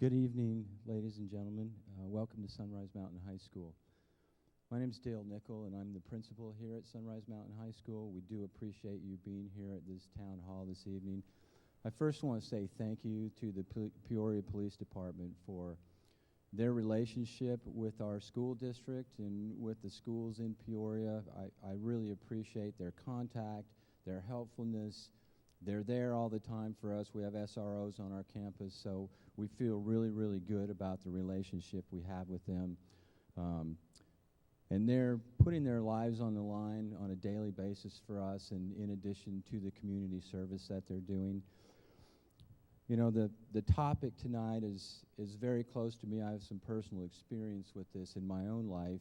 Good evening, ladies and gentlemen. Welcome to Sunrise Mountain High School. My name is Dale Nickel, and I'm the principal here at Sunrise Mountain High School. We do appreciate you being here at this town hall this evening. I first want to say thank you to the Peoria Police Department for their relationship with our school district and with the schools in Peoria. I really appreciate their contact, their helpfulness. They're there all the time for us. We have SROs on our campus, so we feel really, really good about the relationship we have with them. And they're putting their lives on the line on a daily basis for us, and in addition to the community service that they're doing. You know, the topic tonight is very close to me. I have some personal experience with this in my own life,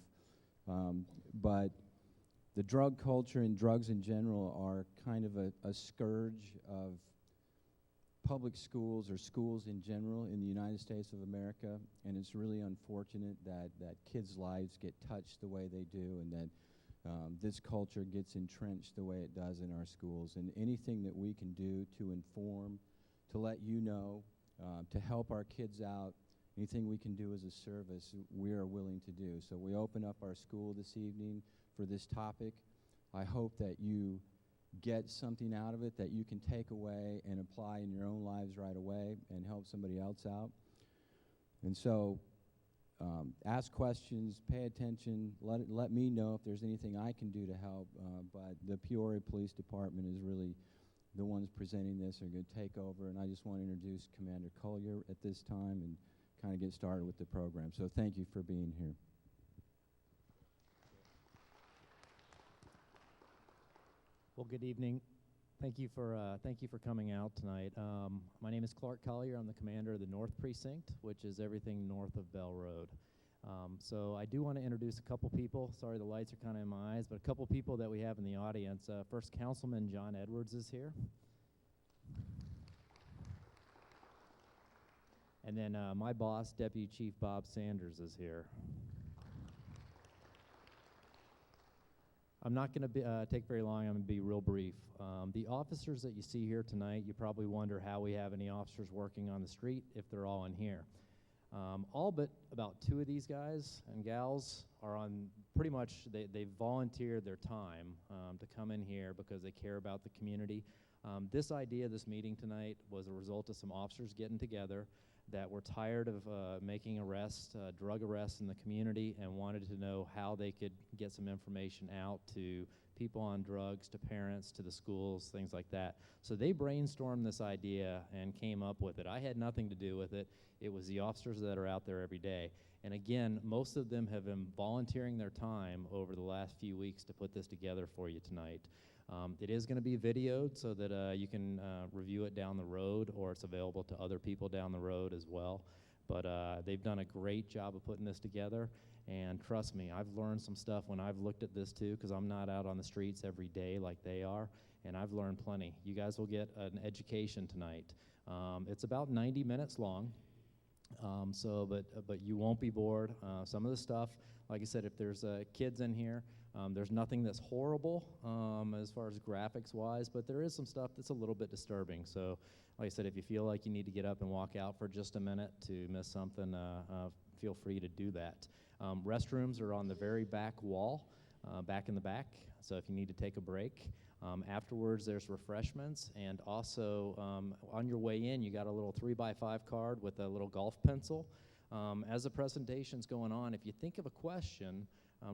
but the drug culture and drugs in general are kind of a scourge of public schools or schools in general in the United States of America, and it's really unfortunate that kids' lives get touched the way they do, and that this culture gets entrenched the way it does in our schools. And anything that we can do to inform, to let you know, to help our kids out, anything we can do as a service, we are willing to do. So we open up our school this evening for this topic. I hope that you get something out of it that you can take away and apply in your own lives right away and help somebody else out. And so ask questions, pay attention, let me know if there's anything I can do to help, but the Peoria Police Department is really the ones presenting this are going to take over, and I just want to introduce Commander Collier at this time and kind of get started with the program. So thank you for being here. Well, good evening. Thank you for coming out tonight. My name is Clark Collier. I'm the commander of the North Precinct, which is everything north of Bell Road. So I do want to introduce a couple people. Sorry, the lights are kind of in my eyes, but a couple people that we have in the audience. First, Councilman John Edwards is here. And then my boss, Deputy Chief Bob Sanders, is here. I'm not going to take very long. I'm going to be real brief. The officers that you see here tonight, you probably wonder how we have any officers working on the street if they're all in here. All but about 2 of these guys and gals are on pretty much, they volunteered their time to come in here because they care about the community. This idea, this meeting tonight, was a result of some officers getting together that were tired of making arrests, drug arrests in the community, and wanted to know how they could get some information out to people on drugs, to parents, to the schools, things like that. So they brainstormed this idea and came up with it. I had nothing to do with it. It was the officers that are out there every day. And again, most of them have been volunteering their time over the last few weeks to put this together for you tonight. It is going to be videoed so that you can review it down the road, or it's available to other people down the road as well. But they've done a great job of putting this together, and trust me, I've learned some stuff when I've looked at this too, because I'm not out on the streets every day like they are, and I've learned plenty. You guys will get an education tonight. It's about 90 minutes long, but you won't be bored. Some of the stuff, like I said, if there's kids in here, there's nothing that's horrible as far as graphics-wise, but there is some stuff that's a little bit disturbing. So, like I said, if you feel like you need to get up and walk out for just a minute to miss something, feel free to do that. Restrooms are on the very back wall, back in the back, so if you need to take a break. Afterwards, there's refreshments, and also on your way in, you got a little 3x5 card with a little golf pencil. As the presentation's going on, if you think of a question,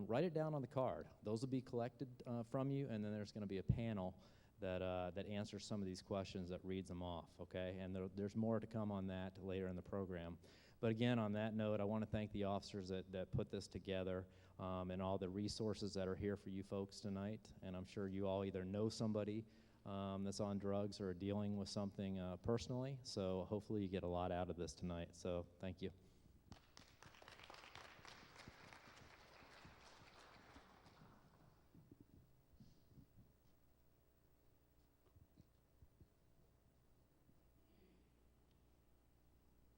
write it down on the card. Those will be collected from you, and then there's going to be a panel that answers some of these questions, that reads them off, okay? And there's more to come on that later in the program. But again, on that note, I want to thank the officers that put this together, and all the resources that are here for you folks tonight. And I'm sure you all either know somebody that's on drugs or dealing with something personally, so hopefully you get a lot out of this tonight. So thank you.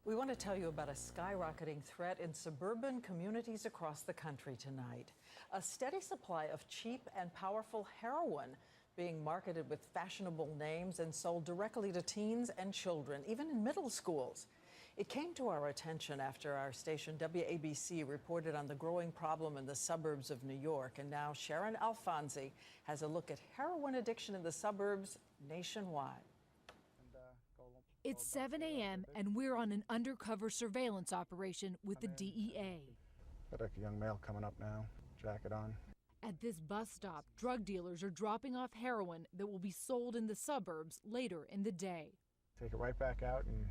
We want to tell you about a skyrocketing threat in suburban communities across the country tonight. A steady supply of cheap and powerful heroin being marketed with fashionable names and sold directly to teens and children, even in middle schools. It came to our attention after our station WABC reported on the growing problem in the suburbs of New York. And now Sharon Alfonsi has a look at heroin addiction in the suburbs nationwide. It's 7 a.m. and we're on an undercover surveillance operation with the DEA. Got a young male coming up now, jacket on. At this bus stop, drug dealers are dropping off heroin that will be sold in the suburbs later in the day. Take it right back out and,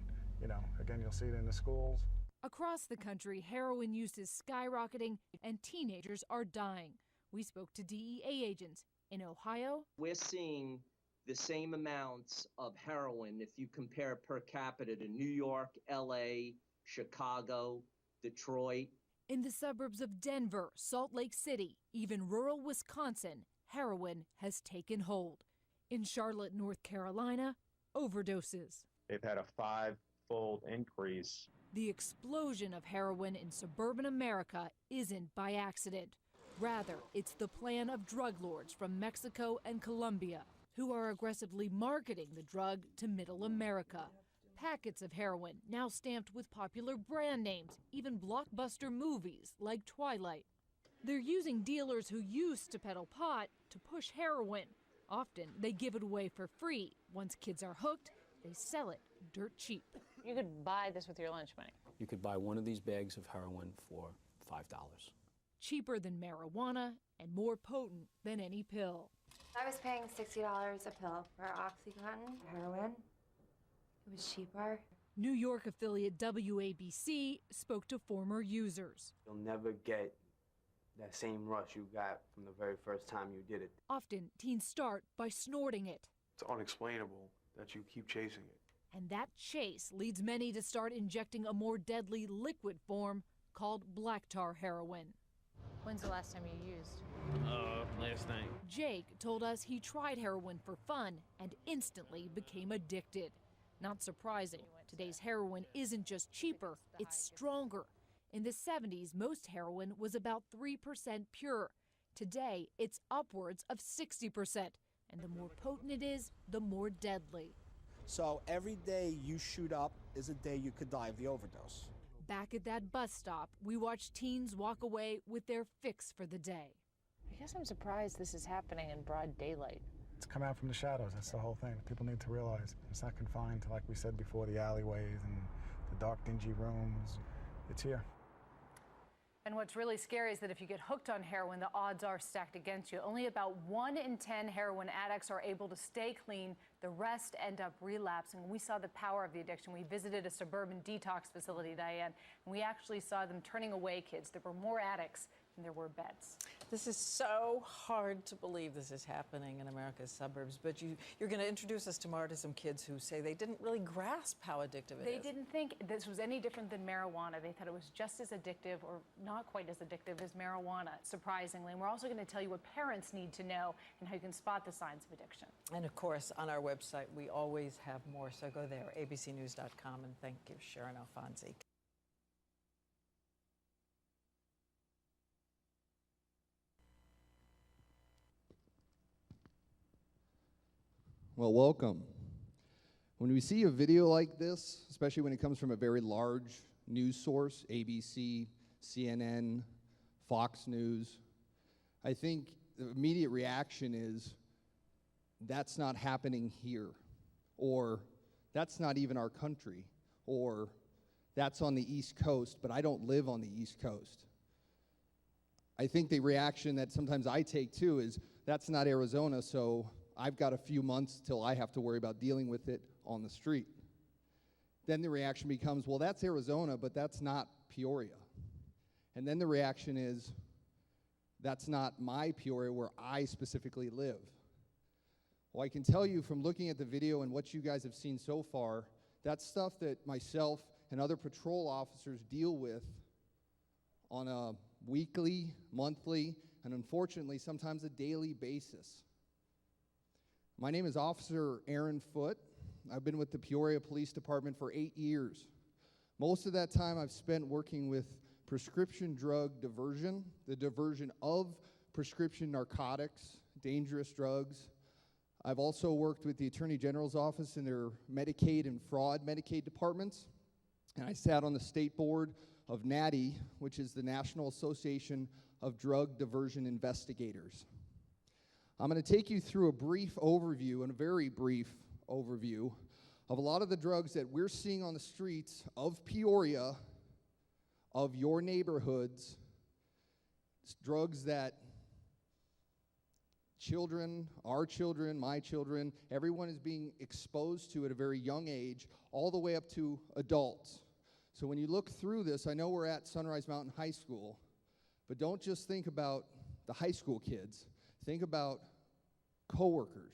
again, you'll see it in the schools. Across the country, heroin use is skyrocketing and teenagers are dying. We spoke to DEA agents in Ohio. We're seeing the same amounts of heroin if you compare per capita to New York, LA, Chicago, Detroit. In the suburbs of Denver, Salt Lake City, even rural Wisconsin, heroin has taken hold. In Charlotte, North Carolina, overdoses. They've had a 5-fold increase. The explosion of heroin in suburban America isn't by accident. Rather, it's the plan of drug lords from Mexico and Colombia who are aggressively marketing the drug to middle America. Packets of heroin now stamped with popular brand names, even blockbuster movies like Twilight. They're using dealers who used to peddle pot to push heroin. Often they give it away for free. Once kids are hooked, they sell it dirt cheap. You could buy this with your lunch money. You could buy one of these bags of heroin for $5. Cheaper than marijuana and more potent than any pill. I was paying $60 a pill for OxyContin, heroin. It was cheaper. New York affiliate WABC spoke to former users. You'll never get that same rush you got from the very first time you did it. Often, teens start by snorting it. It's unexplainable that you keep chasing it. And that chase leads many to start injecting a more deadly liquid form called black tar heroin. When's the last time you used? Last night. Jake told us he tried heroin for fun and instantly became addicted. Not surprising, today's heroin isn't just cheaper, it's stronger. In the 70s, most heroin was about 3% pure. Today, it's upwards of 60%. And the more potent it is, the more deadly. So every day you shoot up is a day you could die of the overdose. Back at that bus stop, we watch teens walk away with their fix for the day. I guess I'm surprised this is happening in broad daylight. It's come out from the shadows, that's the whole thing. People need to realize it's not confined to, like we said before, the alleyways and the dark, dingy rooms. It's here. And what's really scary is that if you get hooked on heroin, the odds are stacked against you. Only about 1 in 10 heroin addicts are able to stay clean. The rest end up relapsing. We saw the power of the addiction. We visited a suburban detox facility, Diane, and we actually saw them turning away kids. There were more addicts than there were beds. This is so hard to believe this is happening in America's suburbs, but you're going to introduce us tomorrow to some kids who say they didn't really grasp how addictive it is. They didn't think this was any different than marijuana. They thought it was just as addictive or not quite as addictive as marijuana, surprisingly. And we're also going to tell you what parents need to know and how you can spot the signs of addiction. And of course, on our website, we always have more, so go there, abcnews.com, and thank you, Sharon Alfonsi. Well, welcome. When we see a video like this, especially when it comes from a very large news source, ABC, CNN, Fox News, I think the immediate reaction is, that's not happening here, or that's not even our country, or that's on the East Coast, but I don't live on the East Coast. I think the reaction that sometimes I take too is, that's not Arizona, so I've got a few months till I have to worry about dealing with it on the street. Then the reaction becomes, well, that's Arizona, but that's not Peoria. And then the reaction is, that's not my Peoria where I specifically live. Well, I can tell you from looking at the video and what you guys have seen so far, that's stuff that myself and other patrol officers deal with on a weekly, monthly, and unfortunately sometimes a daily basis. My name is Officer Aaron Foote. I've been with the Peoria Police Department for 8 years. Most of that time I've spent working with prescription drug diversion, the diversion of prescription narcotics, dangerous drugs. I've also worked with the Attorney General's office in their Medicaid and fraud Medicaid departments. and I sat on the state board of NADI, which is the National Association of Drug Diversion Investigators. I'm going to take you through a brief overview, and a very brief overview, of a lot of the drugs that we're seeing on the streets of Peoria, of your neighborhoods, drugs that children, our children, my children, everyone is being exposed to at a very young age, all the way up to adults. So when you look through this, I know we're at Sunrise Mountain High School, but don't just think about the high school kids. Think about coworkers,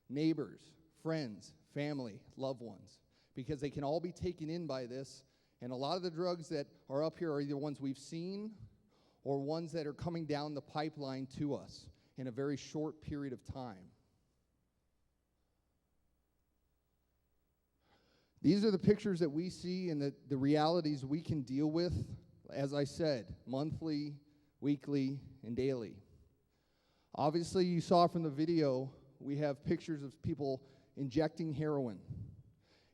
neighbors, friends, family, loved ones, because they can all be taken in by this. And a lot of the drugs that are up here are either ones we've seen or ones that are coming down the pipeline to us in a very short period of time. These are the pictures that we see and the realities we can deal with, as I said, monthly, weekly, and daily. Obviously, you saw from the video, we have pictures of people injecting heroin.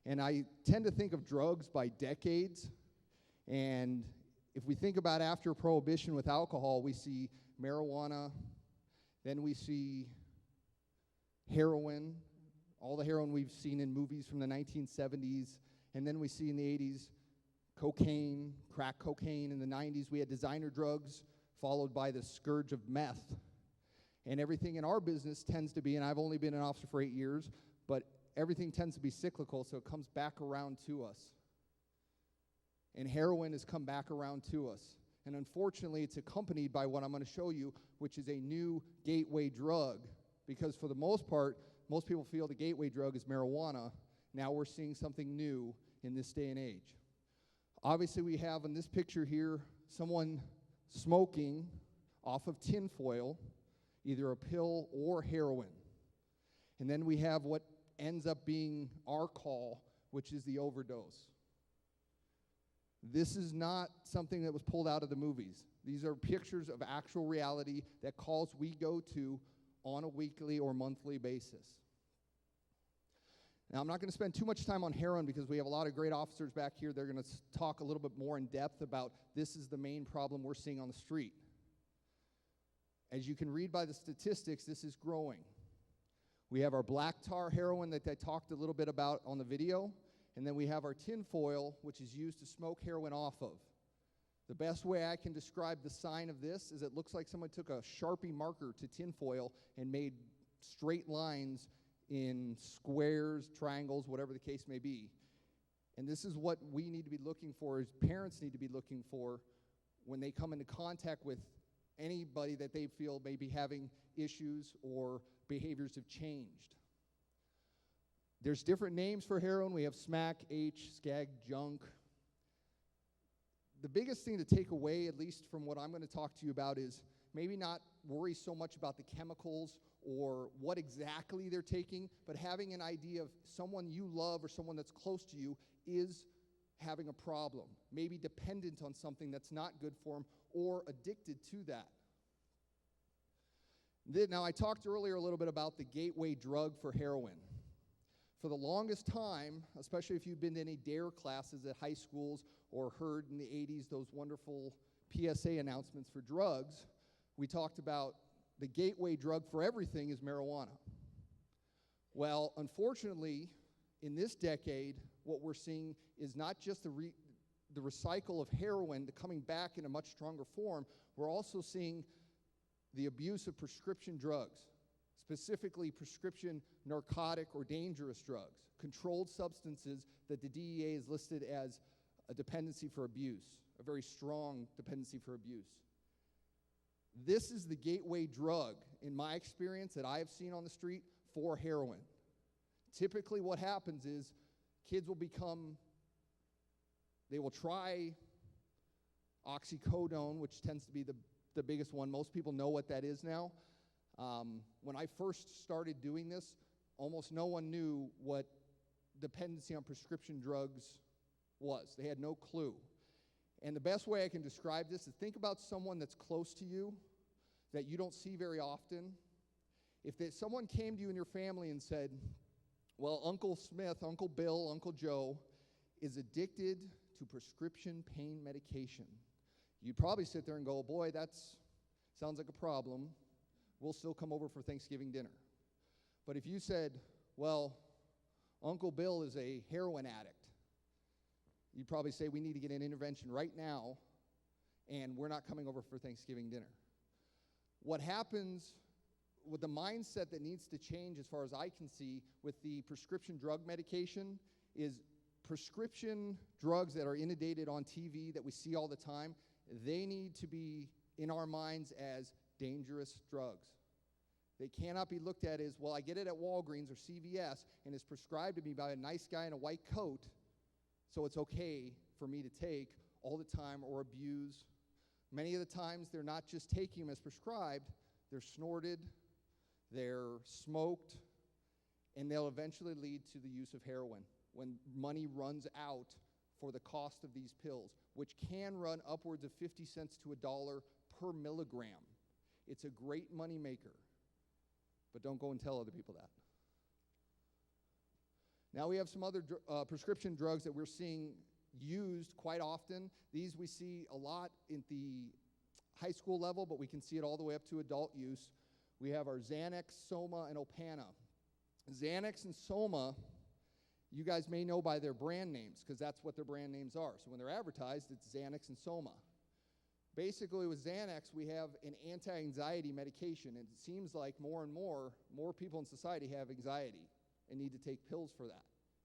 And I tend to think of drugs by decades. And if we think about after Prohibition with alcohol, we see marijuana, then we see heroin, all the heroin we've seen in movies from the 1970s, and then we see in the 80s cocaine, crack cocaine. In the 90s, we had designer drugs, followed by the scourge of meth. And everything in our business tends to be, and I've only been an officer for 8 years, but everything tends to be cyclical, so it comes back around to us. And heroin has come back around to us. And unfortunately, it's accompanied by what I'm going to show you, which is a new gateway drug. Because for the most part, most people feel the gateway drug is marijuana. Now we're seeing something new in this day and age. Obviously, we have in this picture here someone smoking off of tinfoil, either a pill or heroin. And then we have what ends up being our call, which is the overdose. This is not something that was pulled out of the movies. These are pictures of actual reality that calls we go to on a weekly or monthly basis. Now, I'm not going to spend too much time on heroin because we have a lot of great officers back here. They're going to talk a little bit more in depth about this is the main problem we're seeing on the street. As you can read by the statistics, this is growing. We have our black tar heroin that I talked a little bit about on the video, and then we have our tinfoil, which is used to smoke heroin off of. The best way I can describe the sign of this is it looks like someone took a Sharpie marker to tinfoil and made straight lines in squares, triangles, whatever the case may be. And this is what we need to be looking for, as parents need to be looking for when they come into contact with anybody that they feel may be having issues or behaviors have changed. There's different names for heroin. We have smack, H, skag, junk. The biggest thing to take away, at least from what I'm going to talk to you about, is maybe not worry so much about the chemicals or what exactly they're taking, but having an idea of someone you love or someone that's close to you is having a problem, maybe dependent on something that's not good for them or addicted to that. Now, I talked earlier a little bit about the gateway drug for heroin. For the longest time, especially if you've been to any DARE classes at high schools or heard in the 80s those wonderful PSA announcements for drugs, we talked about the gateway drug for everything is marijuana. Well, unfortunately, in this decade, what we're seeing is not just the recycle of heroin coming back in a much stronger form. We're also seeing the abuse of prescription drugs, specifically prescription narcotic or dangerous drugs, controlled substances that the DEA is listed as a dependency for abuse, a very strong dependency for abuse. This is the gateway drug, in my experience, that I have seen on the street for heroin. Typically what happens is kids will they will try oxycodone, which tends to be the biggest one. Most people know what that is now. When I first started doing this, almost no one knew what dependency on prescription drugs was. They had no clue. And the best way I can describe this is think about someone that's close to you that you don't see very often. If someone came to you in your family and said, well, Uncle Smith, Uncle Bill, Uncle Joe is addicted to prescription pain medication. You'd probably sit there and go, boy, that sounds like a problem. We'll still come over for Thanksgiving dinner. But if you said, well, Uncle Bill is a heroin addict, you'd probably say we need to get an intervention right now, and we're not coming over for Thanksgiving dinner. What happens with the mindset that needs to change, as far as I can see, with the prescription drug medication is prescription drugs that are inundated on TV that we see all the time, they need to be in our minds as dangerous drugs. They cannot be looked at as, well, I get it at Walgreens or CVS, and it's prescribed to me by a nice guy in a white coat, so it's okay for me to take all the time or abuse. Many of the times they're not just taking them as prescribed, they're snorted, they're smoked, and they'll eventually lead to the use of heroin when money runs out for the cost of these pills, which can run upwards of 50 cents to $1 per milligram. It's a great money maker, but don't go and tell other people that. Now we have some other prescription drugs that we're seeing used quite often. These we see a lot at the high school level, but we can see it all the way up to adult use. We have our Xanax, Soma, and Opana. Xanax and Soma, you guys may know by their brand names, because that's what their brand names are. So when they're advertised, it's Xanax and Soma. Basically, with Xanax, we have an anti-anxiety medication, and it seems like more and more people in society have anxiety and need to take pills for that.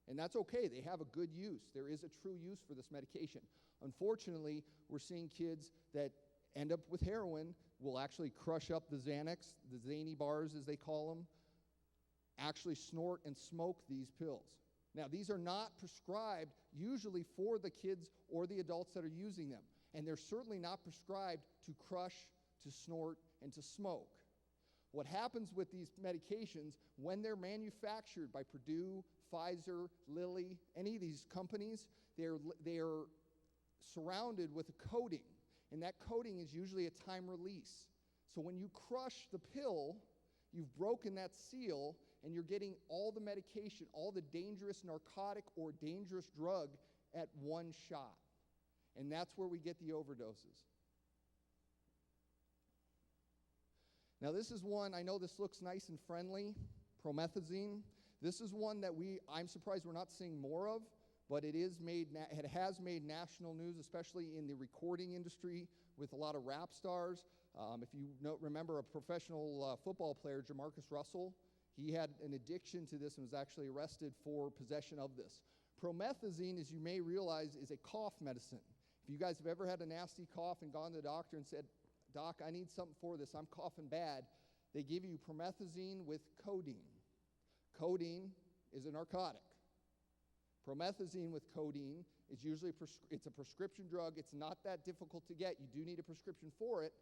And that's okay. They have a good use. There is a true use for this medication. Unfortunately, we're seeing kids that end up with heroin will actually crush up the Xanax, the zany bars as they call them, actually snort and smoke these pills. Now, these are not prescribed usually for the kids or the adults that are using them. And they're certainly not prescribed to crush, to snort, and to smoke. What happens with these medications, when they're manufactured by Purdue, Pfizer, Lilly, any of these companies, they're surrounded with a coating. And that coating is usually a time release. So when you crush the pill, you've broken that seal, and you're getting all the medication, all the dangerous narcotic or dangerous drug at one shot. And that's where we get the overdoses. Now this is one, I know this looks nice and friendly, promethazine. This is one that I'm surprised we're not seeing more of, but it has made national news, especially in the recording industry with a lot of rap stars. If you remember a professional football player, Jamarcus Russell, he had an addiction to this and was actually arrested for possession of this. Promethazine, as you may realize, is a cough medicine. If you guys have ever had a nasty cough and gone to the doctor and said, Doc, I need something for this, I'm coughing bad, they give you promethazine with codeine. Codeine is a narcotic. Promethazine with codeine is usually it's a prescription drug. It's not that difficult to get. You do need a prescription for it,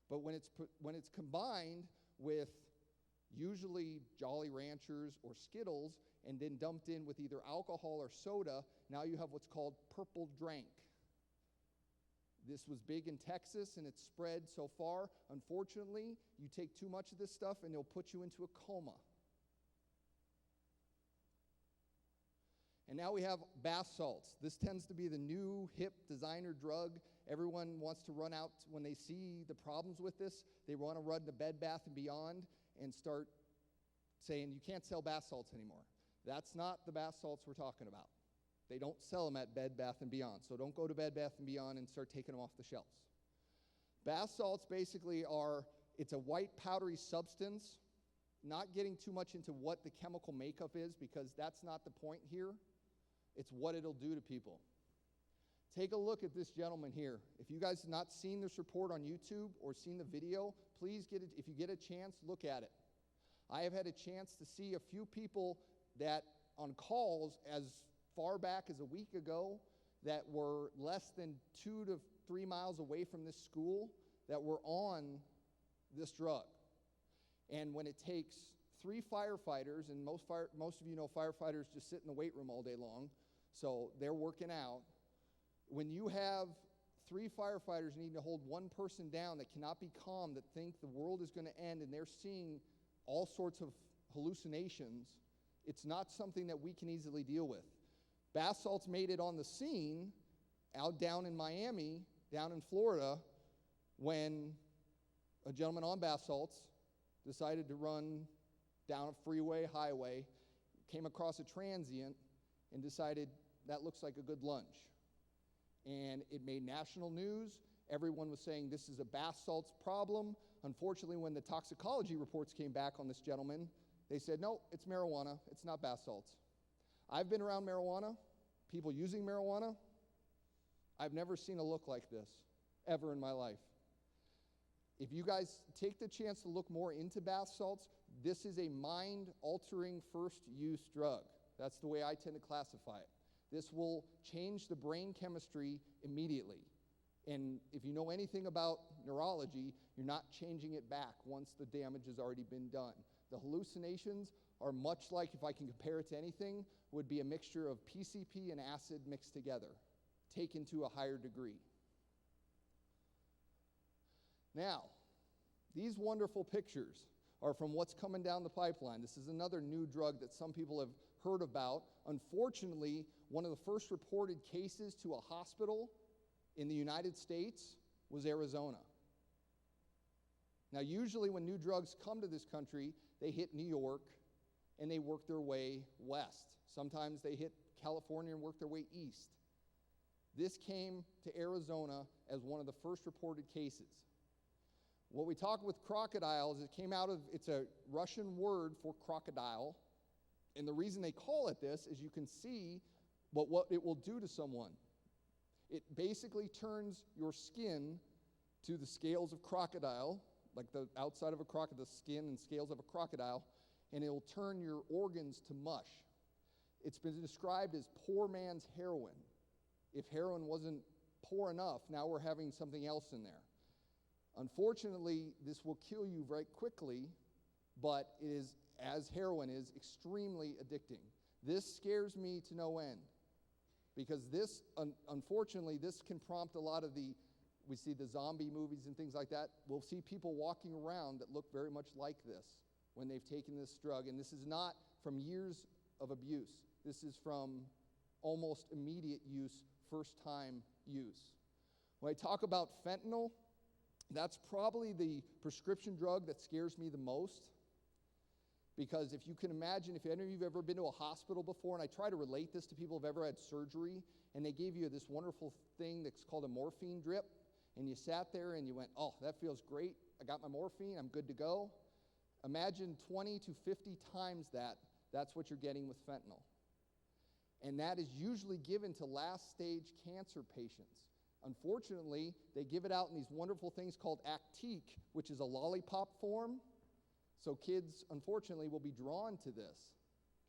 but when it's combined with usually Jolly Ranchers or Skittles and then dumped in with either alcohol or soda, now you have what's called purple drank. This was big in Texas and it's spread so far. Unfortunately, you take too much of this stuff and it'll put you into a coma. And now we have bath salts. This tends to be the new hip designer drug. Everyone wants to run out when they see the problems with this. They want to run to Bed Bath & Beyond and start saying you can't sell bath salts anymore. That's not the bath salts we're talking about. They don't sell them at Bed Bath & Beyond, so don't go to Bed Bath & Beyond and start taking them off the shelves. Bath salts basically it's a white powdery substance, not getting too much into what the chemical makeup is because that's not the point here. It's what it'll do to people. Take a look at this gentleman here. If you guys have not seen this report on YouTube or seen the video, please if you get a chance, look at it. I have had a chance to see a few people that on calls as far back as a week ago that were less than 2 to 3 miles away from this school that were on this drug. And when it takes 3 firefighters, and most of you know firefighters just sit in the weight room all day long, so they're working out. When you have 3 firefighters needing to hold one person down that cannot be calm, that think the world is going to end, and they're seeing all sorts of hallucinations, it's not something that we can easily deal with. Bath salts made it on the scene, Now down in Miami, down in Florida, when a gentleman on bath salts decided to run down a freeway, highway, came across a transient and decided that looks like a good lunch. And it made national news. Everyone was saying this is a bath salts problem. Unfortunately, when the toxicology reports came back on this gentleman, they said, no, it's marijuana, it's not bath salts. I've been around marijuana, people using marijuana. I've never seen a look like this, ever in my life. If you guys take the chance to look more into bath salts, this is a mind-altering first-use drug. That's the way I tend to classify it. This will change the brain chemistry immediately. And if you know anything about neurology, you're not changing it back once the damage has already been done. The hallucinations are much like, if I can compare it to anything, would be a mixture of PCP and acid mixed together, taken to a higher degree. Now, these wonderful pictures are from what's coming down the pipeline. This is another new drug that some people have heard about. Unfortunately, one of the first reported cases to a hospital in the United States was Arizona. Now, usually when new drugs come to this country, they hit New York and they work their way west. Sometimes they hit California and work their way east. This came to Arizona as one of the first reported cases. What we talk with crocodiles, it came out of, it's a Russian word for crocodile. And the reason they call it this is you can see what it will do to someone. It basically turns your skin to the scales of crocodile, like the outside of a crocodile, the skin and scales of a crocodile, and it will turn your organs to mush. It's been described as poor man's heroin. If heroin wasn't poor enough, now we're having something else in there. Unfortunately, this will kill you very quickly, but it is, as heroin is, extremely addicting. This scares me to no end, because this, unfortunately, this can prompt a lot of we see the zombie movies and things like that. We'll see people walking around that look very much like this when they've taken this drug, and this is not from years of abuse. This is from almost immediate use, first-time use. When I talk about fentanyl, that's probably the prescription drug that scares me the most, because if you can imagine, if any of you have ever been to a hospital before, and I try to relate this to people who have ever had surgery, and they gave you this wonderful thing that's called a morphine drip, and you sat there and you went, oh, that feels great, I got my morphine, I'm good to go. Imagine 20 to 50 times that, that's what you're getting with fentanyl. And that is usually given to last-stage cancer patients. Unfortunately, they give it out in these wonderful things called Actique, which is a lollipop form. So kids, unfortunately, will be drawn to this,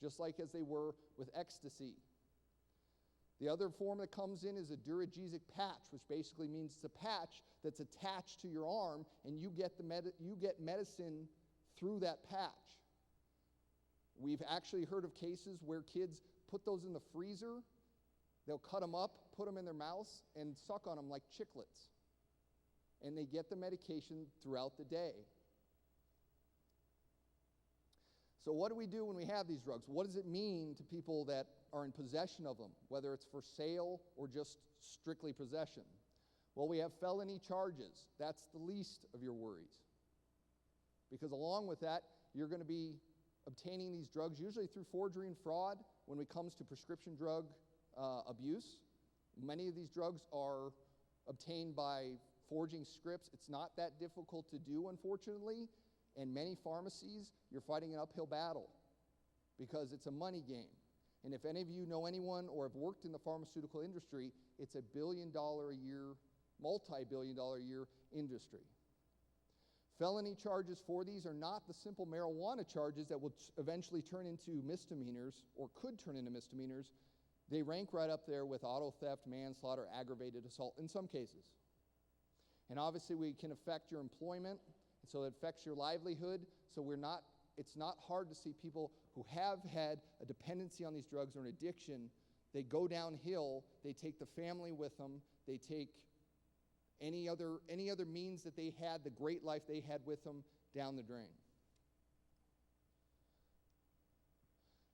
just like as they were with ecstasy. The other form that comes in is a duragesic patch, which basically means it's a patch that's attached to your arm, and you get medicine through that patch. We've actually heard of cases where kids put those in the freezer. They'll cut them up, put them in their mouths, and suck on them like chiclets. And they get the medication throughout the day. So what do we do when we have these drugs? What does it mean to people that are in possession of them, whether it's for sale or just strictly possession? Well, we have felony charges. That's the least of your worries. Because along with that, you're going to be obtaining these drugs, usually through forgery and fraud when it comes to prescription drug abuse. Many of these drugs are obtained by forging scripts. It's not that difficult to do, unfortunately. And many pharmacies, you're fighting an uphill battle because it's a money game. And if any of you know anyone or have worked in the pharmaceutical industry, it's a billion-dollar-a-year, multi-billion-dollar-a-year industry. Felony charges for these are not the simple marijuana charges that will eventually turn into misdemeanors or could turn into misdemeanors. They rank right up there with auto theft, manslaughter, aggravated assault in some cases. And obviously we can affect your employment, so it affects your livelihood. So it's not hard to see people who have had a dependency on these drugs or an addiction. They go downhill, they take the family with them, they take any other means that they had, the great life they had with them, down the drain.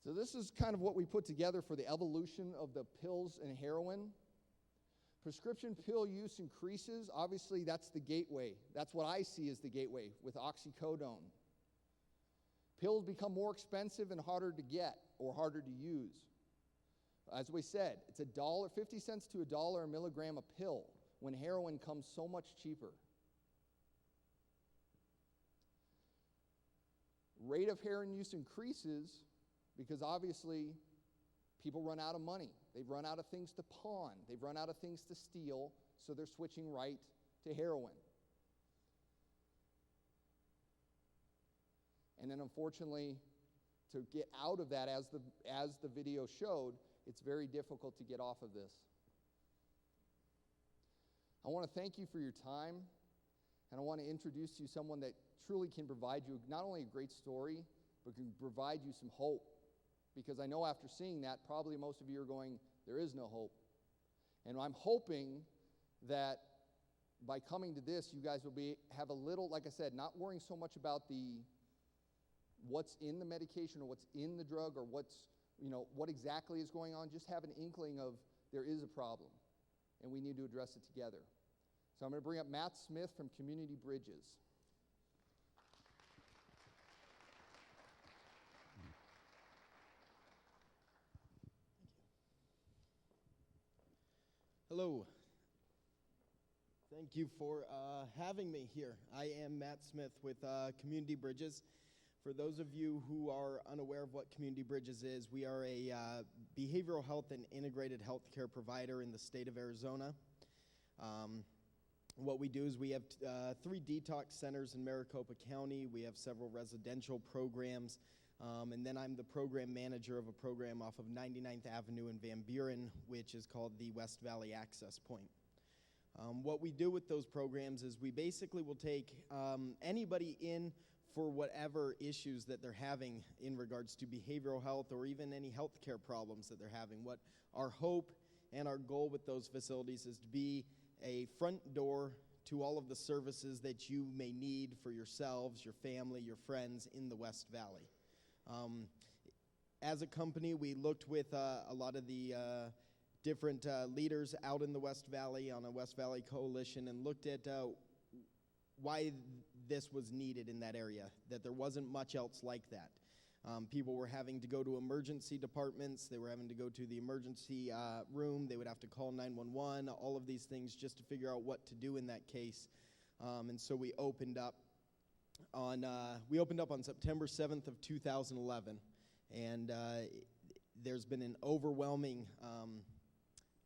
So this is kind of what we put together for the evolution of the pills and heroin. Prescription pill use increases. Obviously, that's the gateway. That's what I see as the gateway with oxycodone. Pills become more expensive and harder to get or harder to use. As we said, it's $1, 50 cents to $1 a milligram a pill when heroin comes so much cheaper. Rate of heroin use increases because obviously people run out of money. They've run out of things to pawn. They've run out of things to steal, so they're switching right to heroin. And then unfortunately, to get out of that, as the video showed, it's very difficult to get off of this. I want to thank you for your time, and I want to introduce to you someone that truly can provide you not only a great story, but can provide you some hope. Because I know after seeing that, probably most of you are going, there is no hope. And I'm hoping that by coming to this, you guys will have a little, like I said, not worrying so much about what's in the medication or what's in the drug or what exactly is going on. Just have an inkling of there is a problem, and we need to address it together. So I'm going to bring up Matt Smith from Community Bridges. Hello. Thank you for having me here. I am Matt Smith with Community Bridges. For those of you who are unaware of what Community Bridges is, we are a behavioral health and integrated healthcare provider in the state of Arizona. What we do is we have 3 detox centers in Maricopa County. We have several residential programs. And then I'm the program manager of a program off of 99th Avenue in Van Buren, which is called the West Valley Access Point. What we do with those programs is we basically will take anybody in for whatever issues that they're having in regards to behavioral health or even any healthcare problems that they're having. What our hope and our goal with those facilities is to be a front door to all of the services that you may need for yourselves, your family, your friends in the West Valley. As a company, we looked with a lot of the different leaders out in the West Valley on a West Valley coalition and looked at why this was needed in that area, that there wasn't much else like that. People were having to go to emergency departments. They were having to go to the emergency room. They would have to call 911, all of these things just to figure out what to do in that case. And so we opened up on September 7th of 2011, and there's been an overwhelming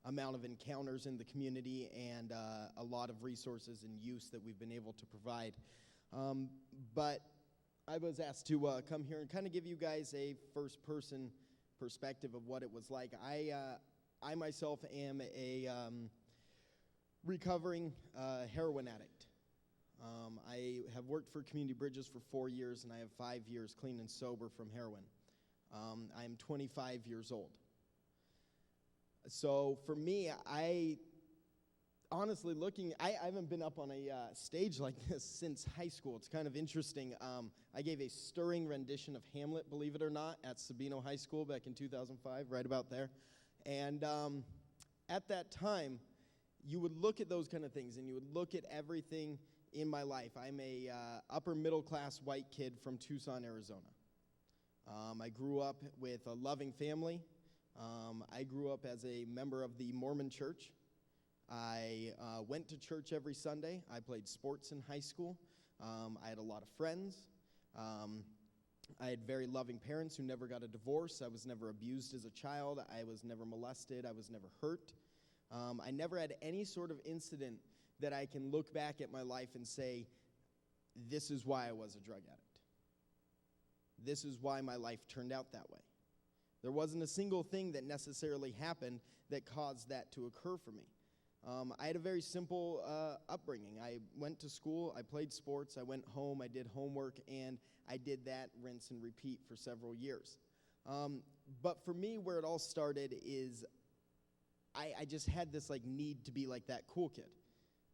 amount of encounters in the community and a lot of resources and use that we've been able to provide. But I was asked to come here and kind of give you guys a first-person perspective of what it was like. I myself am a recovering heroin addict. I have worked for Community Bridges for 4 years, and I have 5 years clean and sober from heroin. I am 25 years old. So for me, I honestly I haven't been up on a stage like this since high school. It's kind of interesting. I gave a stirring rendition of Hamlet, believe it or not, at Sabino High School back in 2005, right about there. And at that time, you would look at those kind of things, and you would look at everything in my life. I'm a upper middle class white kid from Tucson, Arizona. I grew up with a loving family. I grew up as a member of the Mormon Church. I went to church every Sunday. I played sports in high school. I had a lot of friends. I had very loving parents who never got a divorce. I was never abused as a child. I was never molested. I was never hurt. I never had any sort of incident that I can look back at my life and say, this is why I was a drug addict. This is why my life turned out that way. There wasn't a single thing that necessarily happened that caused that to occur for me. I had a very simple upbringing. I went to school, I played sports, I went home, I did homework, and I did that rinse and repeat for several years. But for me, where it all started is I just had this need to be like that cool kid.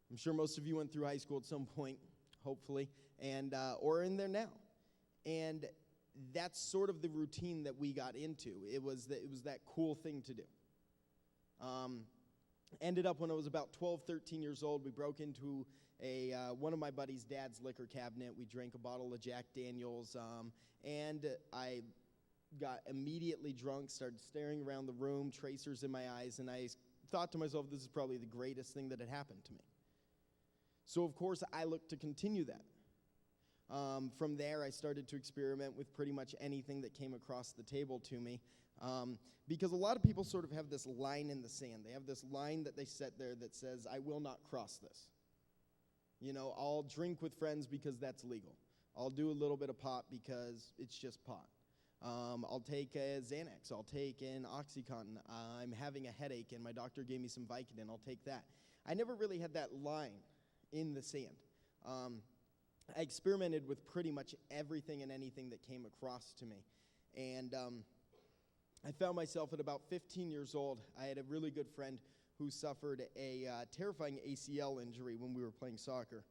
I'm sure most of you went through high school at some point, hopefully, and or in there now. And that's sort of the routine that we got into. It was that cool thing to do. Ended up when I was about 12, 13 years old, we broke into one of my buddy's dad's liquor cabinet. We drank a bottle of Jack Daniels, and I got immediately drunk, started staring around the room, tracers in my eyes, and I thought to myself, this is probably the greatest thing that had happened to me. So, of course, I looked to continue that. From there, I started to experiment with pretty much anything that came across the table to me, because a lot of people sort of have this line in the sand. They have this line that they set there that says, I will not cross this. You know, I'll drink with friends because that's legal. I'll do a little bit of pot because it's just pot. I'll take a Xanax. I'll take an OxyContin. I'm having a headache and my doctor gave me some Vicodin. I'll take that. I never really had that line in the sand. I experimented with pretty much everything and anything that came across to me. And I found myself at about 15 years old. I had a really good friend who suffered a terrifying ACL injury when we were playing soccer.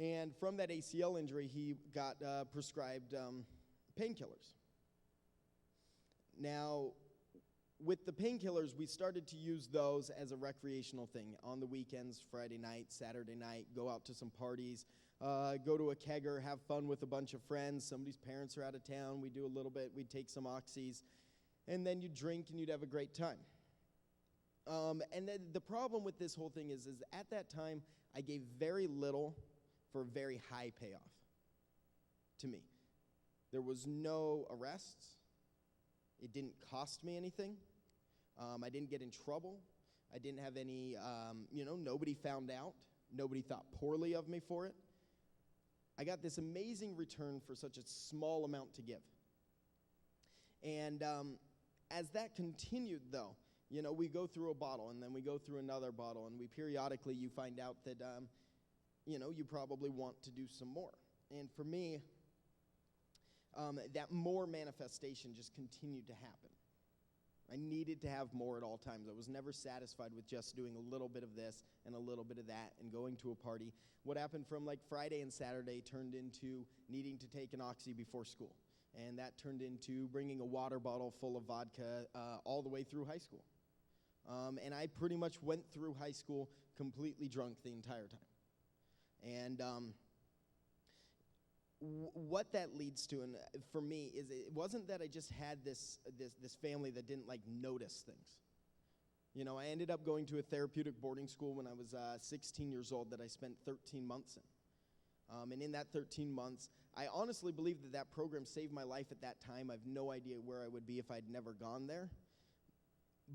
And from that ACL injury, he got prescribed painkillers. Now, with the painkillers, we started to use those as a recreational thing. On the weekends, Friday night, Saturday night, go out to some parties, go to a kegger, have fun with a bunch of friends. Somebody's parents are out of town. We do a little bit. We'd take some oxys. And then you'd drink and you'd have a great time. And then the problem with this whole thing is at that time, I gave very little for very high payoff to me. There was no arrests. It didn't cost me anything. I didn't get in trouble. I didn't have any, nobody found out. Nobody thought poorly of me for it. I got this amazing return for such a small amount to give. And as that continued, though, we go through a bottle, and then we go through another bottle, and periodically you find out that, you probably want to do some more. And for me, that more manifestation just continued to happen. I needed to have more at all times. I was never satisfied with just doing a little bit of this and a little bit of that and going to a party. What happened from like Friday and Saturday turned into needing to take an oxy before school. And that turned into bringing a water bottle full of vodka all the way through high school. And I pretty much went through high school completely drunk the entire time. And what that leads to, and for me, is it wasn't that I just had this family that didn't notice things. I ended up going to a therapeutic boarding school when I was 16 years old that I spent 13 months in. And in that 13 months, I honestly believe that program saved my life at that time. I have no idea where I would be if I'd never gone there.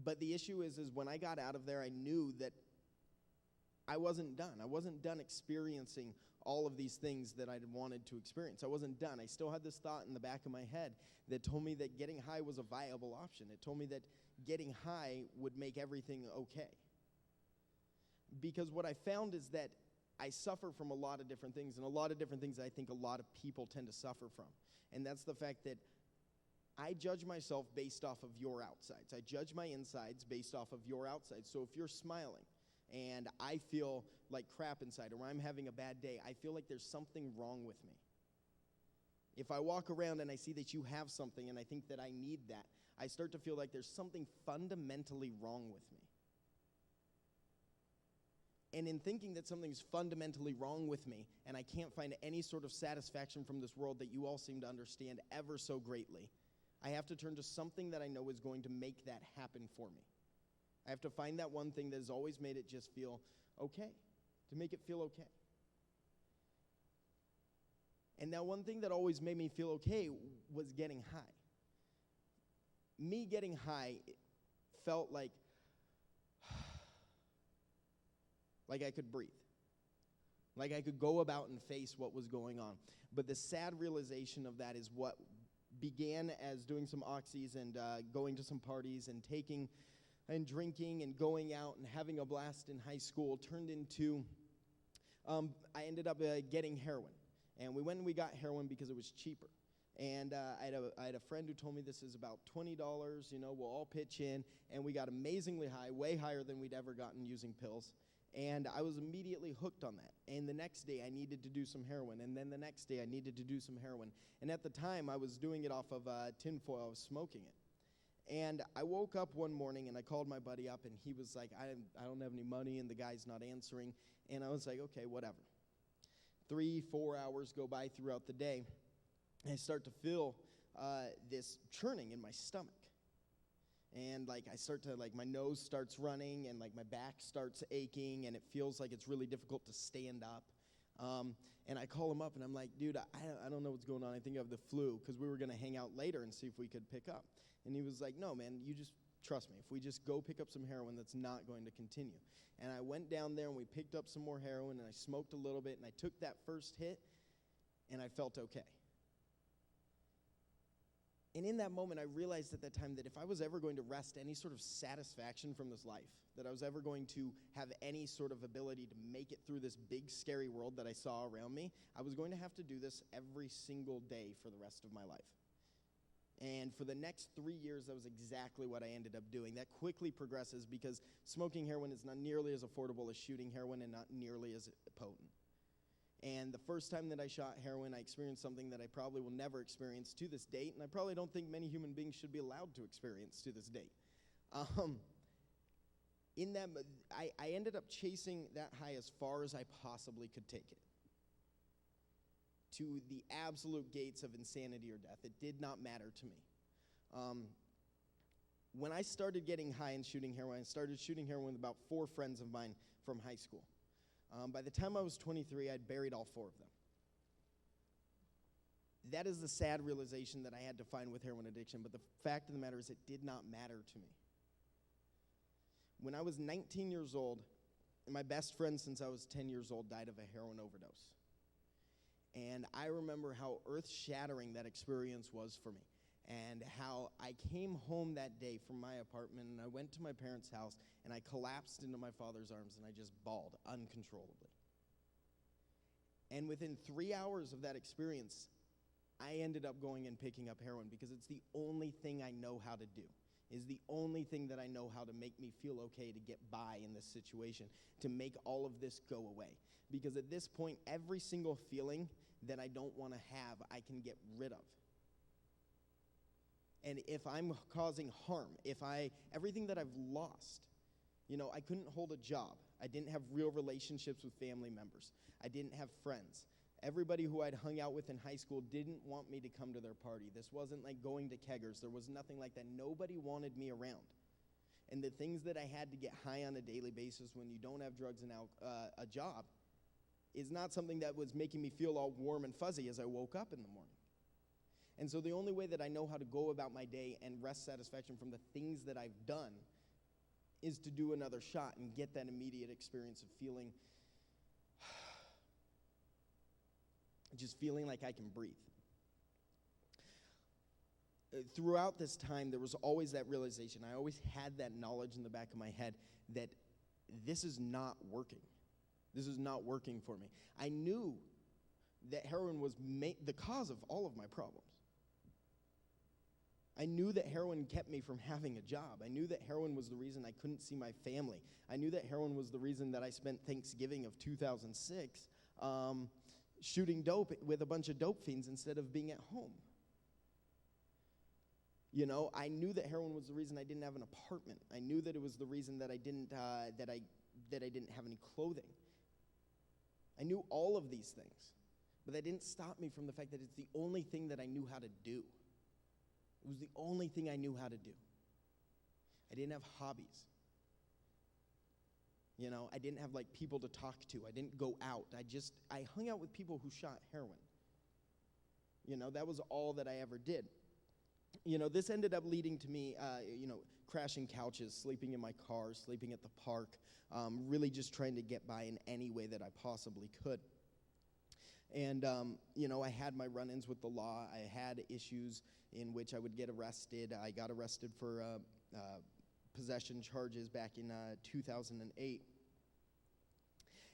But the issue is when I got out of there, I knew that I wasn't done. I wasn't done experiencing all of these things that I'd wanted to experience. I wasn't done. I still had this thought in the back of my head that told me that getting high was a viable option. It told me that getting high would make everything okay. Because what I found is that I suffer from a lot of different things, and a lot of different things I think a lot of people tend to suffer from. And that's the fact that I judge myself based off of your outsides. I judge my insides based off of your outsides. So if you're smiling and I feel like crap inside, or I'm having a bad day, I feel like there's something wrong with me. If I walk around and I see that you have something and I think that I need that, I start to feel like there's something fundamentally wrong with me. And in thinking that something's fundamentally wrong with me and I can't find any sort of satisfaction from this world that you all seem to understand ever so greatly, I have to turn to something that I know is going to make that happen for me. I have to find that one thing that has always made it just feel okay, to make it feel okay. And that one thing that always made me feel okay was getting high. Me getting high felt like I could breathe. Like I could go about and face what was going on. But the sad realization of that is what began as doing some oxys and going to some parties and taking and drinking and going out and having a blast in high school turned into, I ended up getting heroin. And we went and we got heroin because it was cheaper. And I had a friend who told me this is about $20, we'll all pitch in. And we got amazingly high, way higher than we'd ever gotten using pills. And I was immediately hooked on that. And the next day I needed to do some heroin. And then the next day I needed to do some heroin. And at the time I was doing it off of tinfoil. I was smoking it. And I woke up one morning and I called my buddy up and he was like, I don't have any money and the guy's not answering. And I was like, okay, whatever. 3-4 hours go by throughout the day. And I start to feel this churning in my stomach. And like I start to, like my nose starts running and like my back starts aching and it feels like it's really difficult to stand up. And I call him up and I'm like, dude, I don't know what's going on. I think I have the flu, because we were going to hang out later and see if we could pick up. And he was like, no, man, you just trust me. If we just go pick up some heroin, that's not going to continue. And I went down there and we picked up some more heroin and I smoked a little bit and I took that first hit and I felt okay. And in that moment, I realized at that time that if I was ever going to wrest any sort of satisfaction from this life, that I was ever going to have any sort of ability to make it through this big, scary world that I saw around me, I was going to have to do this every single day for the rest of my life. And for the next 3 years, that was exactly what I ended up doing. That quickly progresses because smoking heroin is not nearly as affordable as shooting heroin and not nearly as potent. And the first time that I shot heroin, I experienced something that I probably will never experience to this date, and I probably don't think many human beings should be allowed to experience to this date. I ended up chasing that high as far as I possibly could take it, to the absolute gates of insanity or death. It did not matter to me. When I started getting high and shooting heroin, I started shooting heroin with about 4 friends of mine from high school. By the time I was 23, I'd buried all 4 of them. That is the sad realization that I had to find with heroin addiction, but the fact of the matter is it did not matter to me. When I was 19 years old, my best friend since I was 10 years old died of a heroin overdose. And I remember how earth-shattering that experience was for me, and how I came home that day from my apartment and I went to my parents' house and I collapsed into my father's arms and I just bawled uncontrollably. And within 3 hours of that experience, I ended up going and picking up heroin because it's the only thing I know how to do. Is the only thing that I know how to make me feel okay to get by in this situation, to make all of this go away. Because at this point, every single feeling that I don't want to have, I can get rid of. And if I'm causing harm, everything that I've lost, I couldn't hold a job. I didn't have real relationships with family members. I didn't have friends. Everybody who I'd hung out with in high school didn't want me to come to their party. This wasn't like going to keggers. There was nothing like that. Nobody wanted me around. And the things that I had to get high on a daily basis when you don't have drugs and a job is not something that was making me feel all warm and fuzzy as I woke up in the morning. And so the only way that I know how to go about my day and wrest satisfaction from the things that I've done is to do another shot and get that immediate experience of just feeling like I can breathe. Throughout this time, there was always that realization. I always had that knowledge in the back of my head that this is not working. This is not working for me. I knew that heroin was the cause of all of my problems. I knew that heroin kept me from having a job. I knew that heroin was the reason I couldn't see my family. I knew that heroin was the reason that I spent Thanksgiving of 2006 shooting dope with a bunch of dope fiends instead of being at home. I knew that heroin was the reason I didn't have an apartment. I knew that it was the reason that I didn't have any clothing. I knew all of these things, but that didn't stop me from the fact that it's the only thing that I knew how to do. It was the only thing I knew how to do. I didn't have hobbies. I didn't have people to talk to. I didn't go out. I hung out with people who shot heroin. That was all that I ever did. This ended up leading to me, crashing couches, sleeping in my car, sleeping at the park, really just trying to get by in any way that I possibly could. And, I had my run-ins with the law. I had issues in which I would get arrested. I got arrested for possession charges back in 2008.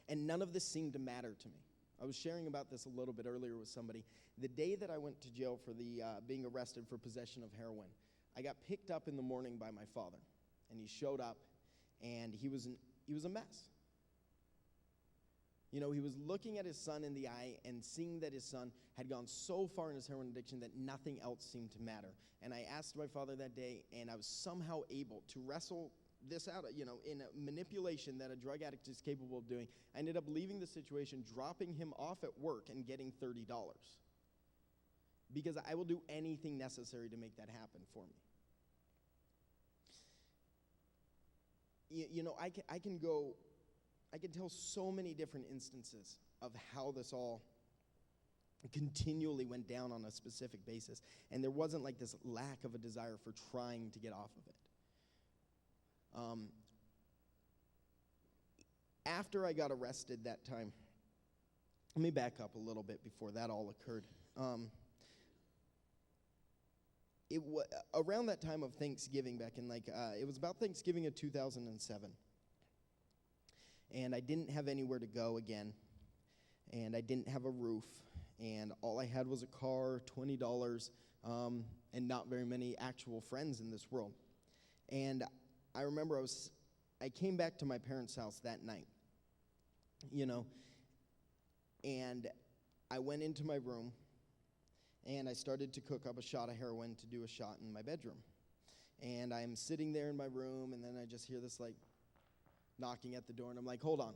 And none of this seemed to matter to me. I was sharing about this a little bit earlier with somebody. The day that I went to jail for being arrested for possession of heroin, I got picked up in the morning by my father. And he showed up, and he was a mess. You know, he was looking at his son in the eye and seeing that his son had gone so far in his heroin addiction that nothing else seemed to matter. And I asked my father that day, and I was somehow able to wrestle this out, you know, in a manipulation that a drug addict is capable of doing. I ended up leaving the situation, dropping him off at work, and getting $30. Because I will do anything necessary to make that happen for me. You know, I can tell so many different instances of how this all continually went down on a specific basis. And there wasn't like this lack of a desire for trying to get off of it. After I got arrested that time, let me back up a little bit before that all occurred. Around that time of Thanksgiving back in it was about Thanksgiving of 2007. And I didn't have anywhere to go again. And I didn't have a roof. And all I had was a car, $20, and not very many actual friends in this world. And I remember I came back to my parents' house that night, you know, and I went into my room, and I started to cook up a shot of heroin to do a shot in my bedroom. And I'm sitting there in my room, and then I just hear this, like, knocking at the door, and I'm like, hold on.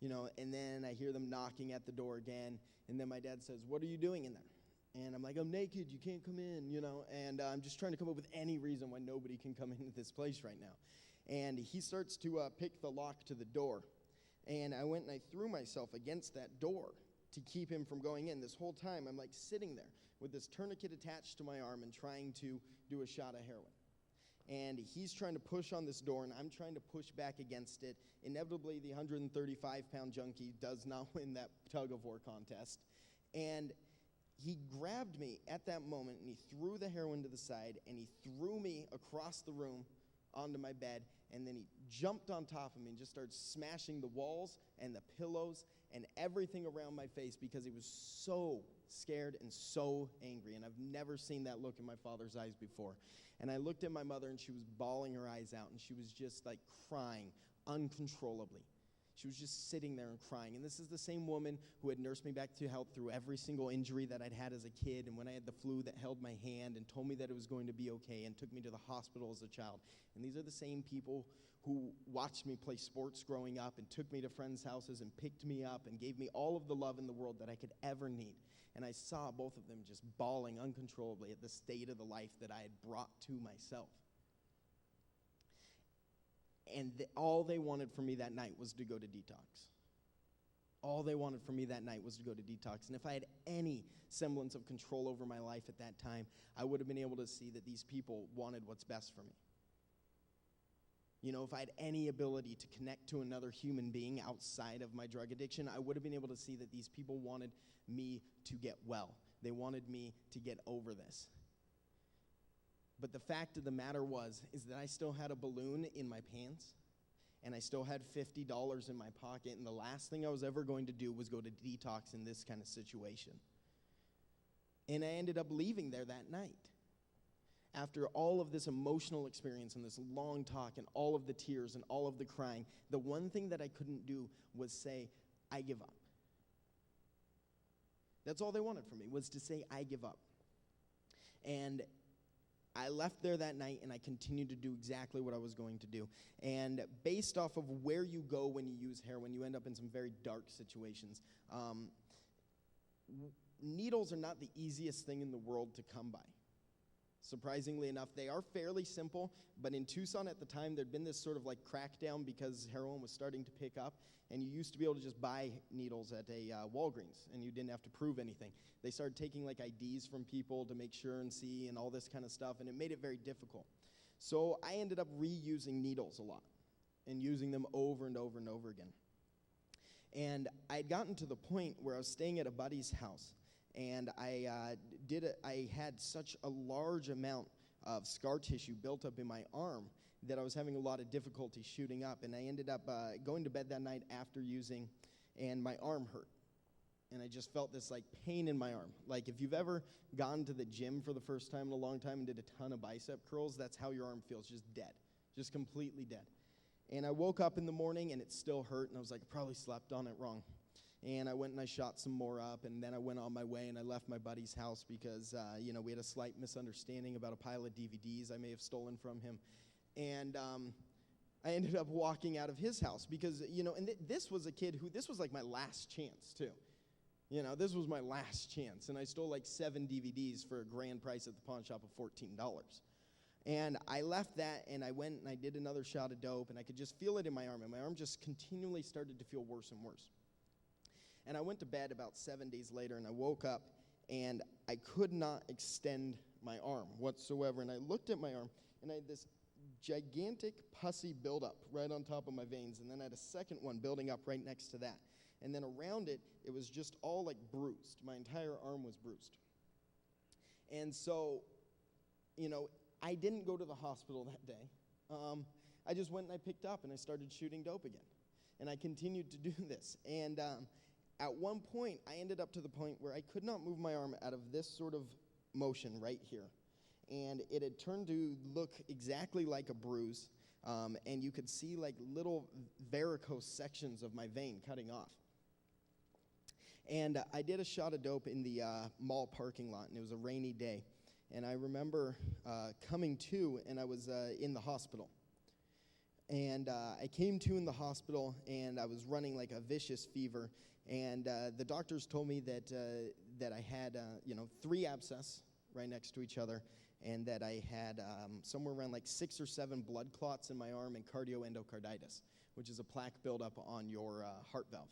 You know, and then I hear them knocking at the door again, and then my dad says, what are you doing in there? And I'm like, I'm naked, you can't come in, you know, and I'm just trying to come up with any reason why nobody can come into this place right now. And he starts to pick the lock to the door, and I went and I threw myself against that door to keep him from going in. This whole time, I'm like sitting there with this tourniquet attached to my arm and trying to do a shot of heroin. And he's trying to push on this door, and I'm trying to push back against it. Inevitably, the 135-pound junkie does not win that tug-of-war contest. And he grabbed me at that moment, and he threw the heroin to the side, and he threw me across the room onto my bed, and then he jumped on top of me and just started smashing the walls and the pillows and everything around my face because he was so scared and so angry. And I've never seen that look in my father's eyes before. And I looked at my mother, and she was bawling her eyes out, and she was just like crying uncontrollably. She was just sitting there and crying. And this is the same woman who had nursed me back to health through every single injury that I'd had as a kid, and when I had the flu, that held my hand and told me that it was going to be okay and took me to the hospital as a child. And these are the same people who watched me play sports growing up and took me to friends' houses and picked me up and gave me all of the love in the world that I could ever need. And I saw both of them just bawling uncontrollably at the state of the life that I had brought to myself. And all they wanted from me that night was to go to detox. All they wanted from me that night was to go to detox. And if I had any semblance of control over my life at that time, I would have been able to see that these people wanted what's best for me. You know, if I had any ability to connect to another human being outside of my drug addiction, I would have been able to see that these people wanted me to get well. They wanted me to get over this. But the fact of the matter is that I still had a balloon in my pants, and I still had $50 in my pocket, and the last thing I was ever going to do was go to detox in this kind of situation. And I ended up leaving there that night. After all of this emotional experience and this long talk and all of the tears and all of the crying, the one thing that I couldn't do was say, I give up. That's all they wanted from me, was to say, I give up. And I left there that night, and I continued to do exactly what I was going to do. And based off of where you go when you use heroin, you end up in some very dark situations. Needles are not the easiest thing in the world to come by. Surprisingly enough, they are fairly simple, but in Tucson at the time, there'd been this sort of like crackdown because heroin was starting to pick up, and you used to be able to just buy needles at a Walgreens, and you didn't have to prove anything. They started taking like IDs from people to make sure and see and all this kind of stuff, and it made it very difficult. So I ended up reusing needles a lot and using them over and over and over again. And I had gotten to the point where I was staying at a buddy's house, and I had such a large amount of scar tissue built up in my arm that I was having a lot of difficulty shooting up, and I ended up going to bed that night after using, and my arm hurt. And I just felt this like pain in my arm. Like if you've ever gone to the gym for the first time in a long time and did a ton of bicep curls, that's how your arm feels, just dead, just completely dead. And I woke up in the morning and it still hurt, and I was like, I probably slept on it wrong. And I went and I shot some more up, and then I went on my way and I left my buddy's house because, we had a slight misunderstanding about a pile of DVDs I may have stolen from him. And I ended up walking out of his house because, this was a kid this was like my last chance too. This was my last chance, and I stole like 7 DVDs for a grand price at the pawn shop of $14. And I left that, and I went and I did another shot of dope, and I could just feel it in my arm, and my arm just continually started to feel worse and worse. And I went to bed about 7 days later, and I woke up, and I could not extend my arm whatsoever. And I looked at my arm, and I had this gigantic pussy buildup right on top of my veins, and then I had a second one building up right next to that. And then around it, it was just all like bruised. My entire arm was bruised. And so, I didn't go to the hospital that day. I just went and I picked up and I started shooting dope again. And I continued to do this. And at one point, I ended up to the point where I could not move my arm out of this sort of motion right here. And it had turned to look exactly like a bruise. And you could see like little varicose sections of my vein cutting off. And I did a shot of dope in the mall parking lot, and it was a rainy day. And I remember coming to, and I was in the hospital. And I came to in the hospital, and I was running like a vicious fever. And the doctors told me that I had 3 abscesses right next to each other, and that I had somewhere around like 6 or 7 blood clots in my arm and cardioendocarditis, which is a plaque buildup on your heart valve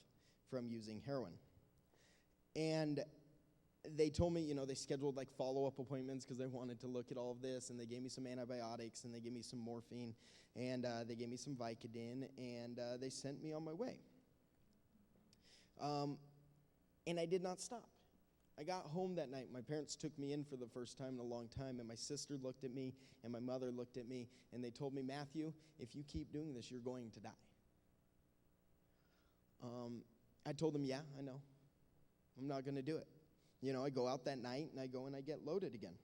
from using heroin. And they told me, they scheduled like follow-up appointments because they wanted to look at all of this, and they gave me some antibiotics, and they gave me some morphine, and they gave me some Vicodin, and they sent me on my way. And I did not stop. I got home that night. My parents took me in for the first time in a long time, and my sister looked at me, and my mother looked at me, and they told me, Matthew, if you keep doing this, you're going to die. I told them, yeah, I know. I'm not going to do it. I go out that night, and I go and I get loaded again.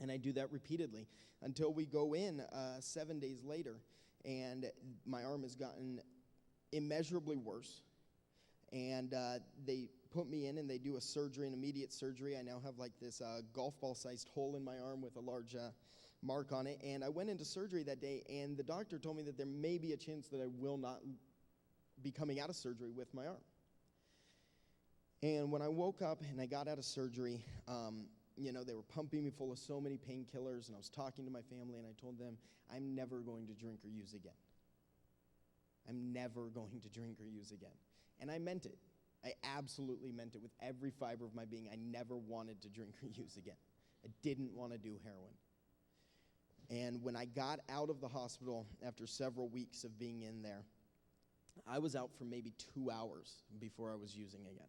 And I do that repeatedly until we go in 7 days later, and my arm has gotten immeasurably worse. And they put me in, and they do a surgery, an immediate surgery. I now have like this golf ball-sized hole in my arm with a large mark on it. And I went into surgery that day, and the doctor told me that there may be a chance that I will not be coming out of surgery with my arm. And when I woke up and I got out of surgery, they were pumping me full of so many painkillers, and I was talking to my family, and I told them, I'm never going to drink or use again. I'm never going to drink or use again. And I meant it. I absolutely meant it with every fiber of my being. I never wanted to drink or use again. I didn't want to do heroin. And when I got out of the hospital after several weeks of being in there, I was out for maybe 2 hours before I was using again.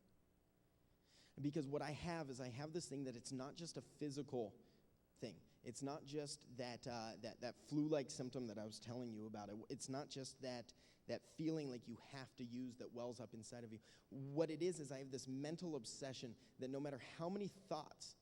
Because what I have is this thing that it's not just a physical thing. It's not just that flu-like symptom that I was telling you about. It's not just that feeling like you have to use that wells up inside of you. What it is I have this mental obsession that no matter how many thoughts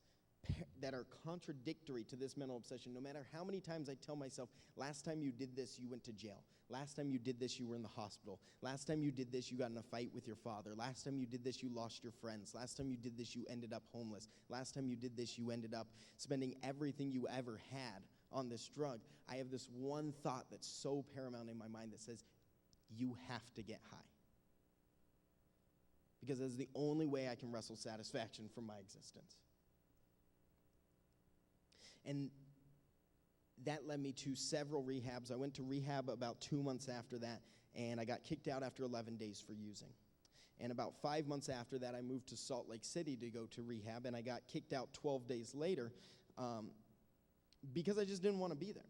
that are contradictory to this mental obsession, no matter how many times I tell myself, last time you did this, you went to jail. Last time you did this, you were in the hospital. Last time you did this, you got in a fight with your father. Last time you did this, you lost your friends. Last time you did this, you ended up homeless. Last time you did this, you ended up spending everything you ever had on this drug. I have this one thought that's so paramount in my mind that says, you have to get high. Because that's the only way I can wrestle satisfaction from my existence. And that led me to several rehabs. I went to rehab about 2 months after that, and I got kicked out after 11 days for using. And about 5 months after that, I moved to Salt Lake City to go to rehab, and I got kicked out 12 days later because I just didn't want to be there.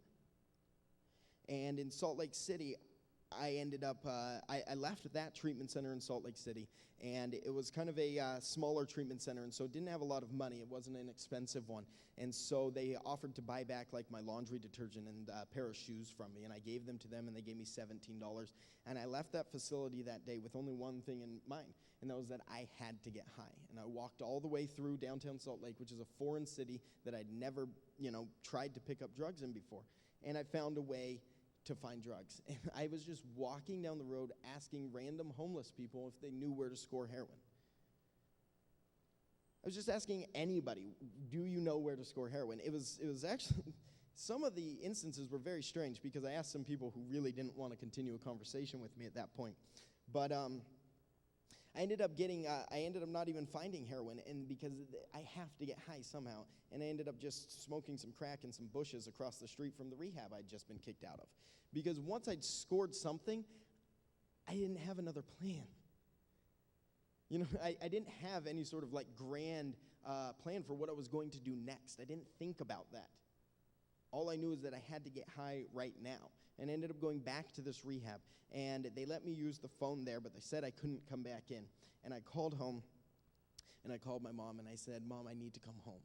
And in Salt Lake City, I ended up, I left that treatment center in Salt Lake City, and it was kind of a smaller treatment center, and so it didn't have a lot of money. It wasn't an expensive one. And so they offered to buy back like my laundry detergent and a pair of shoes from me, and I gave them to them, and they gave me $17. And I left that facility that day with only one thing in mind, and that was that I had to get high. And I walked all the way through downtown Salt Lake, which is a foreign city that I'd never, tried to pick up drugs in before. And I found a way to find drugs. And I was just walking down the road asking random homeless people if they knew where to score heroin. I was just asking anybody, do you know where to score heroin? It was actually, some of the instances were very strange because I asked some people who really didn't want to continue a conversation with me at that point. But I ended up not even finding heroin, and because I have to get high somehow, and I ended up just smoking some crack in some bushes across the street from the rehab I'd just been kicked out of. Because once I'd scored something, I didn't have another plan. You know, I didn't have any sort of like grand plan for what I was going to do next. I didn't think about that. All I knew is that I had to get high right now. And I ended up going back to this rehab. And they let me use the phone there, but they said I couldn't come back in. And I called home, and I called my mom, and I said, Mom, I need to come home.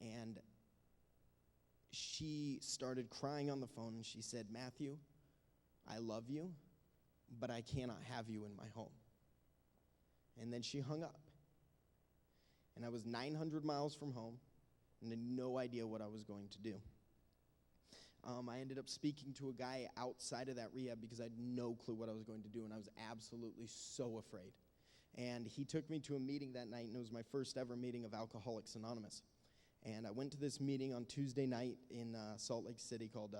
And she started crying on the phone, and she said, Matthew, I love you, but I cannot have you in my home. And then she hung up. And I was 900 miles from home, and had no idea what I was going to do. I ended up speaking to a guy outside of that rehab because I had no clue what I was going to do, and I was absolutely so afraid. And he took me to a meeting that night, and it was my first ever meeting of Alcoholics Anonymous. And I went to this meeting on Tuesday night in Salt Lake City called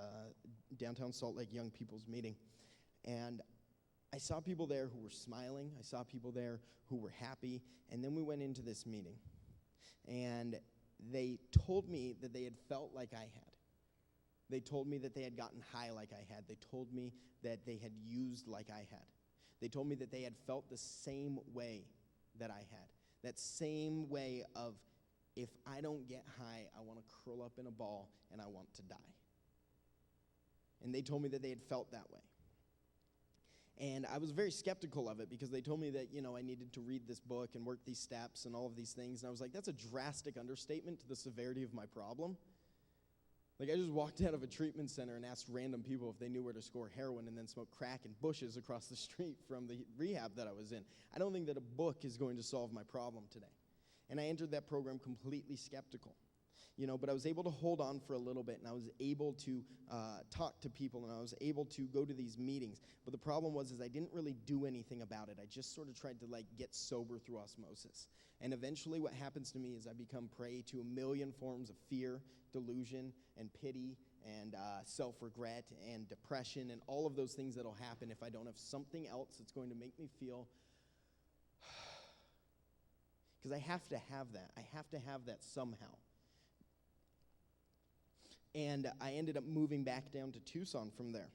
Downtown Salt Lake Young People's Meeting. And I saw people there who were smiling. I saw people there who were happy. And then we went into this meeting. And they told me that they had felt like I had. They told me that they had gotten high like I had. They told me that they had used like I had. They told me that they had felt the same way that I had. That same way of, if I don't get high, I want to curl up in a ball and I want to die. And they told me that they had felt that way. And I was very skeptical of it because they told me that, you know, I needed to read this book and work these steps and all of these things. And I was like, that's a drastic understatement to the severity of my problem. Like, I just walked out of a treatment center and asked random people if they knew where to score heroin and then smoke crack in bushes across the street from the rehab that I was in. I don't think that a book is going to solve my problem today. And I entered that program completely skeptical. You know, but I was able to hold on for a little bit, and I was able to talk to people, and I was able to go to these meetings. But the problem was I didn't really do anything about it. I just sort of tried to, like, get sober through osmosis. And eventually what happens to me is I become prey to a million forms of fear, delusion, and pity, and self-regret, and depression, and all of those things that will happen if I don't have something else that's going to make me feel, because I have to have that. I have to have that somehow. And I ended up moving back down to Tucson from there.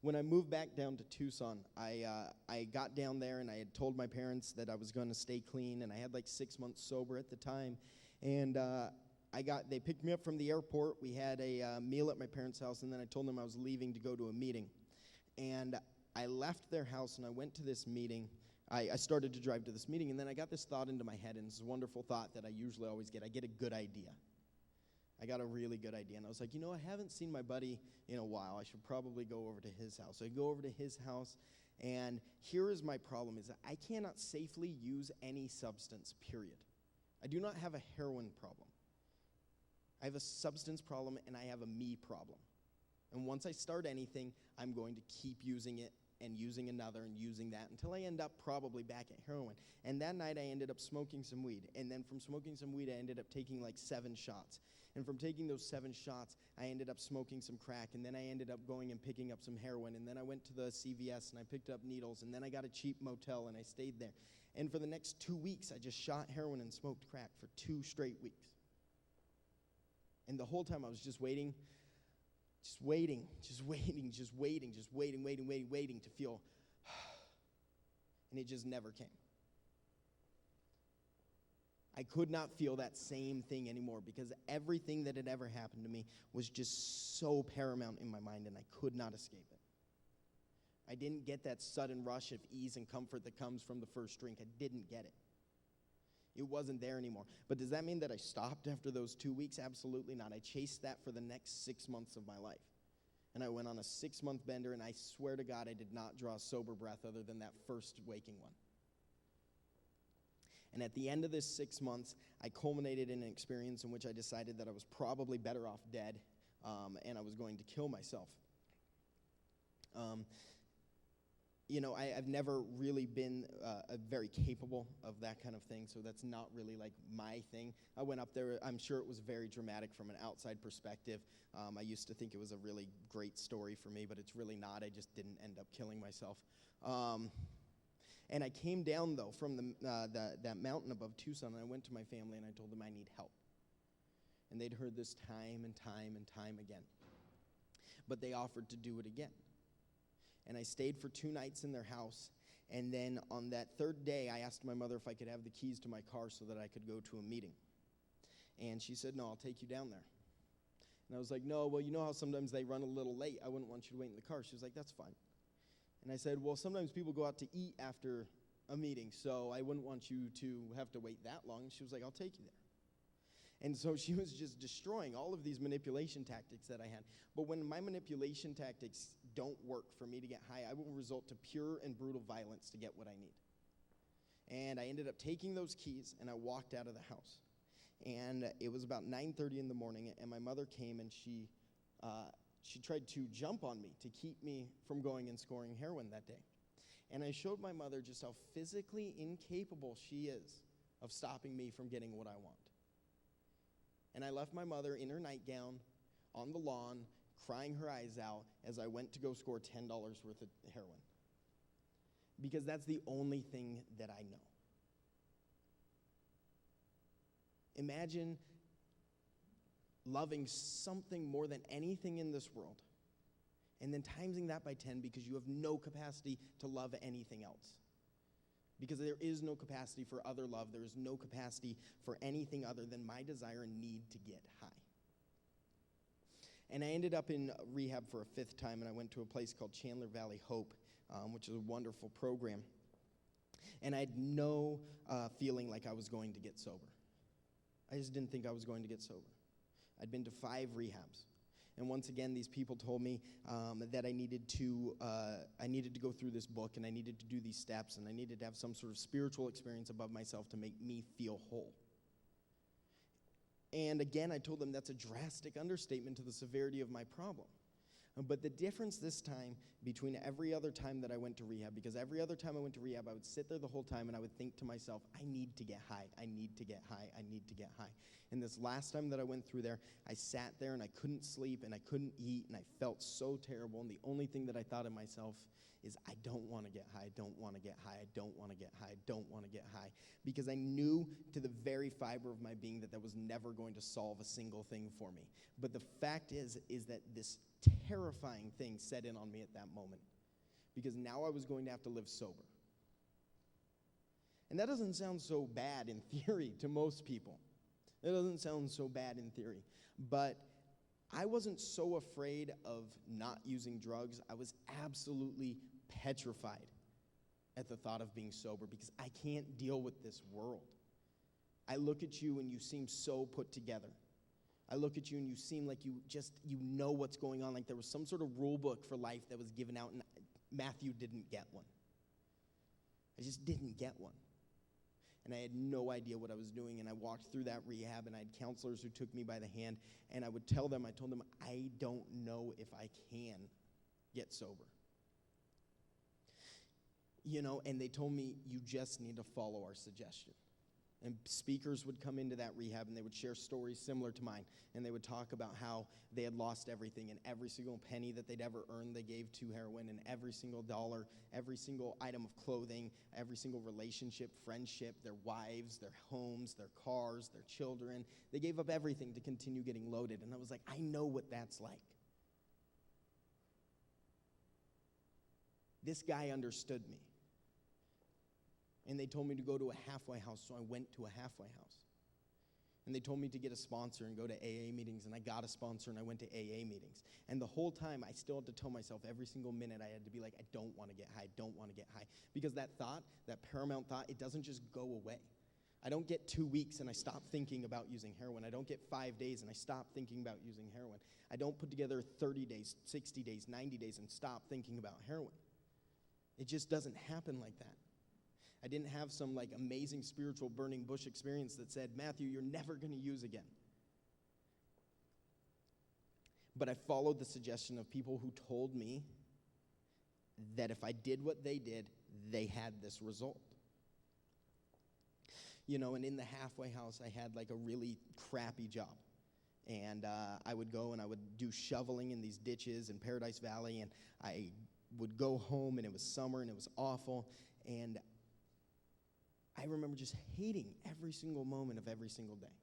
When I moved back down to Tucson, I got down there and I had told my parents that I was going to stay clean, and I had like 6 months sober at the time. And they picked me up from the airport. We had a meal at my parents' house, and then I told them I was leaving to go to a meeting. And I left their house and I went to this meeting. I started to drive to this meeting, and then I got this thought into my head, and it's a wonderful thought that I usually always get. I get a good idea. I got a really good idea, and I was like, you know, I haven't seen my buddy in a while. I should probably go over to his house. So I go over to his house, and here is my problem, is that I cannot safely use any substance, period. I do not have a heroin problem. I have a substance problem, and I have a me problem. And once I start anything, I'm going to keep using it and using another and using that until I end up probably back at heroin. And that night, I ended up smoking some weed. And then from smoking some weed, I ended up taking like 7 shots. And from taking those 7 shots, I ended up smoking some crack, and then I ended up going and picking up some heroin, and then I went to the CVS and I picked up needles, and then I got a cheap motel and I stayed there. And for the next 2 weeks, I just shot heroin and smoked crack for 2 straight weeks. And the whole time I was just waiting to feel, and it just never came. I could not feel that same thing anymore because everything that had ever happened to me was just so paramount in my mind, and I could not escape it. I didn't get that sudden rush of ease and comfort that comes from the first drink. I didn't get it. It wasn't there anymore. But does that mean that I stopped after those 2 weeks? Absolutely not. I chased that for the next 6 months of my life. And I went on a 6-month bender, and I swear to God I did not draw a sober breath other than that first waking one. And at the end of this 6 months, I culminated in an experience in which I decided that I was probably better off dead and I was going to kill myself. I've never really been very capable of that kind of thing, so that's not really like my thing. I went up there, I'm sure it was very dramatic from an outside perspective. I used to think it was a really great story for me, but it's really not. I just didn't end up killing myself. And I came down, though, from that mountain above Tucson, and I went to my family and I told them I need help. And they'd heard this time and time and time again. But they offered to do it again. And I stayed for 2 nights in their house. And then on that third day, I asked my mother if I could have the keys to my car so that I could go to a meeting. And she said, no, I'll take you down there. And I was like, no, well, you know how sometimes they run a little late. I wouldn't want you to wait in the car. She was like, that's fine. And I said, well, sometimes people go out to eat after a meeting, so I wouldn't want you to have to wait that long. She was like, I'll take you there. And so she was just destroying all of these manipulation tactics that I had. But when my manipulation tactics don't work for me to get high, I will resort to pure and brutal violence to get what I need. And I ended up taking those keys, and I walked out of the house. And it was about 9:30 in the morning, and my mother came, and she tried to jump on me to keep me from going and scoring heroin that day. And I showed my mother just how physically incapable she is of stopping me from getting what I want. And I left my mother in her nightgown on the lawn, crying her eyes out as I went to go score $10 worth of heroin. Because that's the only thing that I know. Imagine loving something more than anything in this world, and then timesing that by 10 because you have no capacity to love anything else. Because there is no capacity for other love. There is no capacity for anything other than my desire and need to get high. And I ended up in rehab for a 5th time, and I went to a place called Chandler Valley Hope, which is a wonderful program. And I had no feeling like I was going to get sober. I just didn't think I was going to get sober. I'd been to 5 rehabs. And once again, these people told me that I needed to go through this book, and I needed to do these steps, and I needed to have some sort of spiritual experience above myself to make me feel whole. And again, I told them that's a drastic understatement to the severity of my problem. But the difference this time between every other time that I went to rehab, because every other time I went to rehab, I would sit there the whole time and I would think to myself, I need to get high, I need to get high, I need to get high. And this last time that I went through there, I sat there and I couldn't sleep and I couldn't eat and I felt so terrible. And the only thing that I thought of myself is, I don't want to get high, I don't want to get high, I don't want to get high, I don't want to get high. Because I knew to the very fiber of my being that that was never going to solve a single thing for me. But the fact is that this terrifying thing set in on me at that moment. Because now I was going to have to live sober. And that doesn't sound so bad in theory to most people. It doesn't sound so bad in theory. But I wasn't so afraid of not using drugs. I was absolutely petrified at the thought of being sober because I can't deal with this world. I look at you and you seem so put together. I look at you and you seem like you know what's going on, like there was some sort of rule book for life that was given out, and Matthew didn't get one. I just didn't get one. And I had no idea what I was doing, and I walked through that rehab, and I had counselors who took me by the hand, and I told them, I don't know if I can get sober. And they told me, you just need to follow our suggestion. And speakers would come into that rehab, and they would share stories similar to mine, and they would talk about how they had lost everything, and every single penny that they'd ever earned they gave to heroin, and every single dollar, every single item of clothing, every single relationship, friendship, their wives, their homes, their cars, their children. They gave up everything to continue getting loaded, and I was like, I know what that's like. This guy understood me. And they told me to go to a halfway house, so I went to a halfway house. And they told me to get a sponsor and go to AA meetings, and I got a sponsor and I went to AA meetings. And the whole time, I still had to tell myself every single minute, I had to be like, I don't want to get high, I don't want to get high. Because that thought, that paramount thought, it doesn't just go away. I don't get 2 weeks and I stop thinking about using heroin. I don't get 5 days and I stop thinking about using heroin. I don't put together 30 days, 60 days, 90 days and stop thinking about heroin. It just doesn't happen like that. I didn't have some amazing spiritual burning bush experience that said, Matthew, you're never going to use again. But I followed the suggestion of people who told me that if I did what they did, they had this result. You know, and in the halfway house, I had like a really crappy job. And I would go and I would do shoveling in these ditches in Paradise Valley, and I would go home, and it was summer, and it was awful. And I remember just hating every single moment of every single day.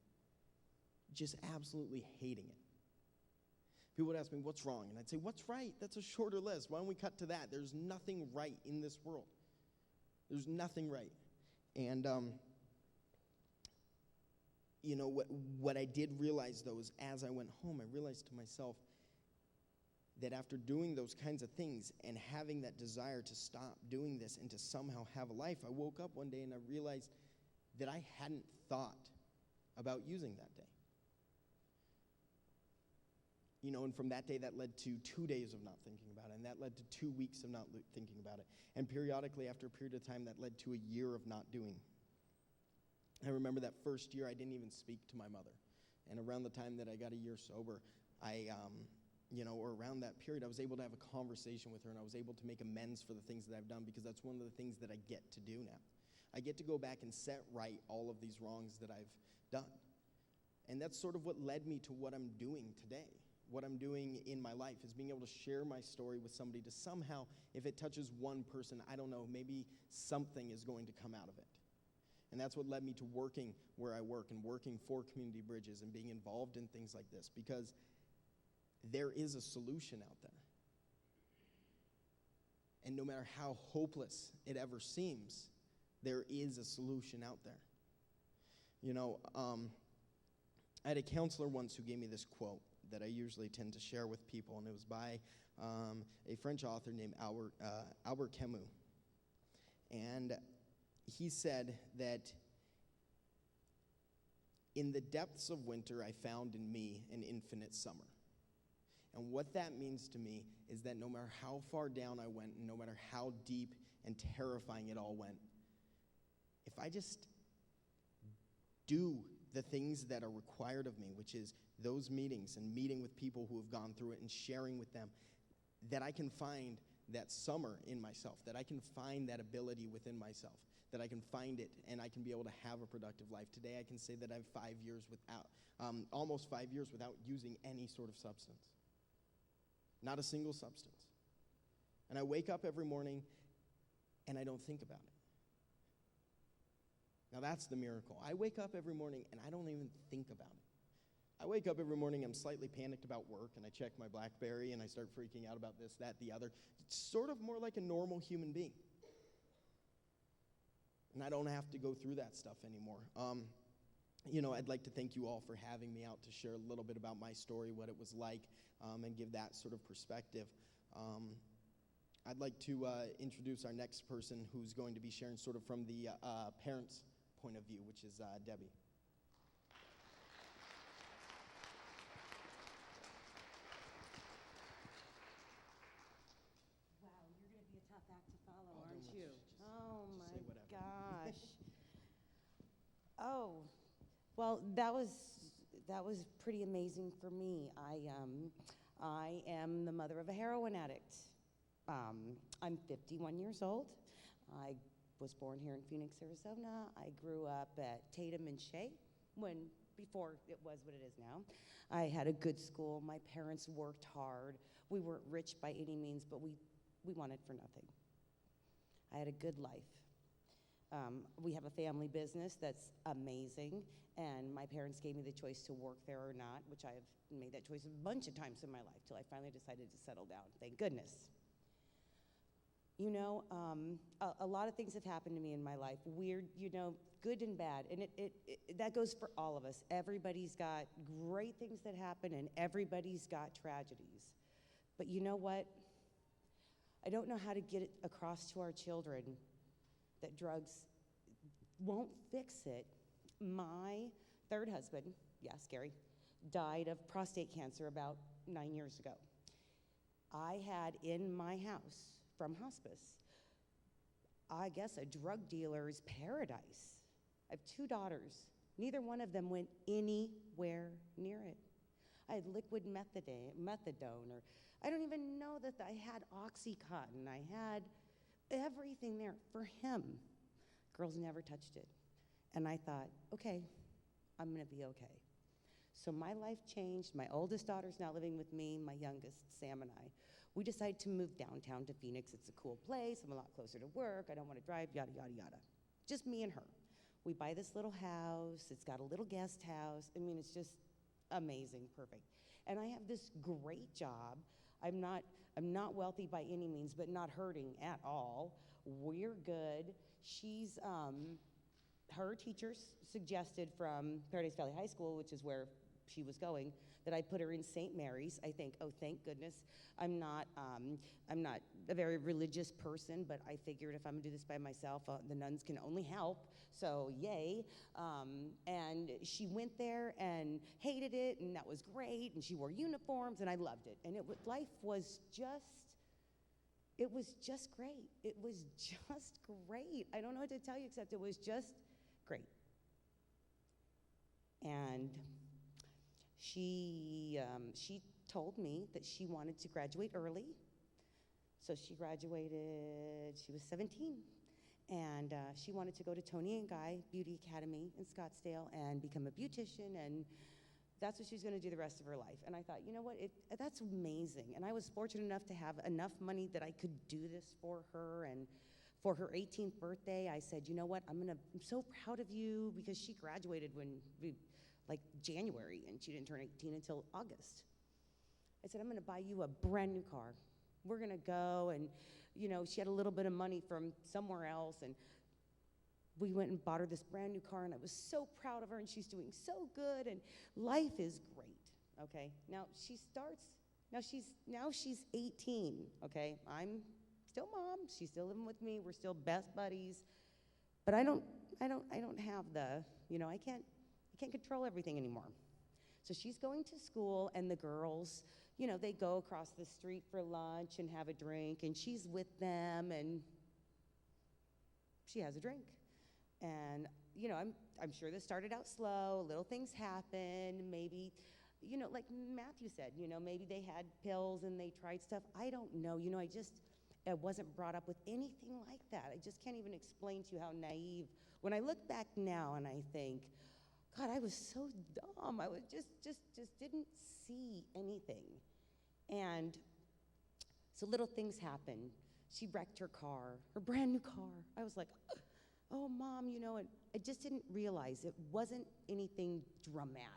Just absolutely hating it. People would ask me, what's wrong? And I'd say, what's right? That's a shorter list. Why don't we cut to that? There's nothing right in this world. There's nothing right. And, you know, what I did realize, though, is as I went home, I realized to myself that after doing those kinds of things and having that desire to stop doing this and to somehow have a life, I woke up one day and I realized that I hadn't thought about using that day. You know, and from that day, that led to 2 days of not thinking about it, and that led to 2 weeks of not thinking about it. And periodically, after a period of time, that led to a year of not doing. I remember that first year, I didn't even speak to my mother. And around the time that I got a year sober, you know, or around that period, I was able to have a conversation with her, and I was able to make amends for the things that I've done, because that's one of the things that I get to do now. I get to go back and set right all of these wrongs that I've done. And that's sort of what led me to what I'm doing today. What I'm doing in my life is being able to share my story with somebody to somehow, if it touches one person, I don't know, maybe something is going to come out of it. And that's what led me to working where I work and working for Community Bridges and being involved in things like this, because there is a solution out there. And no matter how hopeless it ever seems, there is a solution out there. You know, I had a counselor once who gave me this quote that I usually tend to share with people, and it was by a French author named Albert Camus. And he said that in the depths of winter, I found in me an infinite summer. And what that means to me is that no matter how far down I went, and no matter how deep and terrifying it all went, if I just do the things that are required of me, which is those meetings and meeting with people who have gone through it and sharing with them, that I can find that summer in myself, that I can find that ability within myself, that I can find it and I can be able to have a productive life. Today I can say that I have 5 years without, almost 5 years without using any sort of substance. Not a single substance. And I wake up every morning and I don't think about it. Now that's the miracle. I wake up every morning and I don't even think about it. I wake up every morning, I'm slightly panicked about work, and I check my BlackBerry and I start freaking out about this, that, the other. It's sort of more like a normal human being. And I don't have to go through that stuff anymore. You know, I'd like to thank you all for having me out to share a little bit about my story, what it was like, and give that sort of perspective. I'd like to introduce our next person who's going to be sharing sort of from the parents' point of view, which is Debbie. Wow, you're going to be a tough act to follow, aren't you? Oh my gosh. Oh, well, that was pretty amazing for me. I am the mother of a heroin addict. I'm 51 years old. I was born here in Phoenix, Arizona. I grew up at Tatum and Shea before it was what it is now. I had a good school. My parents worked hard. We weren't rich by any means, but we wanted for nothing. I had a good life. We have a family business that's amazing, and my parents gave me the choice to work there or not, which I've made that choice a bunch of times in my life till I finally decided to settle down. Thank goodness. You know, a lot of things have happened to me in my life, weird, you know, good and bad, and that goes for all of us. Everybody's got great things that happen, and everybody's got tragedies. But you know what? I don't know how to get it across to our children that drugs won't fix it. My third husband, yeah, scary, died of prostate cancer about 9 years ago. I had in my house from hospice, I guess a drug dealer's paradise. I have 2 daughters. Neither one of them went anywhere near it. I had liquid methadone, or I don't even know that I had Oxycontin. I had everything there for him. Girls never touched it. And I thought, okay, I'm gonna be okay. So my life changed. My oldest daughter's now living with me, my youngest, Sam and I. We decided to move downtown to Phoenix. It's a cool place. I'm a lot closer to work. I don't want to drive, yada, yada, yada. Just me and her. We buy this little house. It's got a little guest house. I mean, it's just amazing, perfect. And I have this great job. I'm not wealthy by any means, but not hurting at all. We're good. She's, her teachers suggested from Paradise Valley High School, which is where she was going, that I put her in St. Mary's. I think, oh, thank goodness. I'm not a very religious person, but I figured if I'm gonna do this by myself, the nuns can only help, so yay. And she went there and hated it, and that was great, and she wore uniforms, and I loved it. And life was just, it was just great. It was just great. I don't know what to tell you except it was just great. And she told me that she wanted to graduate early. So she graduated, she was 17. And she wanted to go to Toni and Guy Beauty Academy in Scottsdale and become a beautician, and that's what she's gonna do the rest of her life. And I thought, you know what, that's amazing. And I was fortunate enough to have enough money that I could do this for her. And for her 18th birthday, I said, you know what, I'm so proud of you, because she graduated like January, and she didn't turn 18 until August. I said, I'm gonna buy you a brand new car. We're gonna go, and you know, she had a little bit of money from somewhere else, and we went and bought her this brand new car, and I was so proud of her, and she's doing so good, and life is great, okay? Now she's 18, okay? I'm still mom, she's still living with me, we're still best buddies, but I don't have the, you know, I can't control everything anymore. So she's going to school, and the girls, you know, they go across the street for lunch and have a drink, and she's with them, and she has a drink. And, you know, I'm sure this started out slow, little things happen, maybe, you know, like Matthew said, you know, maybe they had pills and they tried stuff. I don't know, you know, I wasn't brought up with anything like that. I just can't even explain to you how naive. When I look back now and I think, God, I was so dumb. I was just didn't see anything. And so little things happened. She wrecked her car, her brand new car. I was like, oh, Mom, you know, and I just didn't realize it wasn't anything dramatic.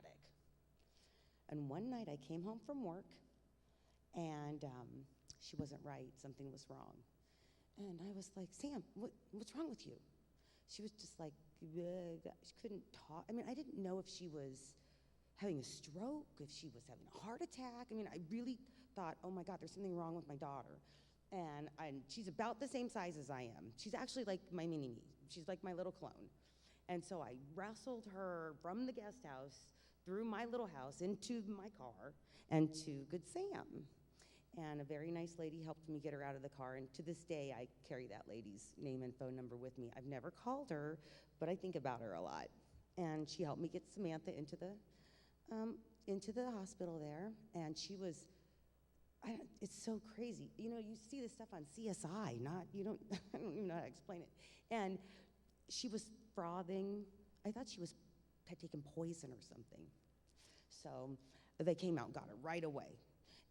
And one night I came home from work, and she wasn't right. Something was wrong. And I was like, Sam, what's wrong with you? She was just like, she couldn't talk. I mean, I didn't know if she was having a stroke, if she was having a heart attack. I mean, I really thought, oh my God, there's something wrong with my daughter. And she's about the same size as I am. She's actually like my mini-me. She's like my little clone. And so I wrestled her from the guest house through my little house into my car and to Good Sam. And a very nice lady helped me get her out of the car. And to this day, I carry that lady's name and phone number with me. I've never called her, but I think about her a lot. And she helped me get Samantha into the hospital there. And she was, it's so crazy. You know, you see this stuff on CSI, I don't even know how to explain it. And she was frothing. I thought she had taken poison or something. So they came out and got her right away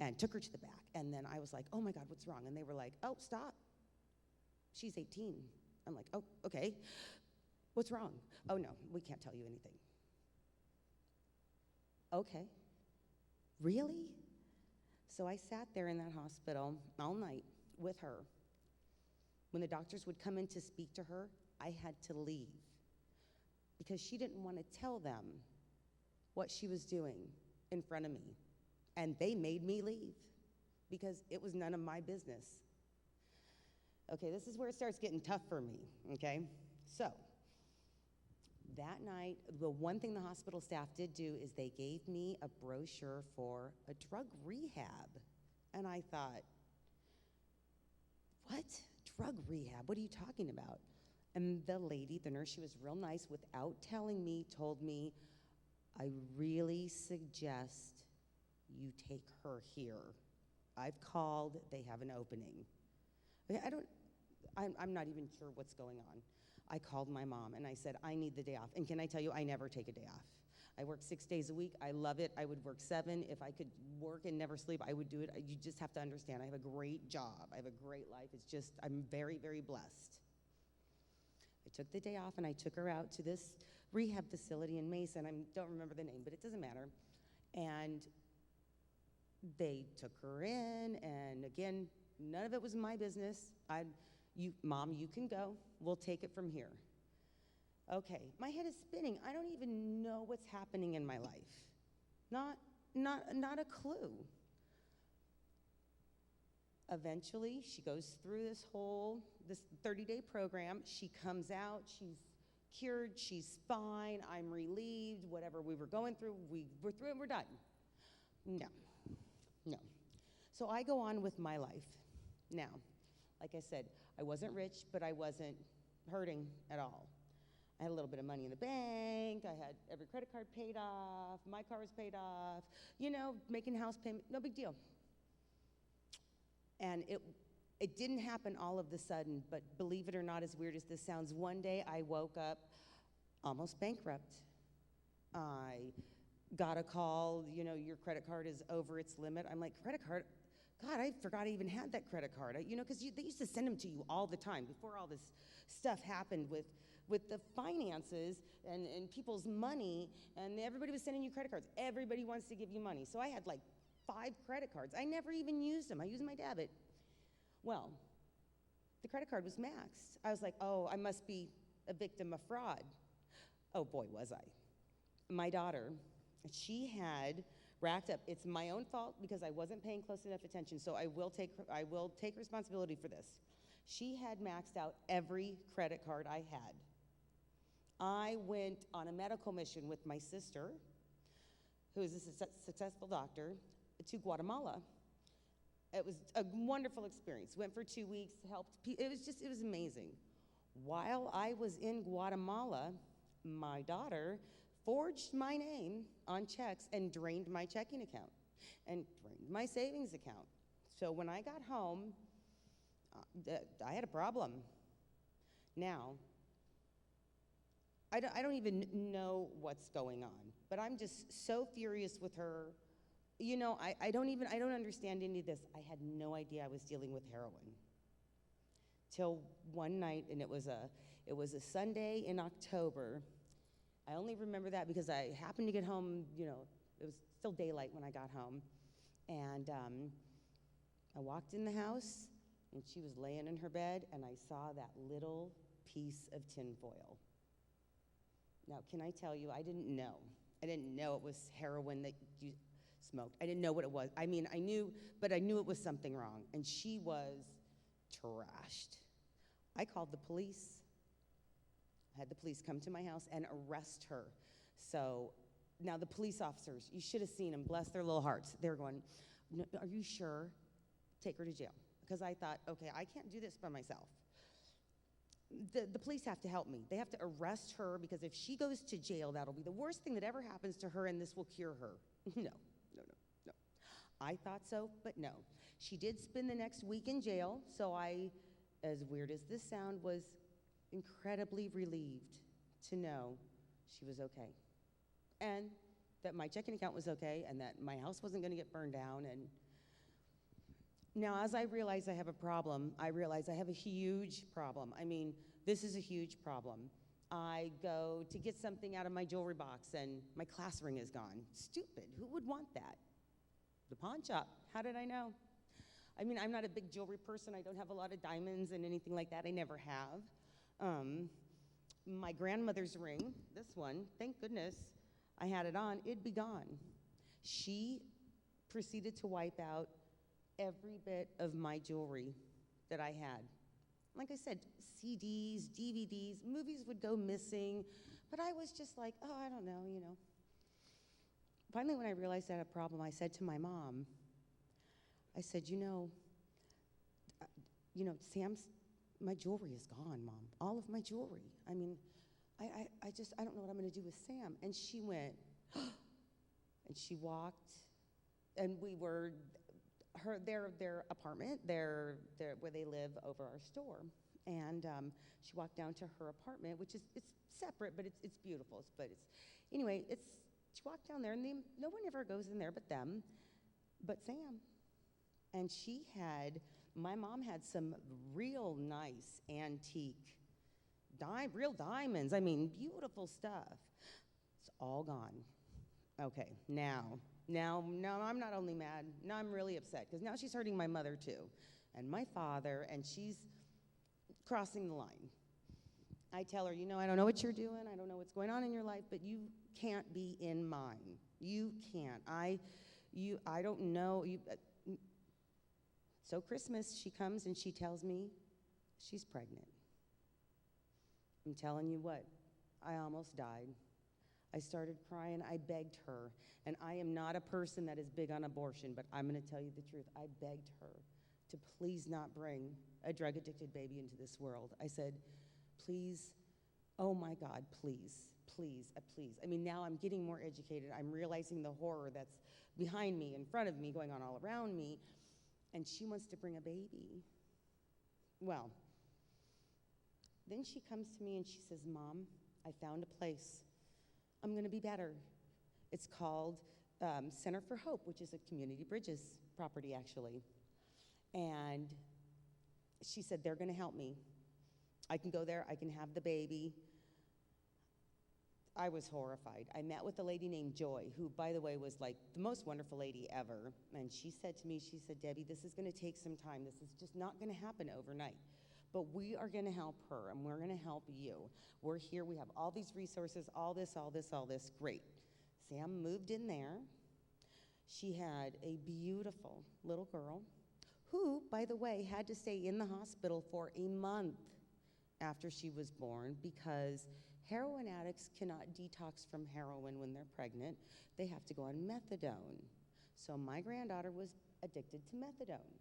and took her to the back. And then I was like, oh my God, what's wrong? And they were like, oh, stop. She's 18. I'm like, oh, okay. What's wrong? Oh no, we can't tell you anything. Okay. Really? So I sat there in that hospital all night with her. When the doctors would come in to speak to her, I had to leave because she didn't want to tell them what she was doing in front of me. And they made me leave because it was none of my business. Okay, this is where it starts getting tough for me, okay? So, that night, the one thing the hospital staff did do is they gave me a brochure for a drug rehab. And I thought, what? Drug rehab? What are you talking about? And the lady, the nurse, she was real nice, without telling me, told me, I really suggest you take her here. I've called, they have an opening. Okay, I'm not even sure what's going on. I called my mom and I said, I need the day off. And can I tell you, I never take a day off. I work 6 days a week. I love it. I would work 7. If I could work and never sleep, I would do it. You just have to understand, I have a great job. I have a great life. It's just, I'm very, very blessed. I took the day off and I took her out to this rehab facility in Mason. I don't remember the name, but it doesn't matter. And they took her in, and again, none of it was my business. Mom, you can go. We'll take it from here. Okay, my head is spinning. I don't even know what's happening in my life. Not a clue. Eventually, she goes through this 30-day program. She comes out, she's cured, she's fine, I'm relieved, whatever we were going through, we're through and we're done. No. So I go on with my life. Now, like I said, I wasn't rich, but I wasn't hurting at all. I had a little bit of money in the bank, I had every credit card paid off, my car was paid off, making house payment, no big deal. And it didn't happen all of a sudden, but believe it or not, as weird as this sounds, one day I woke up almost bankrupt. I got a call, your credit card is over its limit. I'm like, credit card? God, I forgot I even had that credit card. Because they used to send them to you all the time before all this stuff happened with the finances and people's money, and everybody was sending you credit cards. Everybody wants to give you money. So I had like 5 credit cards. I never even used them. I used my debit. Well, the credit card was maxed. I was like, oh, I must be a victim of fraud. Oh boy, was I. My daughter, she had racked up. It's my own fault because I wasn't paying close enough attention, so I will take responsibility for this. She had maxed out every credit card I had. I went on a medical mission with my sister, who is a successful doctor, to Guatemala. It was a wonderful experience. Went for 2 weeks, helped people. It was amazing. While I was in Guatemala, my daughter forged my name on checks and drained my checking account and drained my savings account. So when I got home, I had a problem. Now, I don't even know what's going on, but I'm just so furious with her. I don't understand any of this. I had no idea I was dealing with heroin till one night, and it was a Sunday in October. I only remember that because I happened to get home, it was still daylight when I got home, and I walked in the house, and she was laying in her bed, and I saw that little piece of tinfoil. Now, can I tell you, I didn't know. I didn't know it was heroin that you smoked. I didn't know what it was. I mean, I knew it was something wrong, and she was trashed. I called the police. I had the police come to my house and arrest her. So now the police officers, you should have seen them, bless their little hearts. They're going, no, are you sure? Take her to jail. Because I thought, okay, I can't do this by myself. The police have to help me. They have to arrest her, because if she goes to jail, that'll be the worst thing that ever happens to her, and this will cure her. No. I thought so, but no. She did spend the next week in jail, so I, as weird as this sound, was incredibly relieved to know she was okay. And that my checking account was okay, and that my house wasn't gonna get burned down. And now, as I realize I have a problem, I realize I have a huge problem. I mean, this is a huge problem. I go to get something out of my jewelry box, and my class ring is gone. Stupid, who would want that? The pawn shop, how did I know? I mean, I'm not a big jewelry person. I don't have a lot of diamonds and anything like that. I never have. My grandmother's ring, this one, thank goodness I had it on, it'd be gone. She proceeded to wipe out every bit of my jewelry that I had. Like I said, CDs, DVDs, movies would go missing, but I was just like, oh, I don't know, Finally, when I realized I had a problem, I said to my mom, I said, my jewelry is gone, Mom. All of my jewelry. I mean, I don't know what I'm gonna do with Sam. And she went, and she walked and we were their apartment, their where they live over our store, and she walked down to her apartment, which is it's separate, but it's beautiful. Anyway, she walked down there, and no one ever goes in there but them, but Sam, and my mom had some real nice antique, real diamonds. I mean, beautiful stuff. It's all gone. Okay, now I'm not only mad, now I'm really upset, because now she's hurting my mother too, and my father, and she's crossing the line. I tell her, I don't know what you're doing, I don't know what's going on in your life, but you can't be in mine. You can't. I don't know. So Christmas, she comes and she tells me she's pregnant. I'm telling you what, I almost died. I started crying, I begged her, and I am not a person that is big on abortion, but I'm gonna tell you the truth. I begged her to please not bring a drug-addicted baby into this world. I said, please, oh my God, please, please, please. I mean, now I'm getting more educated. I'm realizing the horror that's behind me, in front of me, going on all around me, and she wants to bring a baby. Well, then she comes to me and she says, Mom, I found a place. I'm going to be better. It's called Center for Hope, which is a Community Bridges property, actually. And she said, they're going to help me. I can go there, I can have the baby. I was horrified. I met with a lady named Joy, who, by the way, was like the most wonderful lady ever. And she said to me, she said, Debbie, this is going to take some time. This is just not going to happen overnight. But we are going to help her, and we're going to help you. We're here. We have all these resources, all this. Great. Sam moved in there. She had a beautiful little girl who, by the way, had to stay in the hospital for a month after she was born because heroin addicts cannot detox from heroin when they're pregnant. They have to go on methadone. So my granddaughter was addicted to methadone.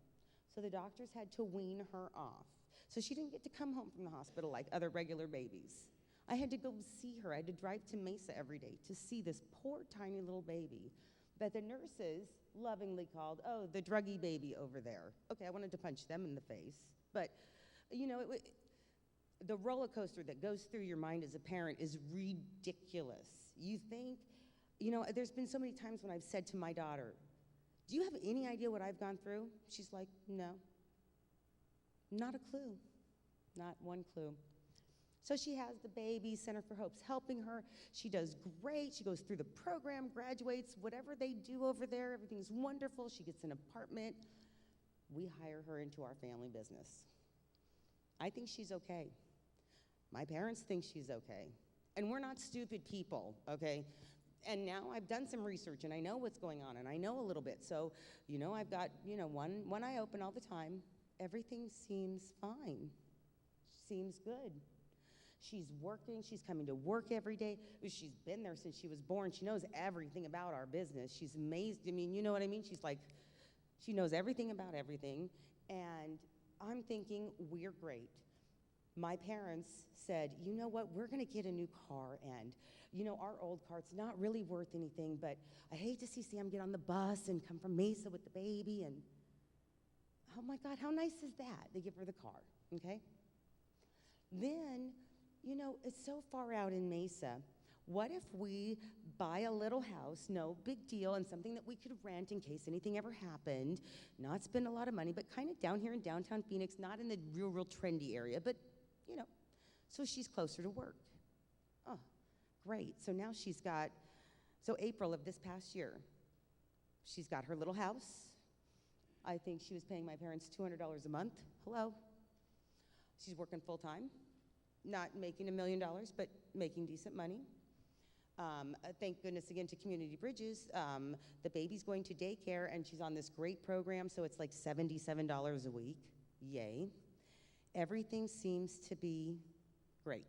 So the doctors had to wean her off. So she didn't get to come home from the hospital like other regular babies. I had to go see her. I had to drive to Mesa every day to see this poor tiny little baby that the nurses lovingly called, oh, the druggy baby over there. Okay, I wanted to punch them in the face. But, the roller coaster that goes through your mind as a parent is ridiculous. You think, there's been so many times when I've said to my daughter, do you have any idea what I've gone through? She's like, no. Not a clue, not one clue. So she has the baby, Center for Hope's helping her. She does great. She goes through the program, graduates, whatever they do over there, everything's wonderful. She gets an apartment. We hire her into our family business. I think she's okay. My parents think she's okay. And we're not stupid people, okay? And now I've done some research and I know what's going on and I know a little bit. So, I've got, one eye open all the time. Everything seems fine, seems good. She's working, she's coming to work every day. She's been there since she was born. She knows everything about our business. She's amazed, you know what I mean? She's like, she knows everything about everything. And I'm thinking, we're great. My parents said, you know what, we're gonna get a new car and, our old car's not really worth anything, but I hate to see Sam get on the bus and come from Mesa with the baby and, oh my God, how nice is that? They give her the car, okay? Then, it's so far out in Mesa. What if we buy a little house, no big deal, and something that we could rent in case anything ever happened, not spend a lot of money, but kind of down here in downtown Phoenix, not in the real trendy area, but, so she's closer to work. Oh, great. So now April of this past year, she's got her little house. I think she was paying my parents $200 a month. Hello. She's working full time, not making $1 million, but making decent money. Thank goodness again to Community Bridges. The baby's going to daycare and she's on this great program, so it's like $77 a week. Yay. Everything seems to be great.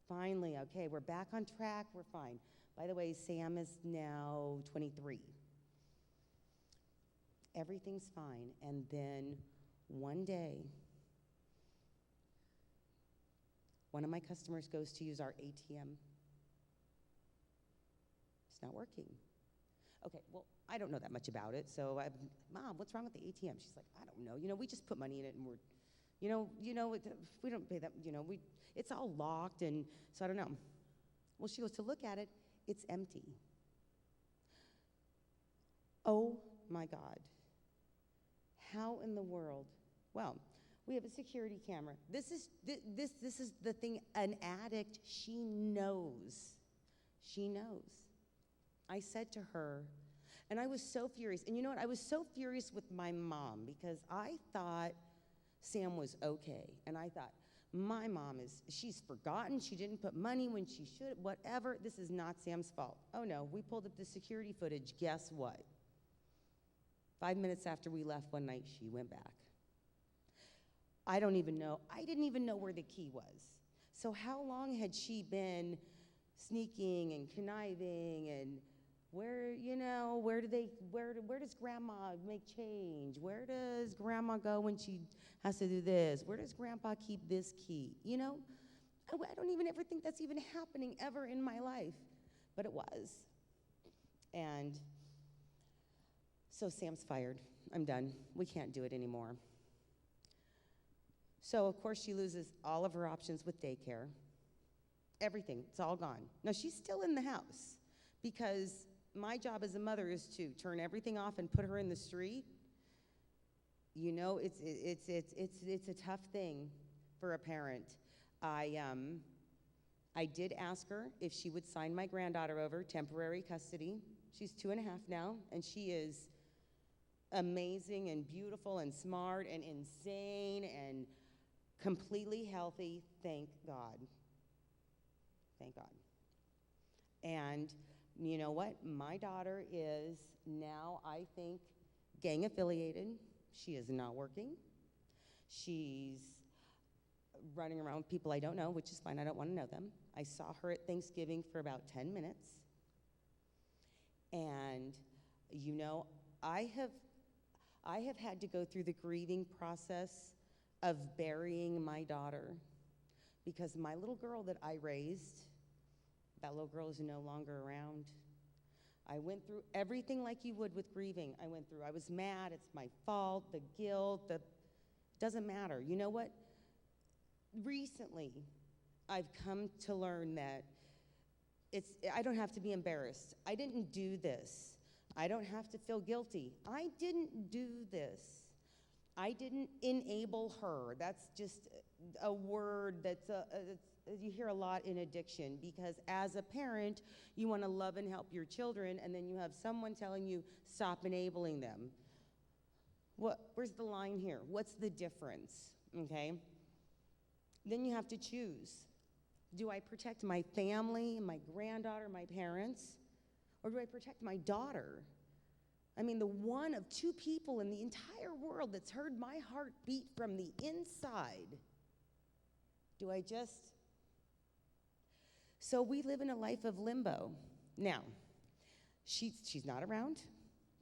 Finally, okay, we're back on track, we're fine. By the way, Sam is now 23. Everything's fine. And then one day, one of my customers goes to use our ATM. It's not working. Okay, well, I don't know that much about it, so Mom, what's wrong with the ATM? She's like, I don't know. You know, we just put money in it, and we're, we don't pay that. It's all locked, and so I don't know. Well, she goes to look at it. It's empty. Oh my God. How in the world? Well, we have a security camera. This is the thing. An addict, she knows. She knows. I said to her, and I was so furious. And you know what? I was so furious with my mom because I thought Sam was okay. And I thought, my mom she's forgotten. She didn't put money when she should, whatever. This is not Sam's fault. Oh no, we pulled up the security footage. Guess what? 5 minutes after we left one night, she went back. I didn't even know where the key was. So how long had she been sneaking and conniving, and where does grandma make change? Where does grandma go when she has to do this? Where does grandpa keep this key? I don't even ever think that's even happening ever in my life, but it was. And so Sam's fired. I'm done. We can't do it anymore. So of course she loses all of her options with daycare. Everything, it's all gone. Now she's still in the house because my job as a mother is to turn everything off and put her in the street. It's a tough thing for a parent. I did ask her if she would sign my granddaughter over, temporary custody. She's 2.5 now, and she is amazing and beautiful and smart and insane and completely healthy, thank God. Thank God. And you know what? My daughter is now, I think, gang affiliated. She is not working. She's running around with people I don't know, which is fine. I don't want to know them. I saw her at Thanksgiving for about 10 minutes. And I have had to go through the grieving process of burying my daughter because my little girl that I raised, that little girl is no longer around. I went through everything like you would with grieving. I was mad, it's my fault, the guilt, doesn't matter. You know what? Recently, I've come to learn that I don't have to be embarrassed. I didn't do this. I don't have to feel guilty. I didn't do this. I didn't enable her. That's just a word that's you hear a lot in addiction, because as a parent, you want to love and help your children, and then you have someone telling you, stop enabling them. Where's the line here? What's the difference, okay? Then you have to choose. Do I protect my family, my granddaughter, my parents, or do I protect my daughter? I mean, the one of 2 people in the entire world that's heard my heart beat from the inside. Do I just? So we live in a life of limbo. Now, she's not around.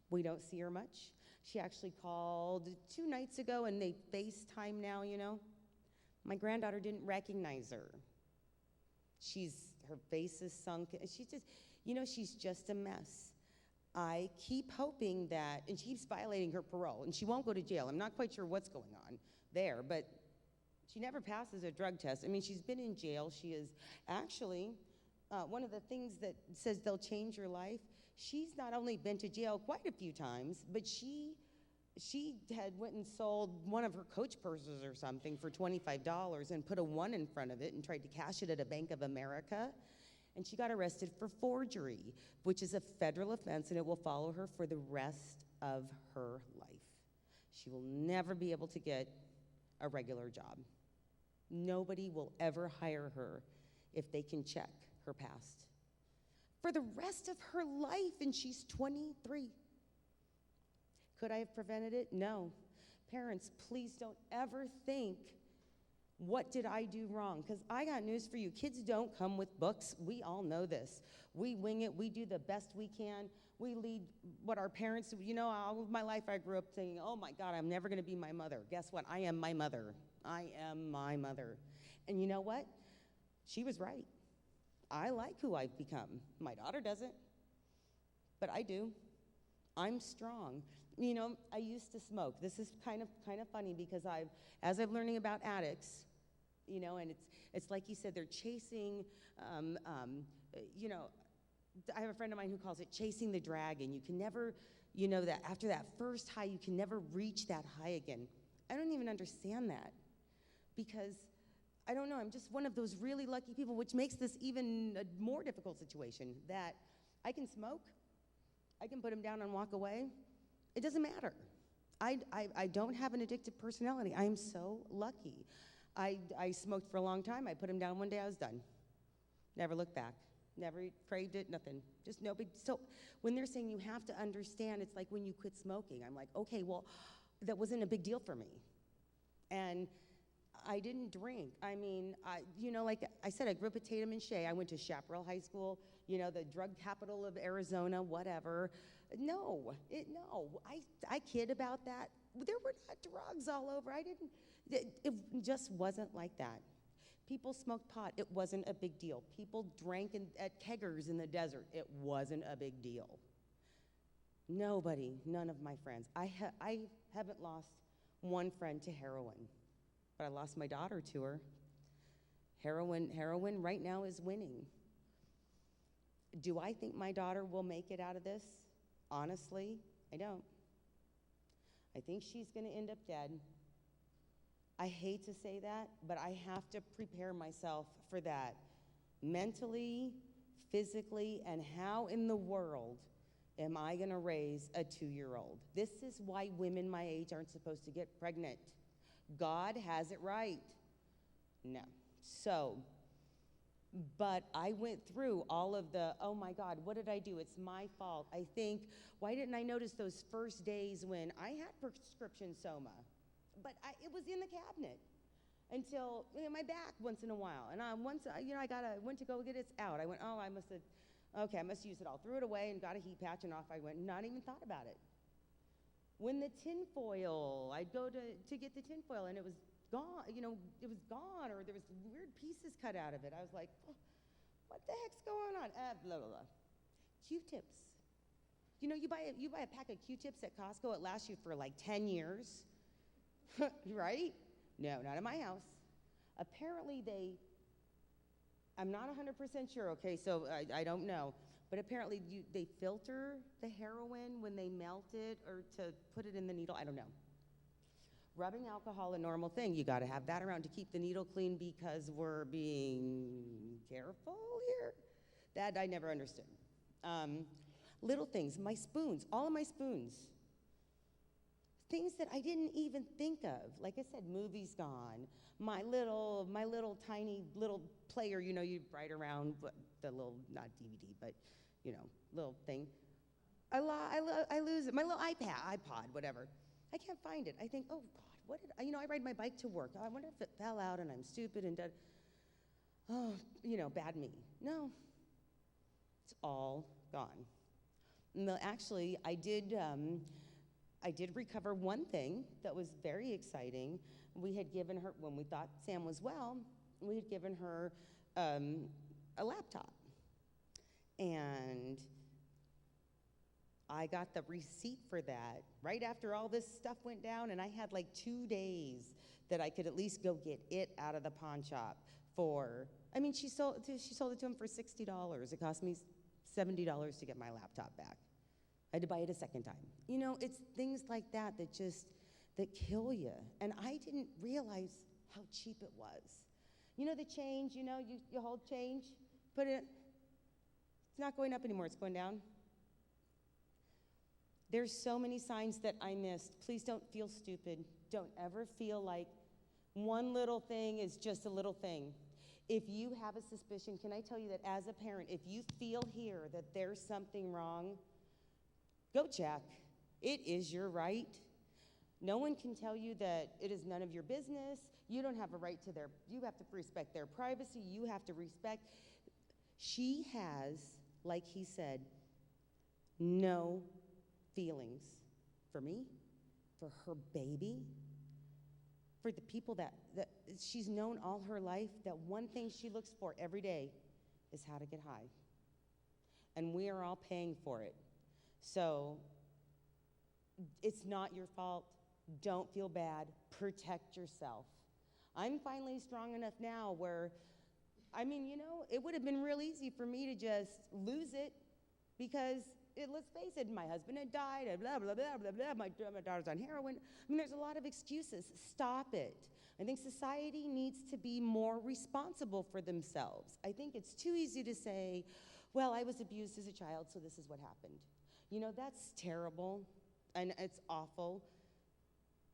We don't see her much. She actually called 2 nights ago, and they FaceTime now, My granddaughter didn't recognize her. Her face is sunk. She's just a mess. I keep hoping that, and she keeps violating her parole, and she won't go to jail. I'm not quite sure what's going on there, but she never passes a drug test. I mean, she's been in jail. She is actually, one of the things that says they'll change your life, she's not only been to jail quite a few times, but she had went and sold one of her Coach purses or something for $25 and put a 1 in front of it and tried to cash it at a Bank of America. And she got arrested for forgery, which is a federal offense, and it will follow her for the rest of her life. She will never be able to get a regular job. Nobody will ever hire her if they can check her past. For the rest of her life, and she's 23. Could I have prevented it? No. Parents, please don't ever think, what did I do wrong? Because I got news for you. Kids don't come with books. We all know this. We wing it. We do the best we can. We lead what our parents do. All of my life I grew up thinking, oh my God, I'm never going to be my mother. Guess what? I am my mother. I am my mother. And you know what? She was right. I like who I've become. My daughter doesn't, but I do. I'm strong. You know, I used to smoke. This is kind of funny because as I'm learning about addicts, you know, and it's like you said, they're chasing, you know, I have a friend of mine who calls it chasing the dragon. You can never, you know, that after that first high, you can never reach that high again. I don't even understand that because, I don't know, I'm just one of those really lucky people, which makes this even a more difficult situation, that I can smoke, I can put them down and walk away. It doesn't matter. I don't have an addictive personality. I am so lucky. I smoked for a long time. I put them down one day, I was done. Never looked back. Never craved it, nothing. Just no big. So when they're saying you have to understand, it's like when you quit smoking. I'm like, okay, well, that wasn't a big deal for me. And I didn't drink. I mean, you know, like I said, I grew up at Tatum and Shea. I went to Chaparral High School, you know, the drug capital of Arizona, whatever. No, I kid about that. There were not drugs all over. It just wasn't like that. People smoked pot. It wasn't a big deal. People drank at keggers in the desert. It wasn't a big deal. Nobody, none of my friends. I haven't lost one friend to heroin, but I lost my daughter to her. Heroin right now is winning. Do I think my daughter will make it out of this? Honestly, I don't. I think she's going to end up dead. I hate to say that, but I have to prepare myself for that mentally, physically, and how in the world am I going to raise a 2-year-old? This is why women my age aren't supposed to get pregnant. God has it right. No. So, but I went through all of the, oh my God, what did I do? It's my fault. I think, why didn't I notice those first days when I had prescription Soma? But it was in the cabinet until my back once in a while. And once, you know, I went to go get it out. I went, oh, I must use it all. Threw it away and got a heat patch and off I went, not even thought about it. When the tinfoil, I'd go to get the tinfoil and it was gone, you know, it was gone, or there was weird pieces cut out of it. I was like, oh, what the heck's going on? Blah, blah, blah. Q-tips. You know, you buy a pack of Q-tips at Costco, it lasts you for like 10 years. Right? No, not in my house. Apparently I'm not 100% sure, okay, so I don't know, but apparently they filter the heroin when they melt it or to put it in the needle, I don't know. Rubbing alcohol, a normal thing. You gotta have that around to keep the needle clean because we're being careful here. That I never understood. Little things, my spoons, all of my spoons. Things that I didn't even think of. Like I said, movies gone. My little tiny little player, you know, you ride around the little, not DVD, but, you know, little thing. I lose it. My little iPod, whatever. I can't find it. I think, oh God, you know, I ride my bike to work. I wonder if it fell out and I'm stupid and oh, you know, bad me. No, it's all gone. No, actually, I did recover one thing that was very exciting. We had given her, when we thought Sam was well, we had given her a laptop. And I got the receipt for that right after all this stuff went down, and I had like 2 days that I could at least go get it out of the pawn shop for, I mean, she sold it to him for $60. It cost me $70 to get my laptop back. I had to buy it a second time. You know, it's things like that that kill you. And I didn't realize how cheap it was. You know the change, you know, you hold change, put it, it's not going up anymore, it's going down. There's so many signs that I missed. Please don't feel stupid. Don't ever feel like one little thing is just a little thing. If you have a suspicion, can I tell you that as a parent, if you feel here that there's something wrong, go check. It is your right. No one can tell you that it is none of your business. You don't have a right to you have to respect their privacy. You have to respect. She has, like he said, no feelings for me, for her baby, for the people that she's known all her life, that one thing she looks for every day is how to get high. And we are all paying for it. So It's not your fault. Don't feel bad. Protect yourself. I'm finally strong enough now where, I mean, you know, it would have been real easy for me to just lose it because, let's face it, my husband had died, and blah, blah, blah, blah, blah, my daughter's on heroin. I mean, there's a lot of excuses. Stop it. I think society needs to be more responsible for themselves. I think it's too easy to say, well, I was abused as a child, so this is what happened. You know, that's terrible, and it's awful.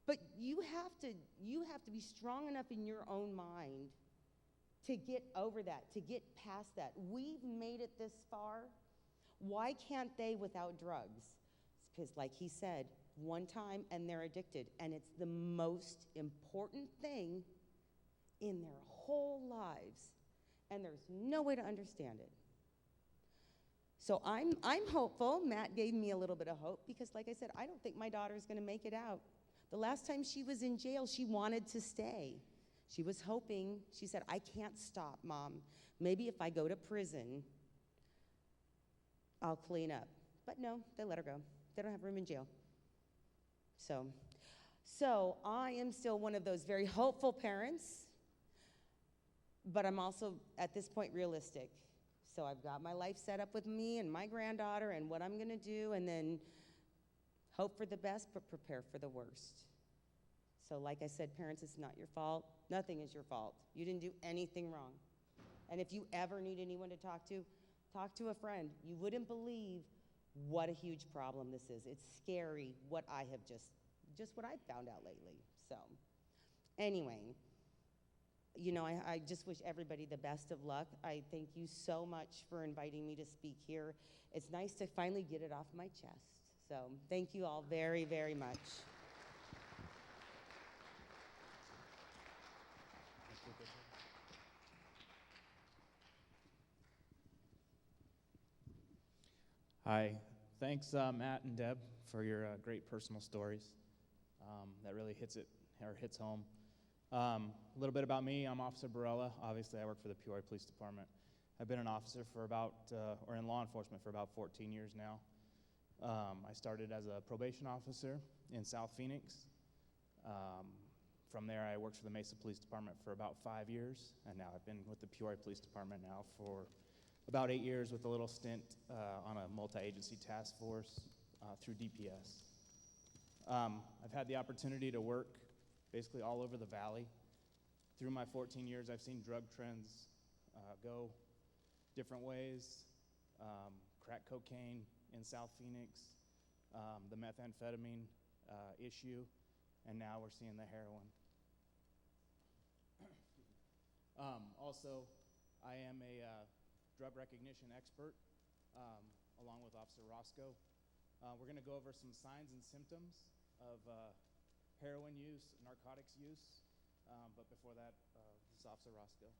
But you have to be strong enough in your own mind to get over that, to get past that. We've made it this far. Why can't they without drugs? Because like he said, one time and they're addicted, and it's the most important thing in their whole lives, and there's no way to understand it. So I'm hopeful. Matt gave me a little bit of hope because, like I said, I don't think my daughter's going to make it out. The last time she was in jail, she wanted to stay. She was hoping, she said, I can't stop, Mom. Maybe if I go to prison, I'll clean up. But no, they let her go. They don't have room in jail. So I am still one of those very hopeful parents, but I'm also, at this point, realistic. So I've got my life set up with me and my granddaughter and what I'm going to do, and then hope for the best, but prepare for the worst. So like I said, parents, it's not your fault. Nothing is your fault. You didn't do anything wrong. And if you ever need anyone to talk to a friend. You wouldn't believe what a huge problem this is. It's scary what I have just what I've found out lately. So anyway, you know, I just wish everybody the best of luck. I thank you so much for inviting me to speak here. It's nice to finally get it off my chest. So thank you all very, very much. Hi. Thanks, Matt and Deb, for your great personal stories. That really hits home. A little bit about me. I'm Officer Barella. Obviously, I work for the Peoria Police Department. I've been an officer for or in law enforcement for about 14 years now. I started as a probation officer in South Phoenix. From there, I worked for the Mesa Police Department for about 5 years, and now I've been with the Peoria Police Department now for about 8 years with a little stint on a multi-agency task force through DPS. I've had the opportunity to work basically all over the valley. Through my 14 years, I've seen drug trends go different ways. Crack cocaine in South Phoenix, the methamphetamine issue, and now we're seeing the heroin. Also, I am a drug recognition expert, along with Officer Roscoe. We're going to go over some signs and symptoms of heroin use, narcotics use, but before that, this is Officer Roscoe.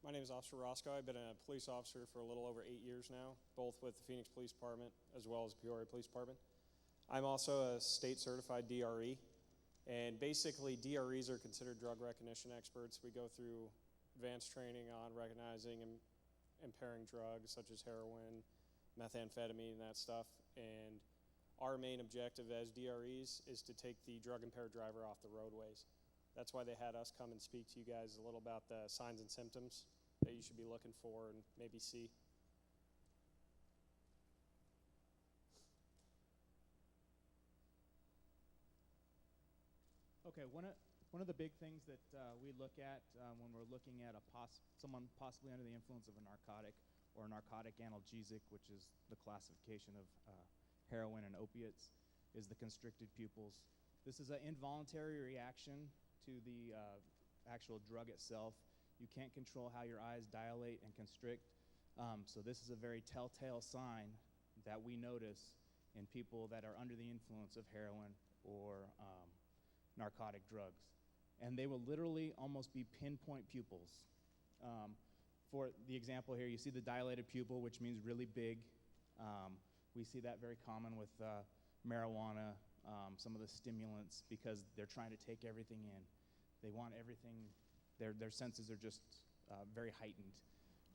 My name is Officer Roscoe. I've been a police officer for a little over 8 years now, both with the Phoenix Police Department as well as the Peoria Police Department. I'm also a state-certified DRE, and basically DREs are considered drug recognition experts. We go through advanced training on recognizing and impairing drugs such as heroin, methamphetamine, and that stuff, and our main objective as DREs is to take the drug-impaired driver off the roadways. That's why they had us come and speak to you guys a little about the signs and symptoms that you should be looking for and maybe see. Okay, one of the big things that we look at when we're looking at someone possibly under the influence of a narcotic or a narcotic analgesic, which is the classification of heroin and opiates, is the constricted pupils. This is an involuntary reaction to the actual drug itself. You can't control how your eyes dilate and constrict. So this is a very telltale sign that we notice in people that are under the influence of heroin or narcotic drugs. And they will literally almost be pinpoint pupils. For the example here, you see the dilated pupil, which means really big. We see that very common with marijuana, some of the stimulants, because they're trying to take everything in. They want everything, their senses are just very heightened.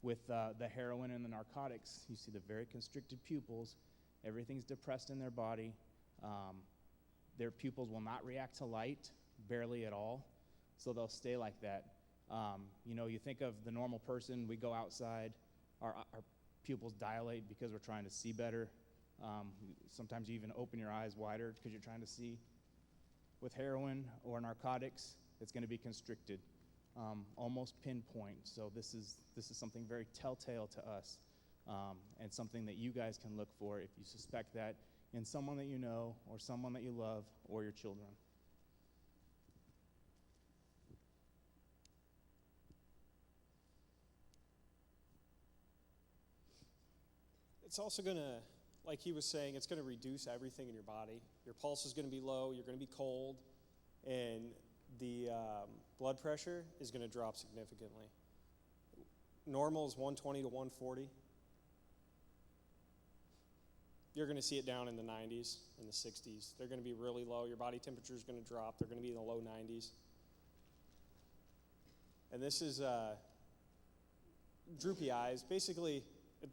With the heroin and the narcotics, you see the very constricted pupils. Everything's depressed in their body. Their pupils will not react to light, barely at all, so they'll stay like that. You think of the normal person, we go outside, our pupils dilate because we're trying to see better. Sometimes you even open your eyes wider because you're trying to see. With heroin or narcotics, it's going to be constricted, almost pinpoint. So this is something very telltale to us, and something that you guys can look for if you suspect that in someone that you know or someone that you love or your children. It's also going to, like he was saying, it's going to reduce everything in your body. Your pulse is going to be low, you're going to be cold, and the blood pressure is going to drop significantly. Normal is 120 to 140. You're going to see it down in the 90s, in the 60s. They're going to be really low. Your body temperature is going to drop. They're going to be in the low 90s. And this is droopy eyes. Basically,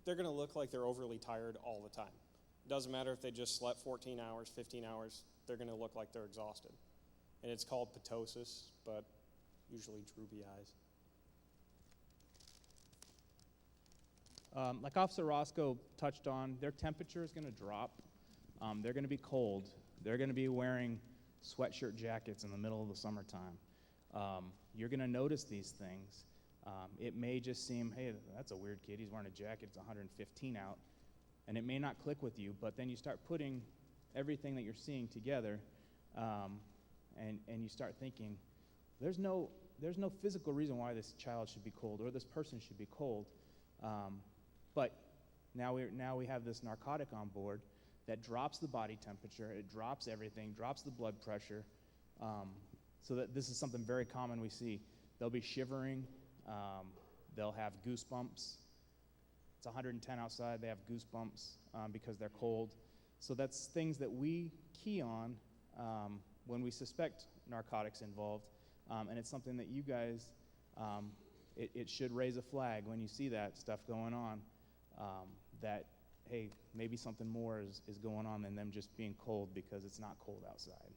they're going to look like they're overly tired all the time. It doesn't matter if they just slept 14 hours, 15 hours, they're going to look like they're exhausted. And it's called ptosis, but usually droopy eyes. Like Officer Roscoe touched on, their temperature is going to drop. They're going to be cold. They're going to be wearing sweatshirt jackets in the middle of the summertime. You're going to notice these things. It may just seem, hey, that's a weird kid. He's wearing a jacket. It's 115 out. And it may not click with you, but then you start putting everything that you're seeing together, and you start thinking, there's no physical reason why this child should be cold or this person should be cold. But now we have this narcotic on board that drops the body temperature, it drops everything, drops the blood pressure, so that this is something very common we see. They'll be shivering, they'll have goosebumps. It's 110 outside, they have goosebumps because they're cold. So that's things that we key on when we suspect narcotics involved, and it's something that you guys, it should raise a flag when you see that stuff going on, that, hey, maybe something more is going on than them just being cold because it's not cold outside.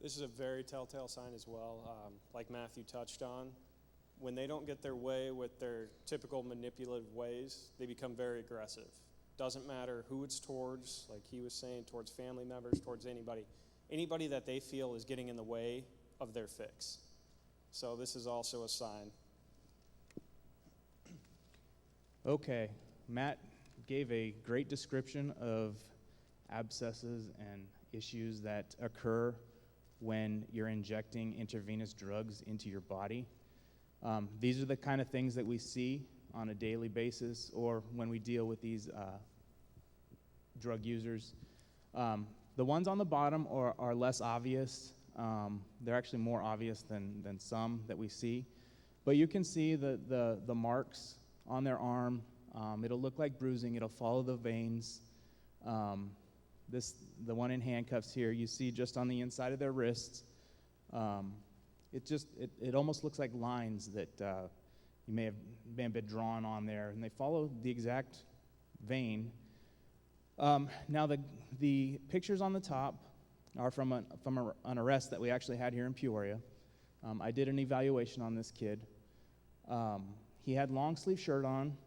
This is a very telltale sign as well, like Matthew touched on. When they don't get their way with their typical manipulative ways, they become very aggressive. Doesn't matter who it's towards, like he was saying, towards family members, towards anybody that they feel is getting in the way of their fix. So this is also a sign. Okay, Matt gave a great description of abscesses and issues that occur when you're injecting intravenous drugs into your body. These are the kind of things that we see on a daily basis or when we deal with these drug users. The ones on the bottom are less obvious. They're actually more obvious than some that we see. But you can see the marks on their arm. It'll look like bruising. It'll follow the veins. The one in handcuffs here, you see just on the inside of their wrists. It almost looks like lines that you may have been drawn on there, and they follow the exact vein. Now the pictures on the top are from an arrest that we actually had here in Peoria. I did an evaluation on this kid. He had long sleeve shirt on,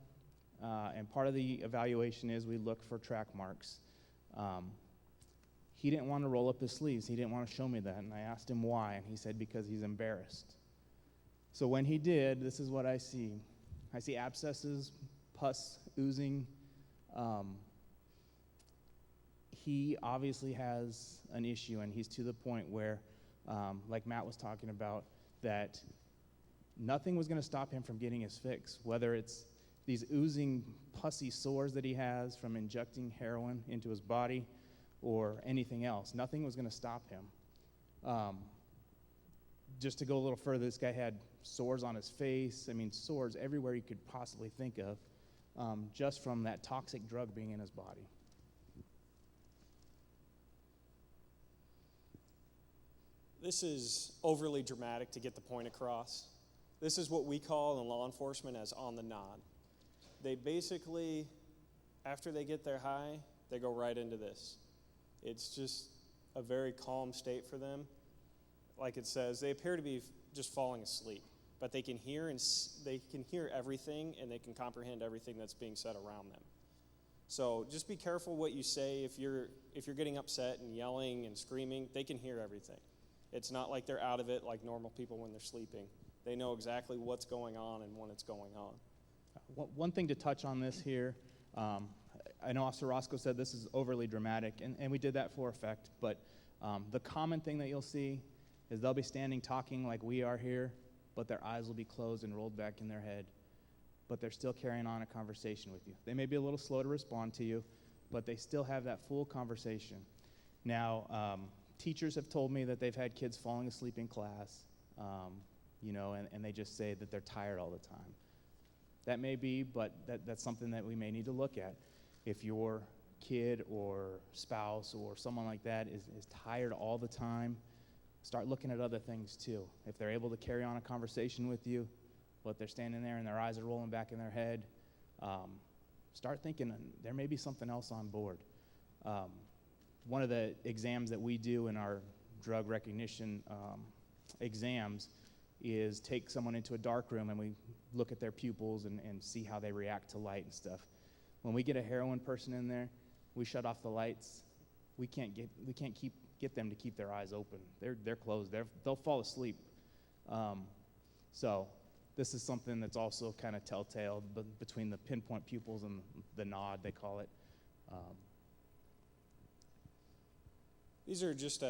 and part of the evaluation is we look for track marks. He didn't want to roll up his sleeves. He didn't want to show me that, and I asked him why, and he said because he's embarrassed. So when he did, this is what I see. I see abscesses, pus oozing. He obviously has an issue, and he's to the point where, like Matt was talking about, that nothing was going to stop him from getting his fix, whether it's these oozing pussy sores that he has from injecting heroin into his body or anything else. Nothing was going to stop him. Just to go a little further, this guy had sores on his face. I mean, sores everywhere you could possibly think of, just from that toxic drug being in his body. This is overly dramatic to get the point across. This is what we call in law enforcement as on the nod. They basically, after they get their high, they go right into this. It's just a very calm state for them. Like it says, they appear to be just falling asleep, but they can hear everything, and they can comprehend everything that's being said around them. So just be careful what you say. If you're getting upset and yelling and screaming, they can hear everything. It's not like they're out of it like normal people when they're sleeping. They know exactly what's going on and when it's going on. One thing to touch on this here, I know Officer Roscoe said this is overly dramatic, and we did that for effect, but the common thing that you'll see is they'll be standing talking like we are here, but their eyes will be closed and rolled back in their head, but they're still carrying on a conversation with you. They may be a little slow to respond to you, but they still have that full conversation. Now, teachers have told me that they've had kids falling asleep in class, and they just say that they're tired all the time. That may be, but that's something that we may need to look at. If your kid or spouse or someone like that is tired all the time, start looking at other things too. If they're able to carry on a conversation with you, but they're standing there and their eyes are rolling back in their head, start thinking there may be something else on board. One of the exams that we do in our drug recognition exams is take someone into a dark room and we look at their pupils and see how they react to light and stuff. When we get a heroin person in there, we shut off the lights. We can't get them to keep their eyes open. They're closed. They'll fall asleep. So this is something that's also kind of telltale between the pinpoint pupils and the nod, they call it. These are just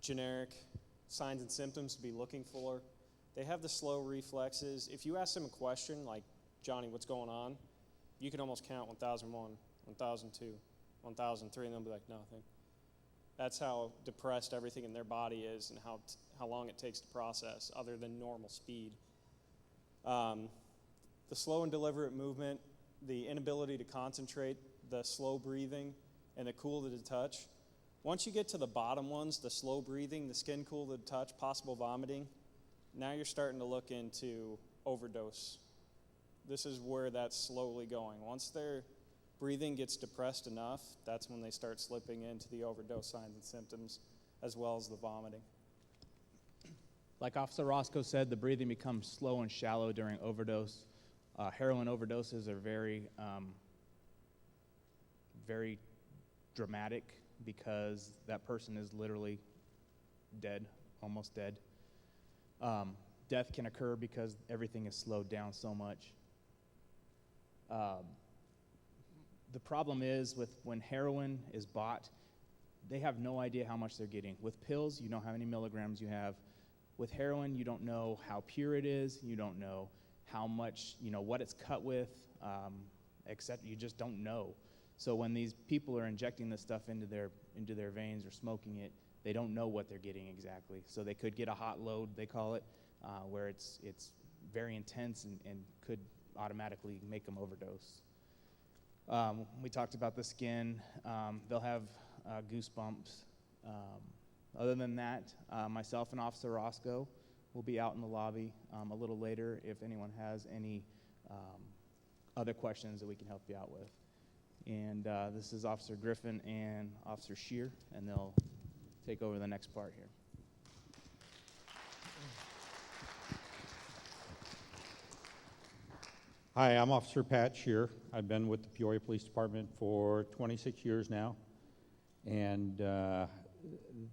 generic signs and symptoms to be looking for. They have the slow reflexes. If you ask them a question like, Johnny, what's going on? You can almost count 1001, 1002, 1003, and they'll be like, nothing. That's how depressed everything in their body is and how long it takes to process other than normal speed. The slow and deliberate movement, the inability to concentrate, the slow breathing, and the cool to the touch. Once you get to the bottom ones, the slow breathing, the skin cool to the touch, possible vomiting, now you're starting to look into overdose. This is where that's slowly going. Once their breathing gets depressed enough, that's when they start slipping into the overdose signs and symptoms, as well as the vomiting. Like Officer Roscoe said, the breathing becomes slow and shallow during overdose. Heroin overdoses are very, very dramatic because that person is literally dead, almost dead. Death can occur because everything is slowed down so much. The problem is when heroin is bought, they have no idea how much they're getting. With pills, you know how many milligrams you have. With heroin, you don't know how pure it is. You don't know how much, what it's cut with, except you just don't know. So when these people are injecting this stuff into their veins or smoking it, they don't know what they're getting exactly. So they could get a hot load, they call it, where it's very intense and could automatically make them overdose. We talked about the skin. They'll have goosebumps. Other than that, myself and Officer Roscoe will be out in the lobby a little later if anyone has any other questions that we can help you out with. And this is Officer Griffin and Officer Shear, and they'll take over the next part here. Hi, I'm Officer Pat Shear. I've been with the Peoria Police Department for 26 years now, and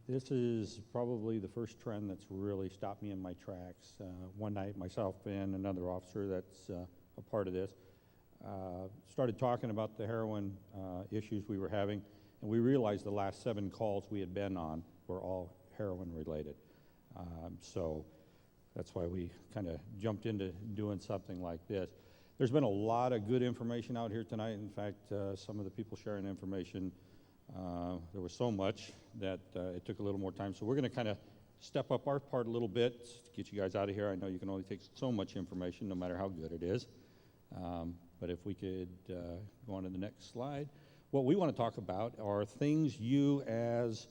this is probably the first trend that's really stopped me in my tracks. One night, myself and another officer that's a part of this started talking about the heroin issues we were having, and we realized the last 7 calls we had been on were all heroin related. So that's why we kind of jumped into doing something like this. There's been a lot of good information out here tonight. In fact, some of the people sharing information, there was so much that it took a little more time. So we're going to kind of step up our part a little bit to get you guys out of here. I know you can only take so much information, no matter how good it is. But if we could go on to the next slide. What we want to talk about are things you as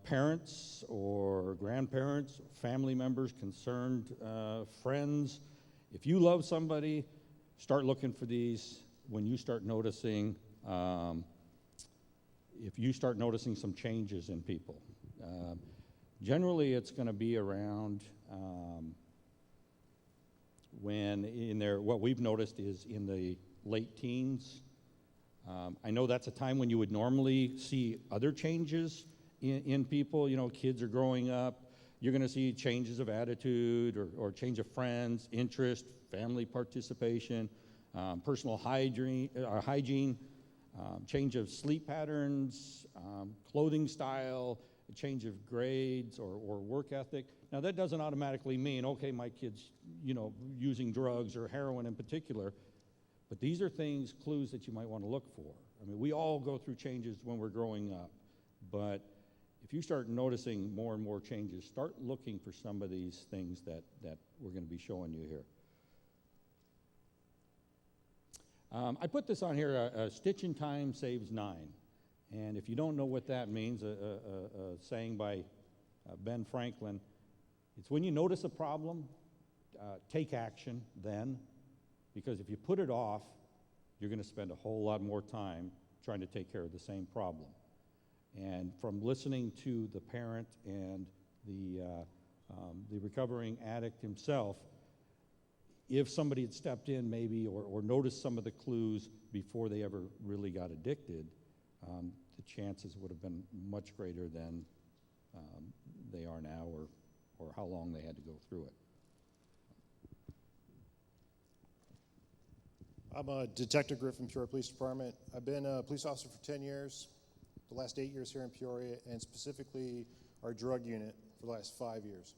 parents or grandparents, family members, concerned friends, if you love somebody, start looking for these when you start noticing if you start noticing some changes in people. Generally, it's going to be around when in their, what we've noticed is in the late teens. I know that's a time when you would normally see other changes in people. You know, kids are growing up. You're going to see changes of attitude or change of friends, interest, family participation, personal hygiene, change of sleep patterns, clothing style, a change of grades or work ethic. Now, that doesn't automatically mean, okay, my kid's, you know, using drugs or heroin in particular, but these are things, clues that you might want to look for. I mean, we all go through changes when we're growing up, but if you start noticing more and more changes, start looking for some of these things that we're going to be showing you here. I put this on here, a stitch in time saves 9. And if you don't know what that means, a saying by Ben Franklin, it's when you notice a problem, take action then, because if you put it off, you're going to spend a whole lot more time trying to take care of the same problem. And from listening to the parent and the recovering addict himself, if somebody had stepped in maybe or noticed some of the clues before they ever really got addicted, the chances would have been much greater than they are now or how long they had to go through it. I'm a Detective Griffin, Peoria Police Department. I've been a police officer for 10 years, the last 8 years here in Peoria, and specifically our drug unit for the last 5 years.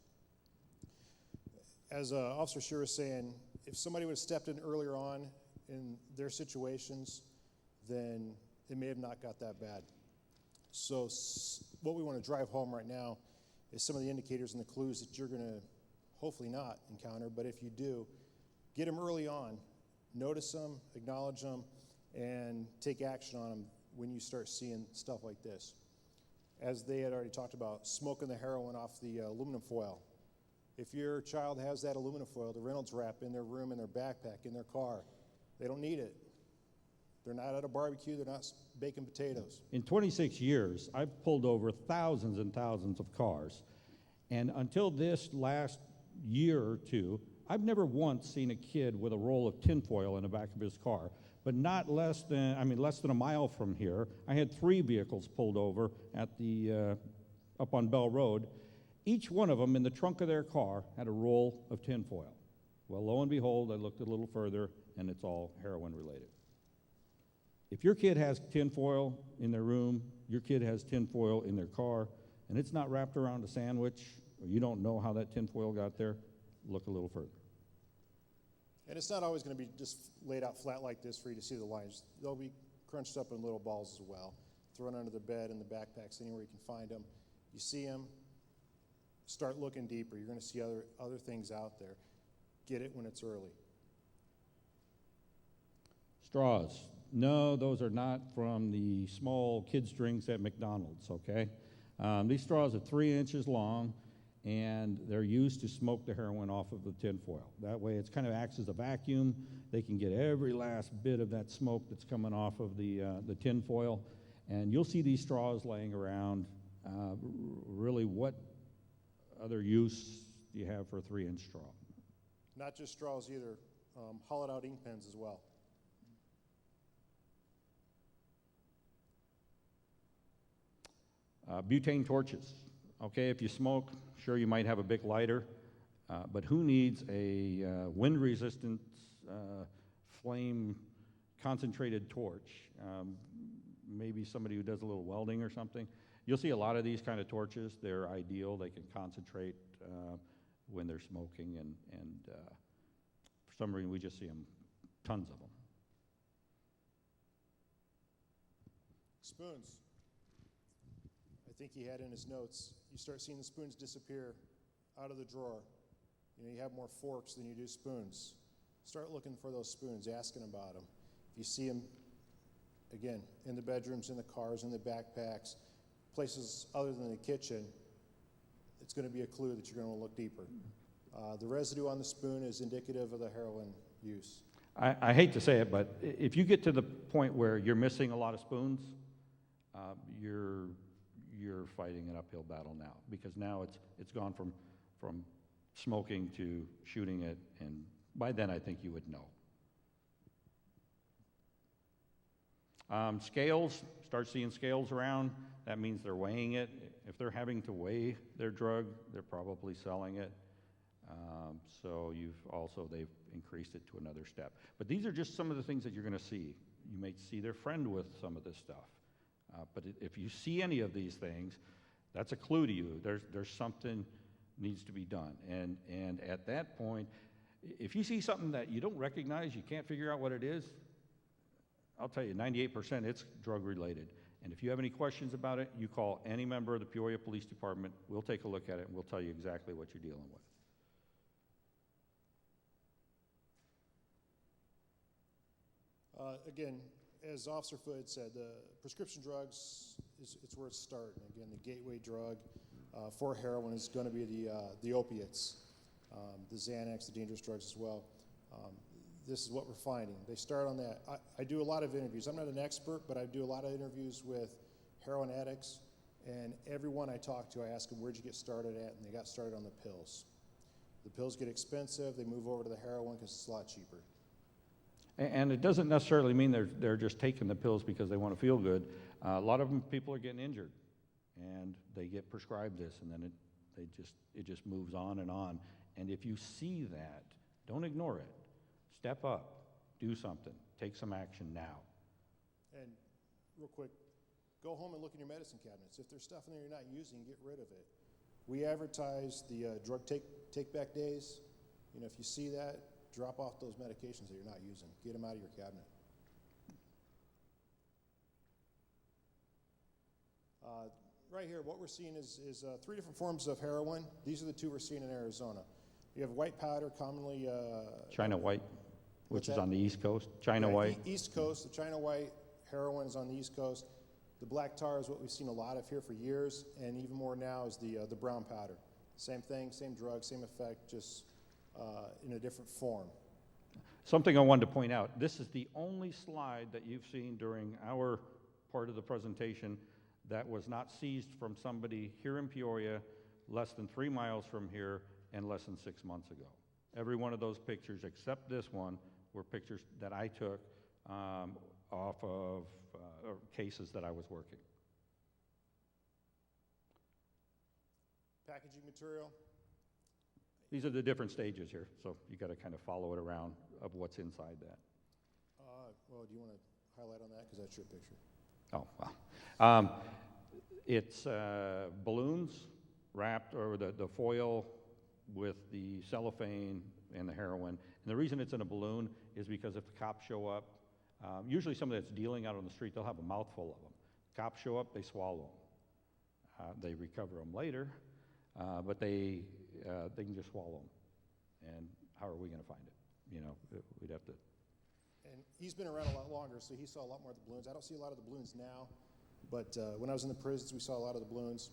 As Officer Shearer was saying, if somebody would have stepped in earlier on in their situations, then it may have not got that bad. So what we want to drive home right now is some of the indicators and the clues that you're going to hopefully not encounter, but if you do, get them early on, notice them, acknowledge them, and take action on them when you start seeing stuff like this. As they had already talked about, smoking the heroin off the aluminum foil. If your child has that aluminum foil, the Reynolds wrap in their room, in their backpack, in their car, they don't need it. They're not at a barbecue, they're not baking potatoes. In 26 years, I've pulled over thousands and thousands of cars, and until this last year or two, I've never once seen a kid with a roll of tinfoil in the back of his car. But not less than a mile from here, I had 3 vehicles pulled over at the up on Bell Road. Each one of them in the trunk of their car had a roll of tinfoil. Well, lo and behold, I looked a little further, and it's all heroin related. If your kid has tinfoil in their room, your kid has tinfoil in their car, and it's not wrapped around a sandwich, or you don't know how that tinfoil got there, look a little further. And it's not always going to be just laid out flat like this for you to see the lines. They'll be crunched up in little balls as well, thrown under the bed, in the backpacks, anywhere you can find them. You see them, start looking deeper. You're going to see other things out there. Get it when it's early. Straws. No, those are not from the small kids' drinks at McDonald's, okay? These straws are 3 inches long, and they're used to smoke the heroin off of the tinfoil. That way it kind of acts as a vacuum. They can get every last bit of that smoke that's coming off of the tinfoil, and you'll see these straws laying around. Really, what other use do you have for a 3-inch straw? Not just straws either, hollowed out ink pens as well. Butane torches. Okay, if you smoke, sure, you might have a big lighter, but who needs a wind-resistant flame concentrated torch? Maybe somebody who does a little welding or something. You'll see a lot of these kind of torches. They're ideal. They can concentrate when they're smoking, and for some reason, we just see them, tons of them. Spoons. I think he had in his notes, you start seeing the spoons disappear out of the drawer. You have more forks than you do spoons. Start looking for those spoons, asking about them. If you see them, again, in the bedrooms, in the cars, in the backpacks, places other than the kitchen, it's going to be a clue that you're going to look deeper. The residue on the spoon is indicative of the heroin use. I hate to say it, but if you get to the point where you're missing a lot of spoons, you're fighting an uphill battle now, because now it's gone from smoking to shooting it, and by then I think you would know. Scales, start seeing scales around. That means they're weighing it. If they're having to weigh their drug, they're probably selling it. So they've increased it to another step. But these are just some of the things that you're going to see. You may see their friend with some of this stuff. But if you see any of these things, that's a clue to you. There's something needs to be done. And at that point, if you see something that you don't recognize, you can't figure out what it is, I'll tell you, 98% it's drug related. And if you have any questions about it, you call any member of the Peoria Police Department. We'll take a look at it and we'll tell you exactly what you're dealing with. Again, as Officer Foote said, the prescription drugs it's where it's starting. Again, the gateway drug for heroin is going to be the opiates, the Xanax, the dangerous drugs as well. This is what we're finding. They start on that. I do a lot of interviews. I'm not an expert, but I do a lot of interviews with heroin addicts, and everyone I talk to, I ask them, where'd you get started at? And they got started on the pills. The pills get expensive. They move over to the heroin because it's a lot cheaper. And it doesn't necessarily mean they're just taking the pills because they want to feel good. A lot of them, people are getting injured, and they get prescribed this, and then it just moves on and on. And if you see that, don't ignore it. Step up, do something, take some action now. And real quick, go home and look in your medicine cabinets. If there's stuff in there you're not using, get rid of it. We advertise the drug take-back days. You know, if you see that, drop off those medications that you're not using. Get them out of your cabinet. Right here, what we're seeing is 3 different forms of heroin. These are the 2 we're seeing in Arizona. You have white powder, commonly... China white, which is on the East Coast. China white. East Coast, the China white heroin is on the East Coast. The black tar is what we've seen a lot of here for years, and even more now is the brown powder. Same thing, same drug, same effect, just in a different form. Something I wanted to point out, this is the only slide that you've seen during our part of the presentation that was not seized from somebody here in Peoria, less than 3 miles from here, and less than 6 months ago. Every one of those pictures, except this one, were pictures that I took off of cases that I was working. Packaging material. These are the different stages here, so you got to kind of follow it around of what's inside that. Well, do you want to highlight on that? Because that's your picture. Oh, well. It's balloons wrapped, or the foil with the cellophane and the heroin. And the reason it's in a balloon is because if the cops show up, usually somebody that's dealing out on the street, they'll have a mouthful of them. Cops show up, they swallow them. They recover them later, but they can just swallow them. And how are we going to find it? You know, we'd have to. And he's been around a lot longer, so he saw a lot more of the balloons. I don't see a lot of the balloons now, but when I was in the prisons, we saw a lot of the balloons.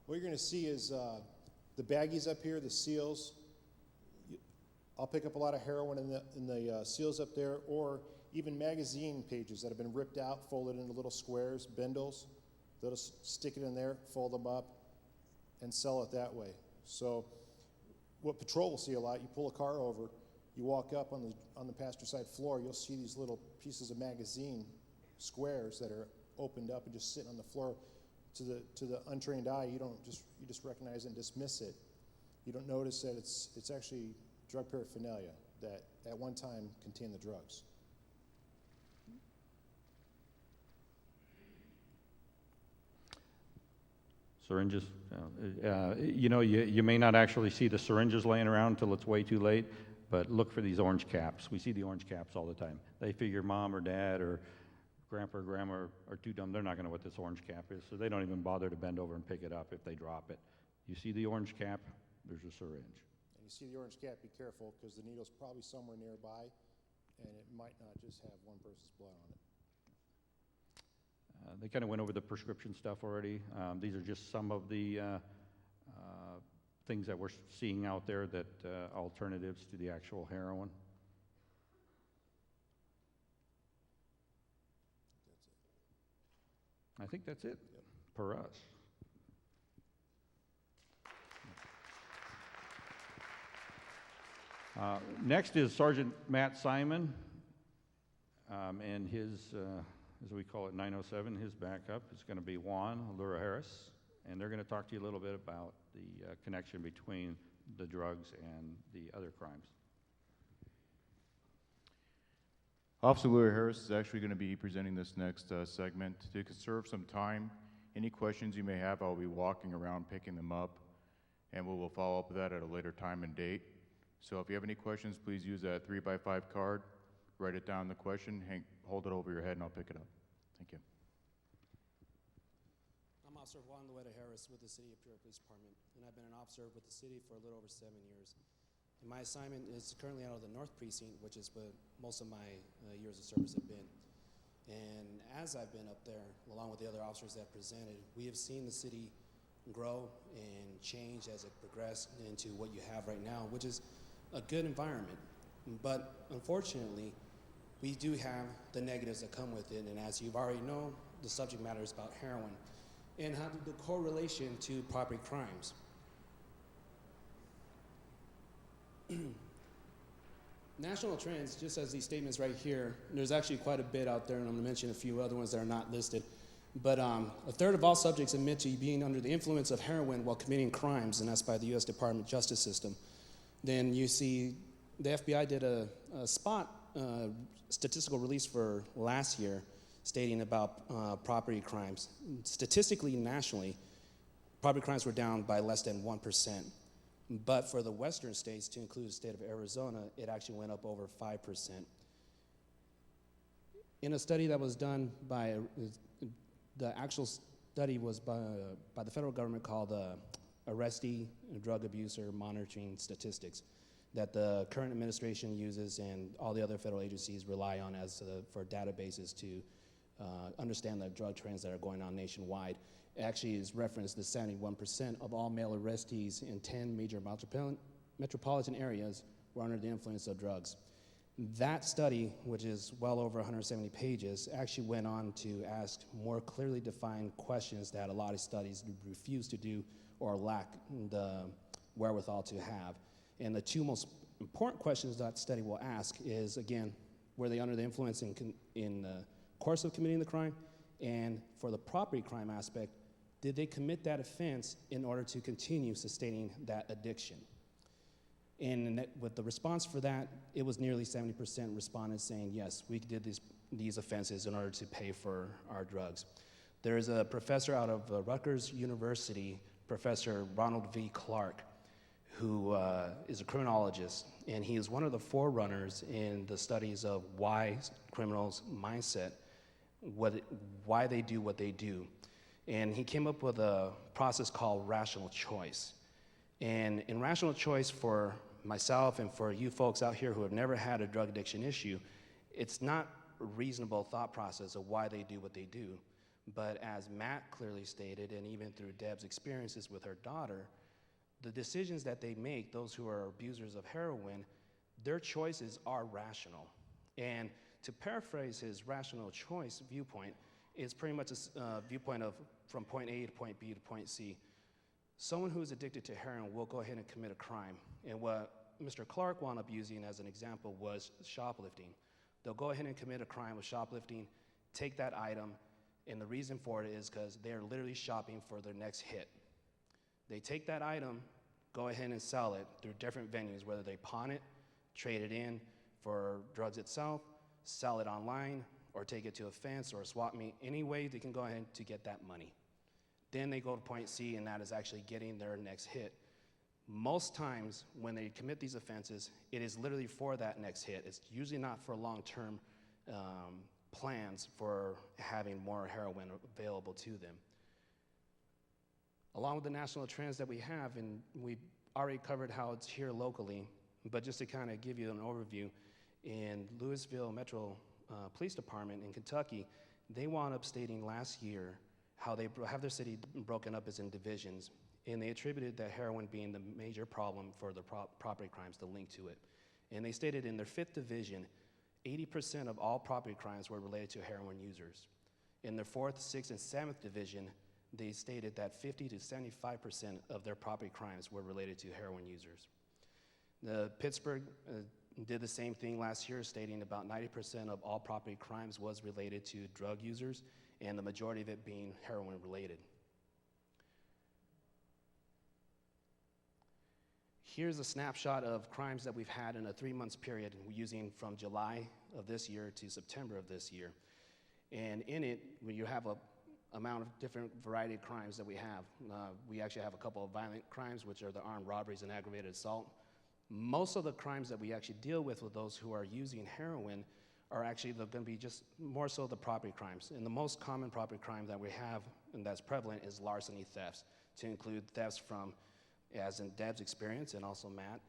What you're going to see is the baggies up here, the seals. I'll pick up a lot of heroin in the seals up there, or even magazine pages that have been ripped out, folded into little squares, bindles. They'll just stick it in there, fold them up, and sell it that way. So what patrol will see a lot, you pull a car over, you walk up on the passenger side floor, you'll see these little pieces of magazine squares that are opened up and just sitting on the floor. To the untrained eye, you just recognize it and dismiss it. You don't notice that it's actually drug paraphernalia that at one time contained the drugs. Syringes. You know, you may not actually see the syringes laying around until it's way too late, but look for these orange caps. We see the orange caps all the time. They figure mom or dad or grandpa or grandma are too dumb. They're not going to know what this orange cap is, so they don't even bother to bend over and pick it up if they drop it. You see the orange cap, there's a syringe. And you see the orange cap, be careful, because the needle's probably somewhere nearby, and it might not just have one person's blood on it. They kind of went over the prescription stuff already. These are just some of the things that we're seeing out there that alternatives to the actual heroin. I think that's it for us. Next is Sergeant Matt Simon, and his, as we call it, 907, his backup is going to be Juan Allura Harris, and they're going to talk to you a little bit about the connection between the drugs and the other crimes. Officer Allura Harris is actually going to be presenting this next segment. To conserve some time, any questions you may have, I'll be walking around picking them up, and we will follow up with that at a later time and date. So if you have any questions, please use that 3x5 card, write it down the question, hold it over your head, and I'll pick it up. Thank you. I'm Officer Juan Allura Harris with the City of Peoria Police Department, and I've been an officer with the city for a little over 7 years. And my assignment is currently out of the North Precinct, which is where most of my years of service have been. And as I've been up there, along with the other officers that presented, we have seen the city grow and change as it progressed into what you have right now, which is a good environment. But unfortunately, we do have the negatives that come with it, and as you've already known, the subject matter is about heroin and how the correlation to property crimes. National trends, just as these statements right here, there's actually quite a bit out there, and I'm going to mention a few other ones that are not listed. But a third of all subjects admit to being under the influence of heroin while committing crimes, and that's by the U.S. Department of Justice System. Then you see the FBI did a statistical release for last year stating about property crimes. Statistically, nationally, property crimes were down by less than 1%. But for the western states, to include the state of Arizona, it actually went up over 5%. In a study that was done by, the actual study was by the federal government called Arrestee Drug Abuser Monitoring Statistics, that the current administration uses and all the other federal agencies rely on as for databases to understand the drug trends that are going on nationwide. It actually is referenced that 71% of all male arrestees in 10 major metropolitan areas were under the influence of drugs. That study, which is well over 170 pages, actually went on to ask more clearly defined questions that a lot of studies refuse to do or lack the wherewithal to have. And the two most important questions that study will ask is, again, were they under the influence in the course of committing the crime? And for the property crime aspect, did they commit that offense in order to continue sustaining that addiction? And with the response for that, it was nearly 70% responded saying, yes, we did these offenses in order to pay for our drugs. There is a professor out of Rutgers University, Professor Ronald V. Clark, who is a criminologist, and he is one of the forerunners in the studies of why criminals' mindset, why they do what they do. And he came up with a process called rational choice. And in rational choice, for myself and for you folks out here who have never had a drug addiction issue, it's not a reasonable thought process of why they do what they do. But as Matt clearly stated, and even through Deb's experiences with her daughter, the decisions that they make, those who are abusers of heroin, their choices are rational. And to paraphrase his rational choice viewpoint, it's pretty much a viewpoint of from point A to point B to point C. Someone who is addicted to heroin will go ahead and commit a crime. And what Mr. Clark wound up using as an example was shoplifting. They'll go ahead and commit a crime with shoplifting, take that item, and the reason for it is because they're literally shopping for their next hit. They take that item, go ahead and sell it through different venues, whether they pawn it, trade it in for drugs itself, sell it online, or take it to a fence or a swap meet, any way they can go ahead to get that money. Then they go to point C, and that is actually getting their next hit. Most times when they commit these offenses, it is literally for that next hit. It's usually not for long-term plans for having more heroin available to them. Along with the national trends that we have, and we've already covered how it's here locally, but just to kind of give you an overview, in Louisville Metro Police Department in Kentucky, they wound up stating last year how they have their city broken up as in divisions, and they attributed that heroin being the major problem for the property crimes, the link to it. And they stated in their 5th division, 80% of all property crimes were related to heroin users. In their 4th, 6th, and 7th division, they stated that 50 to 75% of their property crimes were related to heroin users. The Pittsburgh did the same thing last year, stating about 90% of all property crimes was related to drug users, and the majority of it being heroin related. Here's a snapshot of crimes that we've had in a 3-month period, using from July of this year to September of this year. And in it, you have a amount of different variety of crimes that we have. We actually have a couple of violent crimes, which are the armed robberies and aggravated assault. Most of the crimes that we actually deal with those who are using heroin are actually going to be just more so the property crimes. And the most common property crime that we have and that's prevalent is larceny thefts, to include thefts from, as in Deb's experience and also Matt,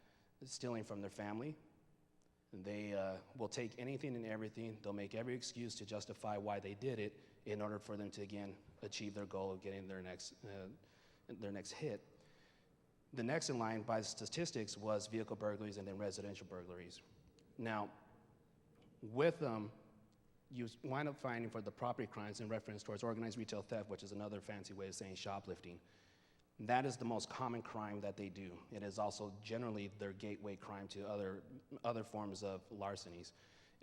stealing from their family. They will take anything and everything. They'll make every excuse to justify why they did it in order for them to, again, achieve their goal of getting their next hit. The next in line by statistics was vehicle burglaries and then residential burglaries. Now, with them, you wind up finding for the property crimes in reference towards organized retail theft, which is another fancy way of saying shoplifting. That is the most common crime that they do. It is also generally their gateway crime to other forms of larcenies.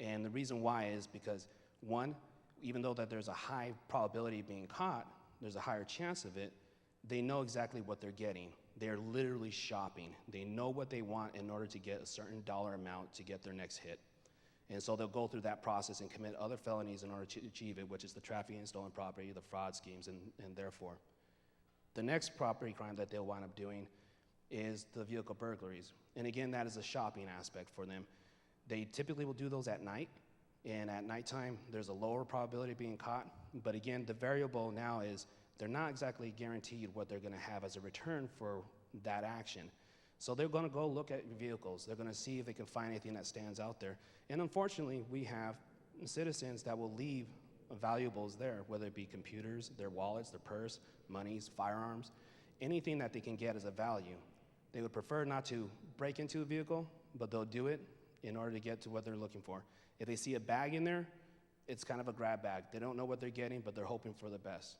And the reason why is because, one, even though that there's a high probability of being caught, there's a higher chance of it, they know exactly what they're getting. They're literally shopping. They know what they want in order to get a certain dollar amount to get their next hit. And so they'll go through that process and commit other felonies in order to achieve it, which is the trafficking in stolen property, the fraud schemes, and therefore. The next property crime that they'll wind up doing is the vehicle burglaries. And again, that is a shopping aspect for them. They typically will do those at night, and at nighttime, there's a lower probability of being caught. But again, the variable now is they're not exactly guaranteed what they're gonna have as a return for that action. So they're gonna go look at vehicles. They're gonna see if they can find anything that stands out there. And unfortunately, we have citizens that will leave valuables there, whether it be computers, their wallets, their purse, monies, firearms, anything that they can get as a value. They would prefer not to break into a vehicle, but they'll do it in order to get to what they're looking for. If they see a bag in there, it's kind of a grab bag. They don't know what they're getting, but they're hoping for the best.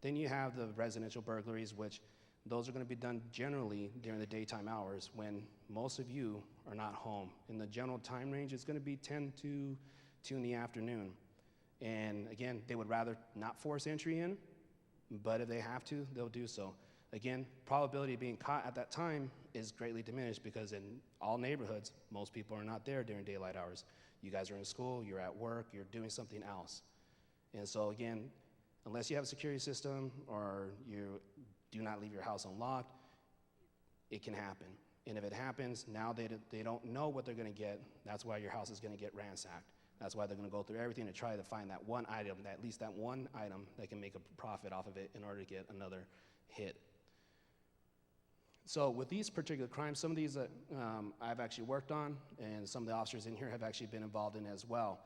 Then you have the residential burglaries, which those are going to be done generally during the daytime hours when most of you are not home. In the general time range, it's going to be 10 to 2 in the afternoon. And again, they would rather not force entry in, but if they have to, they'll do so. Again, probability of being caught at that time is greatly diminished because in all neighborhoods, most people are not there during daylight hours. You guys are in school, you're at work, you're doing something else. And so again, unless you have a security system or you do not leave your house unlocked, it can happen. And if it happens, now they don't know what they're gonna get. That's why your house is gonna get ransacked. That's why they're gonna go through everything to try to find that one item, at least that one item that can make a profit off of it in order to get another hit. So with these particular crimes, some of these that I've actually worked on, and some of the officers in here have actually been involved in as well.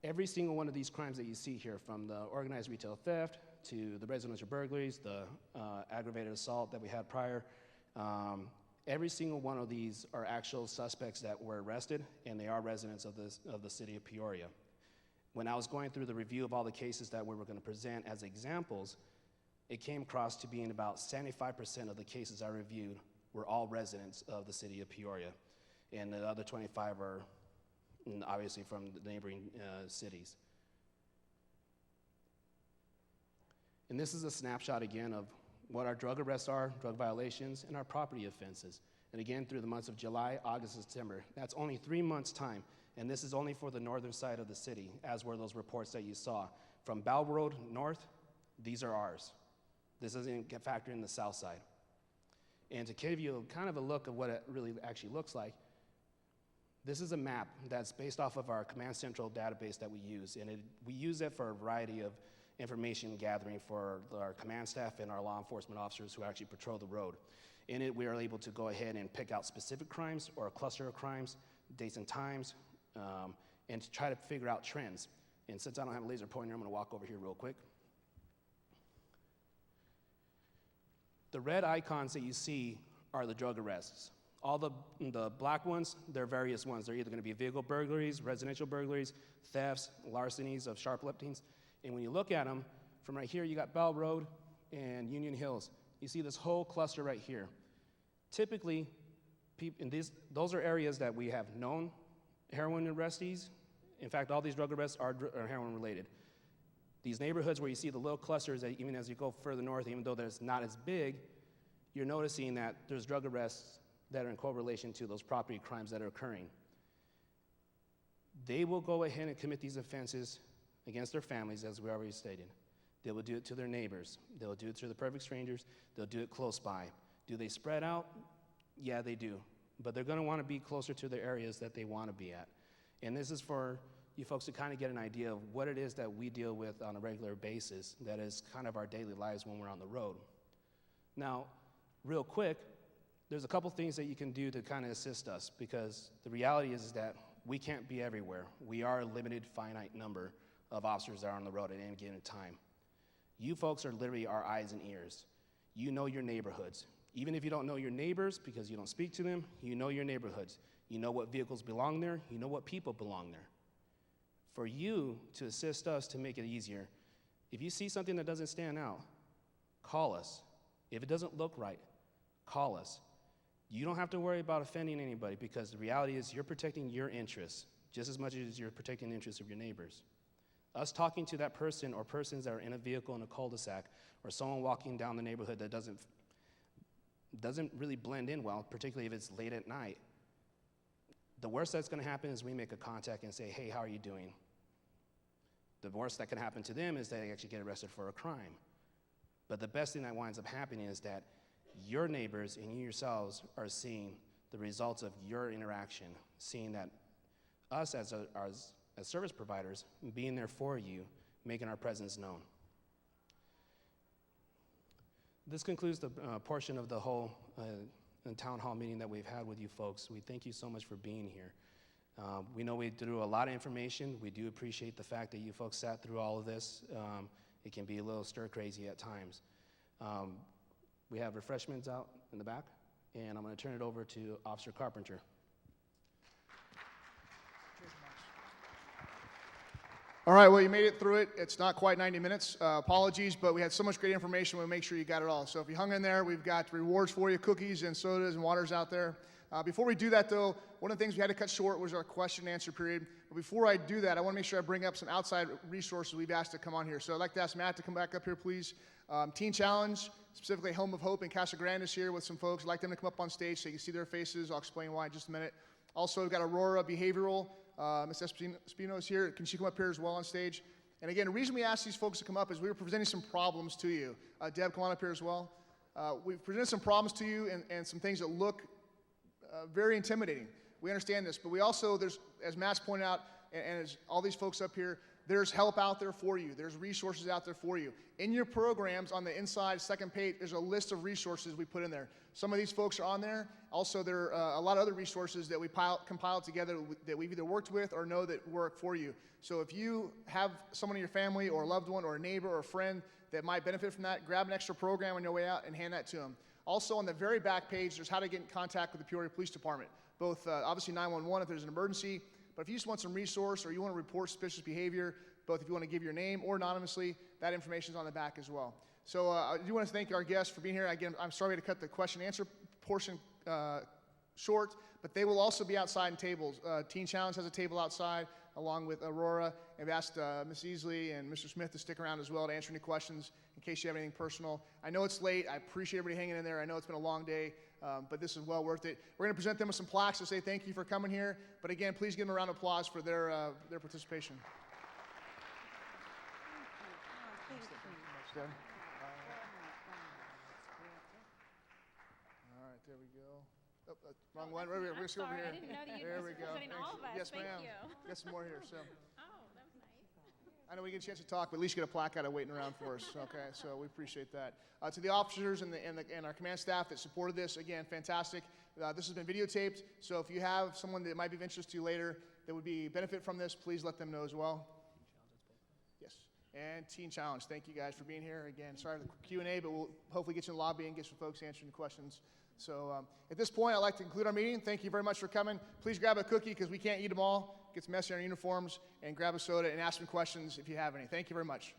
Every single one of these crimes that you see here, from the organized retail theft to the residential burglaries, the aggravated assault that we had prior, every single one of these are actual suspects that were arrested, and they are residents of the city of Peoria. When I was going through the review of all the cases that we were going to present as examples, it came across to being about 75% of the cases I reviewed were all residents of the city of Peoria, and the other 25 are obviously from the neighboring cities. And this is a snapshot again of what our drug arrests are, drug violations, and our property offenses. And again, through the months of July, August, and September. That's only 3 months' time, and this is only for the northern side of the city, as were those reports that you saw. From Bell Road north, these are ours. This doesn't factor in the south side. And to give you kind of a look at what it really actually looks like, this is a map that's based off of our Command Central database that we use, and we use it for a variety of information gathering for our command staff and our law enforcement officers who actually patrol the road. In it, we are able to go ahead and pick out specific crimes or a cluster of crimes, dates and times, and to try to figure out trends. And since I don't have a laser pointer, I'm gonna walk over here real quick. The red icons that you see are the drug arrests. All the black ones, they're various ones. They're either gonna be vehicle burglaries, residential burglaries, thefts, larcenies of shopliftings. And when you look at them, from right here, you got Bell Road and Union Hills. You see this whole cluster right here. Typically, those are areas that we have known heroin arrestees. In fact, all these drug arrests are heroin related. These neighborhoods where you see the little clusters, that even as you go further north, even though there's not as big, you're noticing that there's drug arrests that are in correlation to those property crimes that are occurring. They will go ahead and commit these offenses against their families, as we already stated. They will do it to their neighbors. They'll do it to the perfect strangers. They'll do it close by. Do they spread out? Yeah, they do. But they're going to want to be closer to the areas that they want to be at. And this is for you folks to kind of get an idea of what it is that we deal with on a regular basis that is kind of our daily lives when we're on the road. Now, real quick, there's a couple things that you can do to kind of assist us, because the reality is that we can't be everywhere. We are a limited, finite number of officers that are on the road at any given time. You folks are literally our eyes and ears. You know your neighborhoods. Even if you don't know your neighbors because you don't speak to them, you know your neighborhoods. You know what vehicles belong there. You know what people belong there. For you to assist us to make it easier, if you see something that doesn't stand out, call us. If it doesn't look right, call us. You don't have to worry about offending anybody, because the reality is you're protecting your interests just as much as you're protecting the interests of your neighbors. Us talking to that person or persons that are in a vehicle in a cul-de-sac, or someone walking down the neighborhood that doesn't really blend in well, particularly if it's late at night, the worst that's going to happen is we make a contact and say, hey, how are you doing? The worst that can happen to them is they actually get arrested for a crime. But the best thing that winds up happening is that your neighbors and you yourselves are seeing the results of your interaction, seeing that us as service providers, being there for you, making our presence known. This concludes the portion of the whole town hall meeting that we've had with you folks. We thank you so much for being here. We know we threw a lot of information. We do appreciate the fact that you folks sat through all of this. It can be a little stir-crazy at times. We have refreshments out in the back, and I'm going to turn it over to Officer Carpenter. All right, well, you made it through it. It's not quite 90 minutes. Apologies, but we had so much great information, we'll make sure you got it all. So if you hung in there, we've got rewards for you, cookies and sodas and waters out there. Before we do that, though, one of the things we had to cut short was our question and answer period. But before I do that, I want to make sure I bring up some outside resources we've asked to come on here. So I'd like to ask Matt to come back up here, please. Teen Challenge, specifically Home of Hope in Casa Grande is here with some folks. I'd like them to come up on stage so you can see their faces. I'll explain why in just a minute. Also, we've got Aurora Behavioral. Ms. Espino is here. Can she come up here as well on stage? And again, the reason we asked these folks to come up is we were presenting some problems to you. Deb, come on up here as well. We've presented some problems to you and some things that look very intimidating. We understand this, but we also, as Matt's pointed out, and as all these folks up here, there's help out there for you. There's resources out there for you. In your programs on the inside, second page, there's a list of resources we put in there. Some of these folks are on there. Also, there are a lot of other resources that we compiled together that we've either worked with or know that work for you. So if you have someone in your family or a loved one or a neighbor or a friend that might benefit from that, grab an extra program on your way out and hand that to them. Also, on the very back page, there's how to get in contact with the Peoria Police Department, both obviously 911 if there's an emergency, but if you just want some resource or you want to report suspicious behavior, both if you want to give your name or anonymously, that information is on the back as well. So I do want to thank our guests for being here. Again, I'm sorry to cut the question and answer portion short, but they will also be outside in tables. Teen Challenge has a table outside along with Aurora. I've asked Ms. Easley and Mr. Smith to stick around as well to answer any questions in case you have anything personal. I know it's late. I appreciate everybody hanging in there. I know it's been a long day, but this is well worth it. We're going to present them with some plaques to say thank you for coming here. But again, please give them a round of applause for their participation. All right, there we go. Oh, wrong one. We're going to go over here. I didn't know that you there were we go. presenting all of us. Yes, Thank ma'am. you. Got some more here. So. Oh, that was nice. I know we get a chance to talk, but at least you get a plaque out of waiting around for us. Okay, so we appreciate that. To the officers and our command staff that supported this, again, fantastic. This has been videotaped, so if you have someone that might be of interest to you later that would be benefit from this, please let them know as well. Yes, and Teen Challenge. Thank you guys for being here. Again, sorry for the Q&A, but we'll hopefully get you in the lobby and get some folks answering questions. So at this point, I'd like to conclude our meeting. Thank you very much for coming. Please grab a cookie because we can't eat them all. It gets messy on our uniforms. And grab a soda and ask some questions if you have any. Thank you very much.